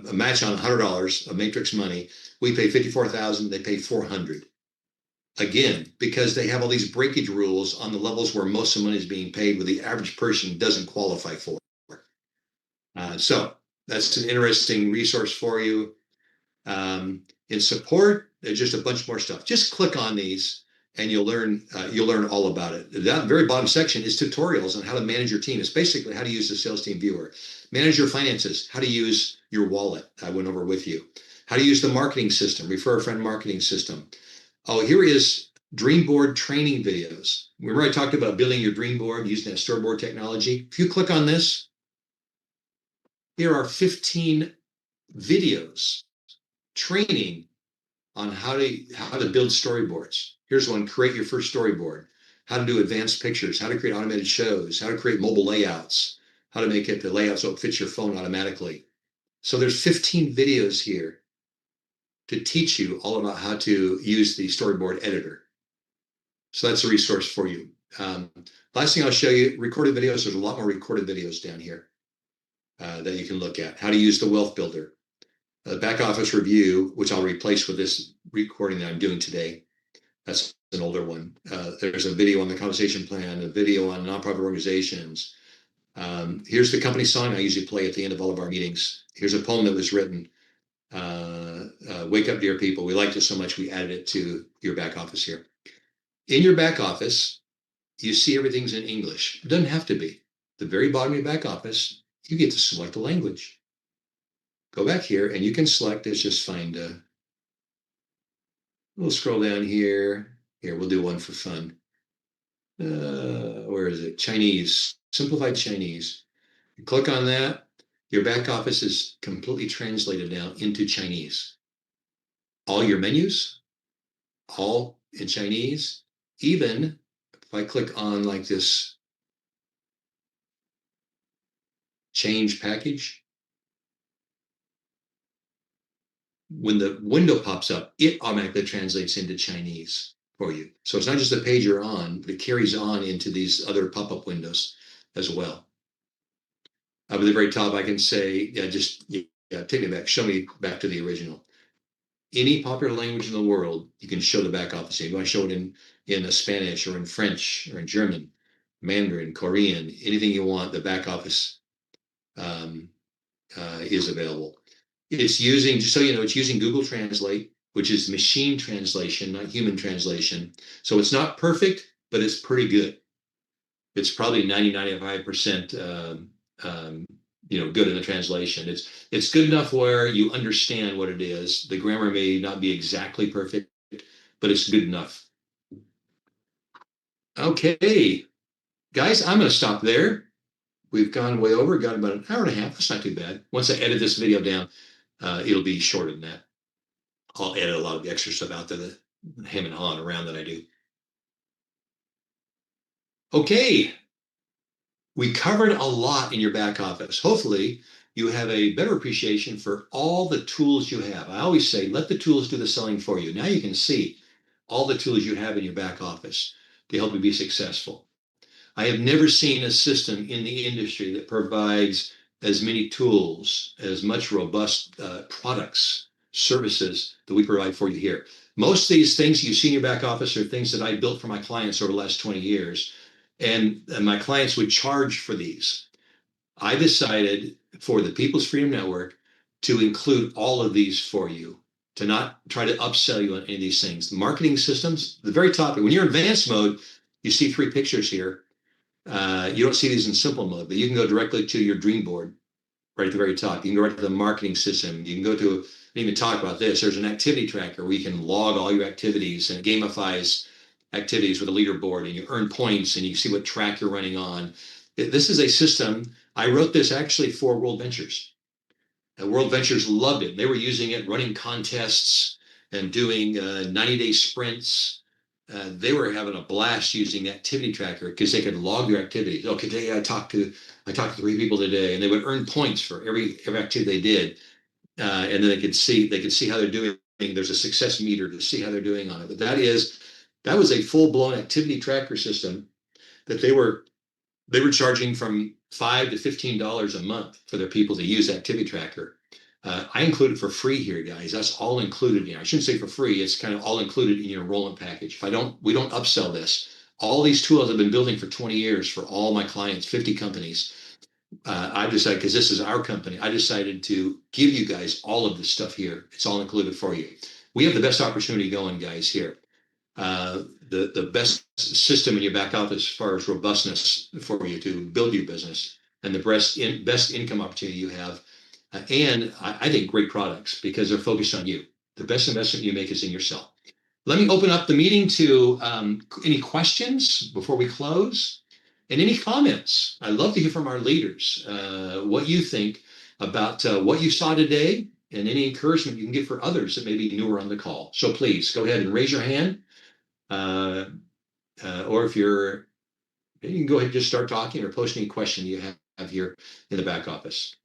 a match on $100 of matrix money. We pay 54,000, they pay 400. Again, because they have all these breakage rules on the levels where most of the money is being paid, where the average person doesn't qualify for. So that's an interesting resource for you. In support, there's just a bunch more stuff. Just click on these and you'll learn all about it. That very bottom section is tutorials on how to manage your team. It's basically how to use the sales team viewer. Manage your finances, how to use your wallet. I went over with you. How to use the marketing system, refer a friend marketing system. Oh, here is dream board training videos. Remember I talked about building your dream board using that storyboard technology? If you click on this, here are 15 videos training on how to build storyboards. Here's one, create your first storyboard, how to do advanced pictures, how to create automated shows, how to create mobile layouts, how to make it the layout so it fits your phone automatically. So there's 15 videos here to teach you all about how to use the storyboard editor. So that's a resource for you. Last thing I'll show you, recorded videos. There's a lot more recorded videos down here that you can look at. How to use the wealth builder. Back office review, which I'll replace with this recording that I'm doing today. That's an older one. There's a video on the compensation plan, a video on nonprofit organizations. Here's the company song I usually play at the end of all of our meetings. Here's a poem that was written. Wake up, dear people. We liked it so much we added it to your back office here. In your back office, you see everything's in English. It doesn't have to be. The very bottom of your back office, you get to select a language. Go back here and you can select, let's just find we'll scroll down here. Here, we'll do one for fun. Where is it? Chinese, simplified Chinese. You click on that. Your back office is completely translated now into Chinese. All your menus, all in Chinese. Even if I click on like this change package, when the window pops up, it automatically translates into Chinese for you. So it's not just the page you're on, but it carries on into these other pop-up windows as well. Up at the very top, I can say, take me back, show me back to the original. Any popular language in the world, you can show the back office. If you want to show it in Spanish or in French or in German, Mandarin, Korean, anything you want, the back office is available. It's using, just so you know, it's using Google Translate, which is machine translation, not human translation. So it's not perfect, but it's pretty good. It's probably 90-95% good in the translation. It's good enough where you understand what it is. The grammar may not be exactly perfect, but it's good enough. Okay, guys, I'm going to stop there. We've gone way over, got about an hour and a half. That's not too bad. Once I edit this video down, it'll be shorter than that. I'll edit a lot of the extra stuff out there, the hem and hawing around that I do. Okay, we covered a lot in your back office. Hopefully, you have a better appreciation for all the tools you have. I always say, let the tools do the selling for you. Now you can see all the tools you have in your back office to help you be successful. I have never seen a system in the industry that provides as many tools, as much robust products, services that we provide for you here. Most of these things you see in your back office are things that I built for my clients over the last 20 years. And my clients would charge for these. I decided for the People's Freedom Network to include all of these for you, to not try to upsell you on any of these things. The marketing systems, the very top, when you're in advanced mode, you see 3 pictures here. You don't see these in simple mode, but you can go directly to your dream board right at the very top. You can go right to the marketing system. You can go to, I didn't even talk about this. There's an activity tracker where you can log all your activities, and it gamifies activities with a leaderboard, and you earn points and you see what track you're running on. This is a system. I wrote this actually for World Ventures. And World Ventures loved it. They were using it, running contests and doing 90-day sprints. They were having a blast using activity tracker because they could log their activities. Oh, today I talked to 3 people today, and they would earn points for every activity they did. And then they could see how they're doing there's a success meter to see how they're doing on it. But that was a full-blown activity tracker system that they were charging from $5 to $15 a month for their people to use Activity Tracker. I include it for free here, guys. That's all included here. I shouldn't say for free. It's kind of all included in your enrollment package. We don't upsell this. All these tools I've been building for 20 years for all my clients, 50 companies. I've decided, because this is our company, I decided to give you guys all of this stuff here. It's all included for you. We have the best opportunity going, guys, here. The best system in your back office as far as robustness for you to build your business, and the best income opportunity you have. And I think great products because they're focused on you. The best investment you make is in yourself. Let me open up the meeting to any questions before we close, and any comments. I'd love to hear from our leaders what you think about what you saw today, and any encouragement you can give for others that may be newer on the call. So please go ahead and raise your hand. Or if you can go ahead and just start talking or post any question you have here in the back office.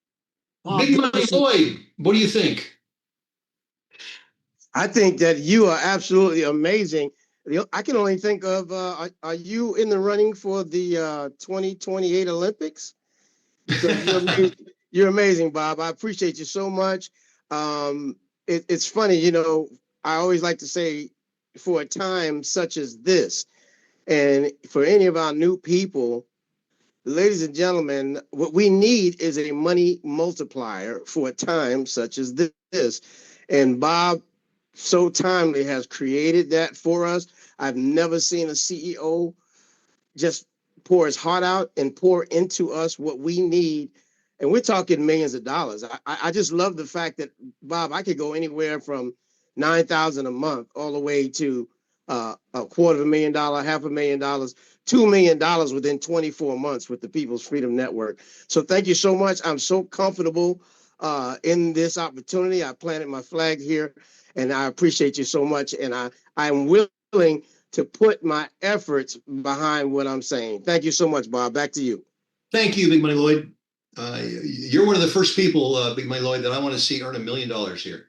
Big Money Lloyd, what do you think? I think that you are absolutely amazing. I can only think of, are you in the running for the 2028 Olympics? Because you're amazing, Bob. I appreciate you so much. It's funny, you know, I always like to say, for a time such as this, and for any of our new people, ladies and gentlemen, what we need is a money multiplier for a time such as this. And Bob so timely has created that for us. I've never seen a CEO just pour his heart out and pour into us what we need. And we're talking millions of dollars. I just love the fact that, Bob, I could go anywhere from $9,000 a month all the way to $250,000, $500,000, $2 million within 24 months with the People's Freedom Network. So thank you so much. I'm so comfortable in this opportunity. I planted my flag here, and I appreciate you so much. And I'm willing to put my efforts behind what I'm saying. Thank you so much, Bob. Back to you. Thank you, Big Money Lloyd. You're one of the first people, Big Money Lloyd, that I want to see earn $1 million here.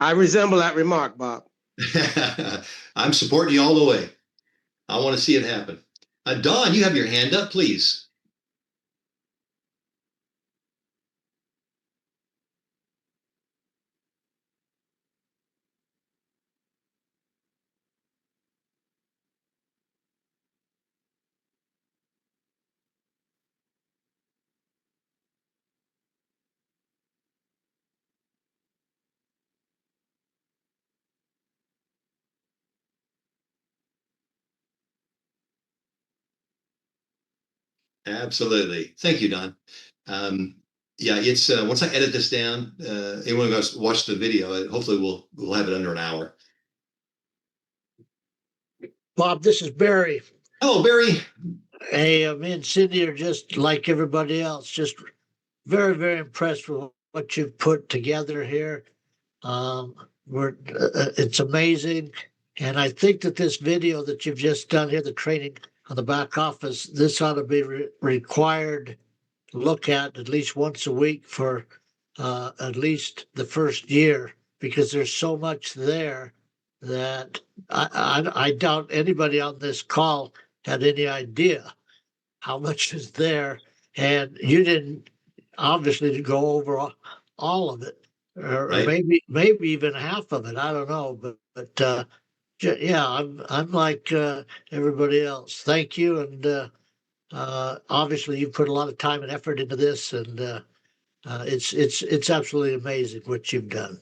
I resemble that remark, Bob. I'm supporting you all the way. I want to see it happen. Don, you have your hand up, please. Absolutely. Thank you, Don. Yeah, it's once I edit this down, anyone who goes watch the video, hopefully we'll have it under an hour. Bob, this is Barry. Hello, Barry. Hey, me and Cindy are just like everybody else, just very, very impressed with what you've put together here. It's amazing. And I think that this video that you've just done here, the training on the back office, this ought to be required to look at least once a week for at least the first year, because there's so much there that I doubt anybody on this call had any idea how much is there. And you didn't obviously go over all of it, or Right. maybe even half of it. I don't know, but yeah, I'm like everybody else. Thank you, and obviously you put a lot of time and effort into this, and it's absolutely amazing what you've done.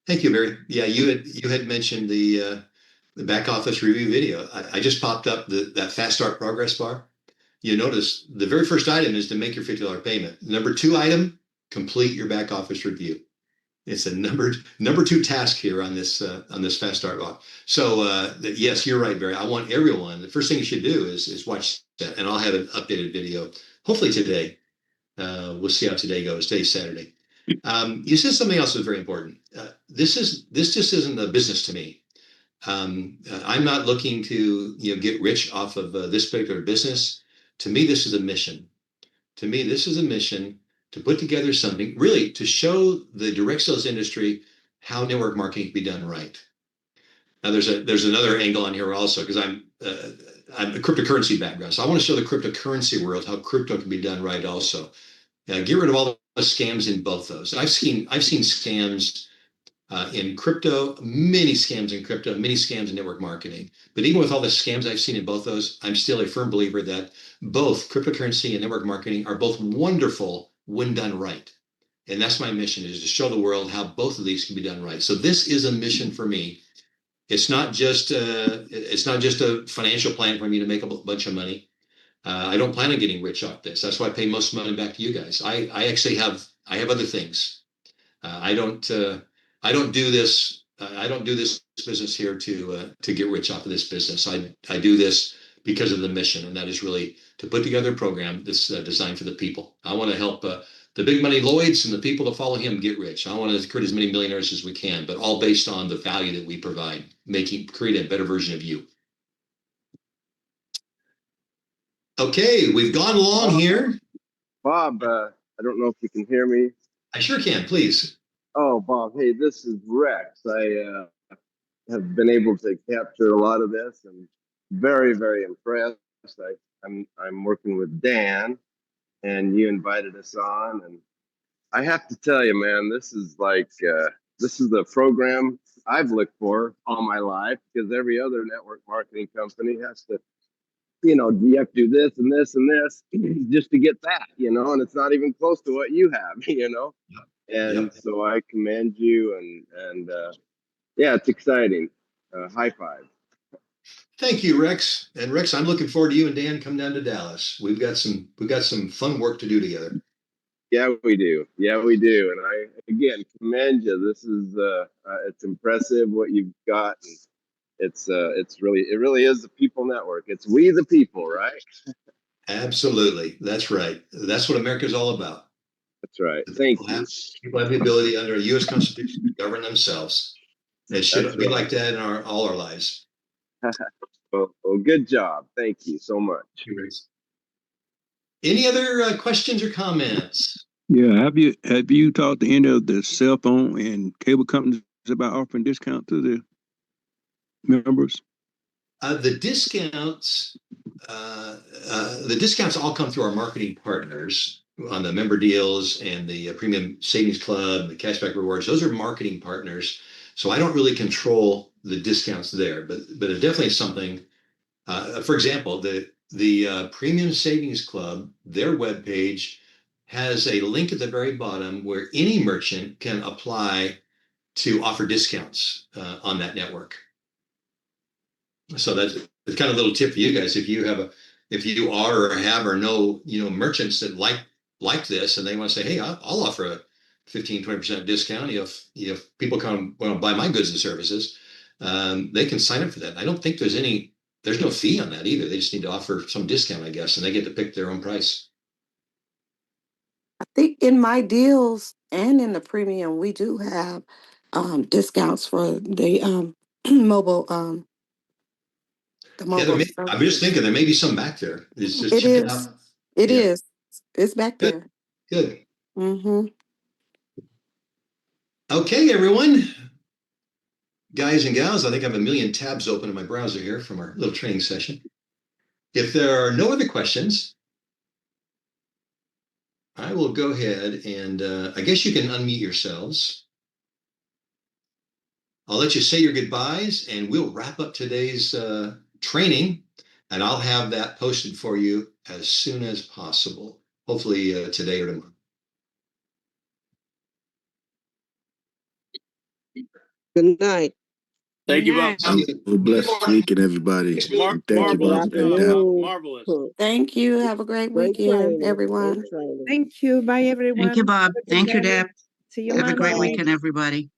Thank you, Barry. Yeah, you had mentioned the back office review video. I just popped up that fast start progress bar. You notice the very first item is to make your $50 payment. Number 2 item, complete your back office review. It's a number 2 task here on this fast start block. So yes, you're right, Barry. I want everyone. The first thing you should do is watch that, and I'll have an updated video hopefully today. We'll see how today goes. Today's Saturday. You said something else that's very important. This just isn't a business to me. I'm not looking to get rich off of this particular business. To me, this is a mission. To me, this is a mission to put together something really to show the direct sales industry how network marketing can be done right. Now there's another angle on here also, because I'm a cryptocurrency background, so I want to show the cryptocurrency world how crypto can be done right also. Get rid of all the scams in both those. I've seen scams in crypto, many scams in crypto, many scams in network marketing. But even with all the scams I've seen in both those, I'm still a firm believer that both cryptocurrency and network marketing are both wonderful when done right. And that's my mission, is to show the world how both of these can be done right. So this is a mission for me. It's not just a financial plan for me to make a bunch of money. I don't plan on getting rich off this. That's why I pay most money back to you guys. I actually have other things. I don't do this. I don't do this business here to get rich off of this business. I do this because of the mission, and that is really to put together a program that's designed for the people. I want to help the big money Lloyds and the people that follow him get rich. I want to create as many millionaires as we can, but all based on the value that we provide, create a better version of you. Okay, we've gone along here. Bob, I don't know if you can hear me. I sure can, please. Oh, Bob, hey, this is Rex. I have been able to capture a lot of this and very, very impressed. I'm working with Dan, and you invited us on, and I have to tell you, man, this is the program I've looked for all my life, because every other network marketing company has to, you have to do this and this and this just to get that, and it's not even close to what you have, And Yep. so I commend you, and yeah, it's exciting. High five. Thank you, Rex. And Rex, I'm looking forward to you and Dan come down to Dallas. We've got some fun work to do together. Yeah, we do. And I again commend you. This is it's impressive what you've got. And it really is the people network. It's we the people, right? Absolutely. That's right. That's what America's all about. That's right. Thank you. People have the ability under a U.S. Constitution to govern themselves. It should be like that in all our lives. Well, good job. Thank you so much. Any other questions or comments? Yeah, have you talked to any of the cell phone and cable companies about offering discount to the members? The discounts all come through our marketing partners on the member deals and the premium savings club, the cashback rewards. Those are marketing partners. So I don't really control the discounts there, but it definitely is something. For example, the premium savings club, their webpage has a link at the very bottom where any merchant can apply to offer discounts on that network. So that's kind of a little tip for you guys. If you are or have or know merchants that like this, and they want to say, hey, I'll offer a 15-20% discount if people come want to buy my goods and services, they can sign up for that. I don't think there's no fee on that either. They just need to offer some discount, I guess, and they get to pick their own price. I think in my deals and in the premium, we do have discounts for the mobile. The mobile. Yeah, I'm just thinking there may be some back there. It's just it check is. it out. It is. It's back Good. there. Good. Mm-hmm. Okay, everyone. Guys and gals, I think I have a million tabs open in my browser here from our little training session. If there are no other questions, I will go ahead and I guess you can unmute yourselves. I'll let you say your goodbyes and we'll wrap up today's training, and I'll have that posted for you as soon as possible, hopefully today or tomorrow. Good night. Thank you, Bob. Have a blessed weekend, everybody. Thank you, Bob. Marvelous. Thank you. Have a great weekend, everyone. Thank you. Bye, everyone. Thank you, Bob. Have a good Thank you, day. Deb. See you Have a great Monday. weekend, everybody.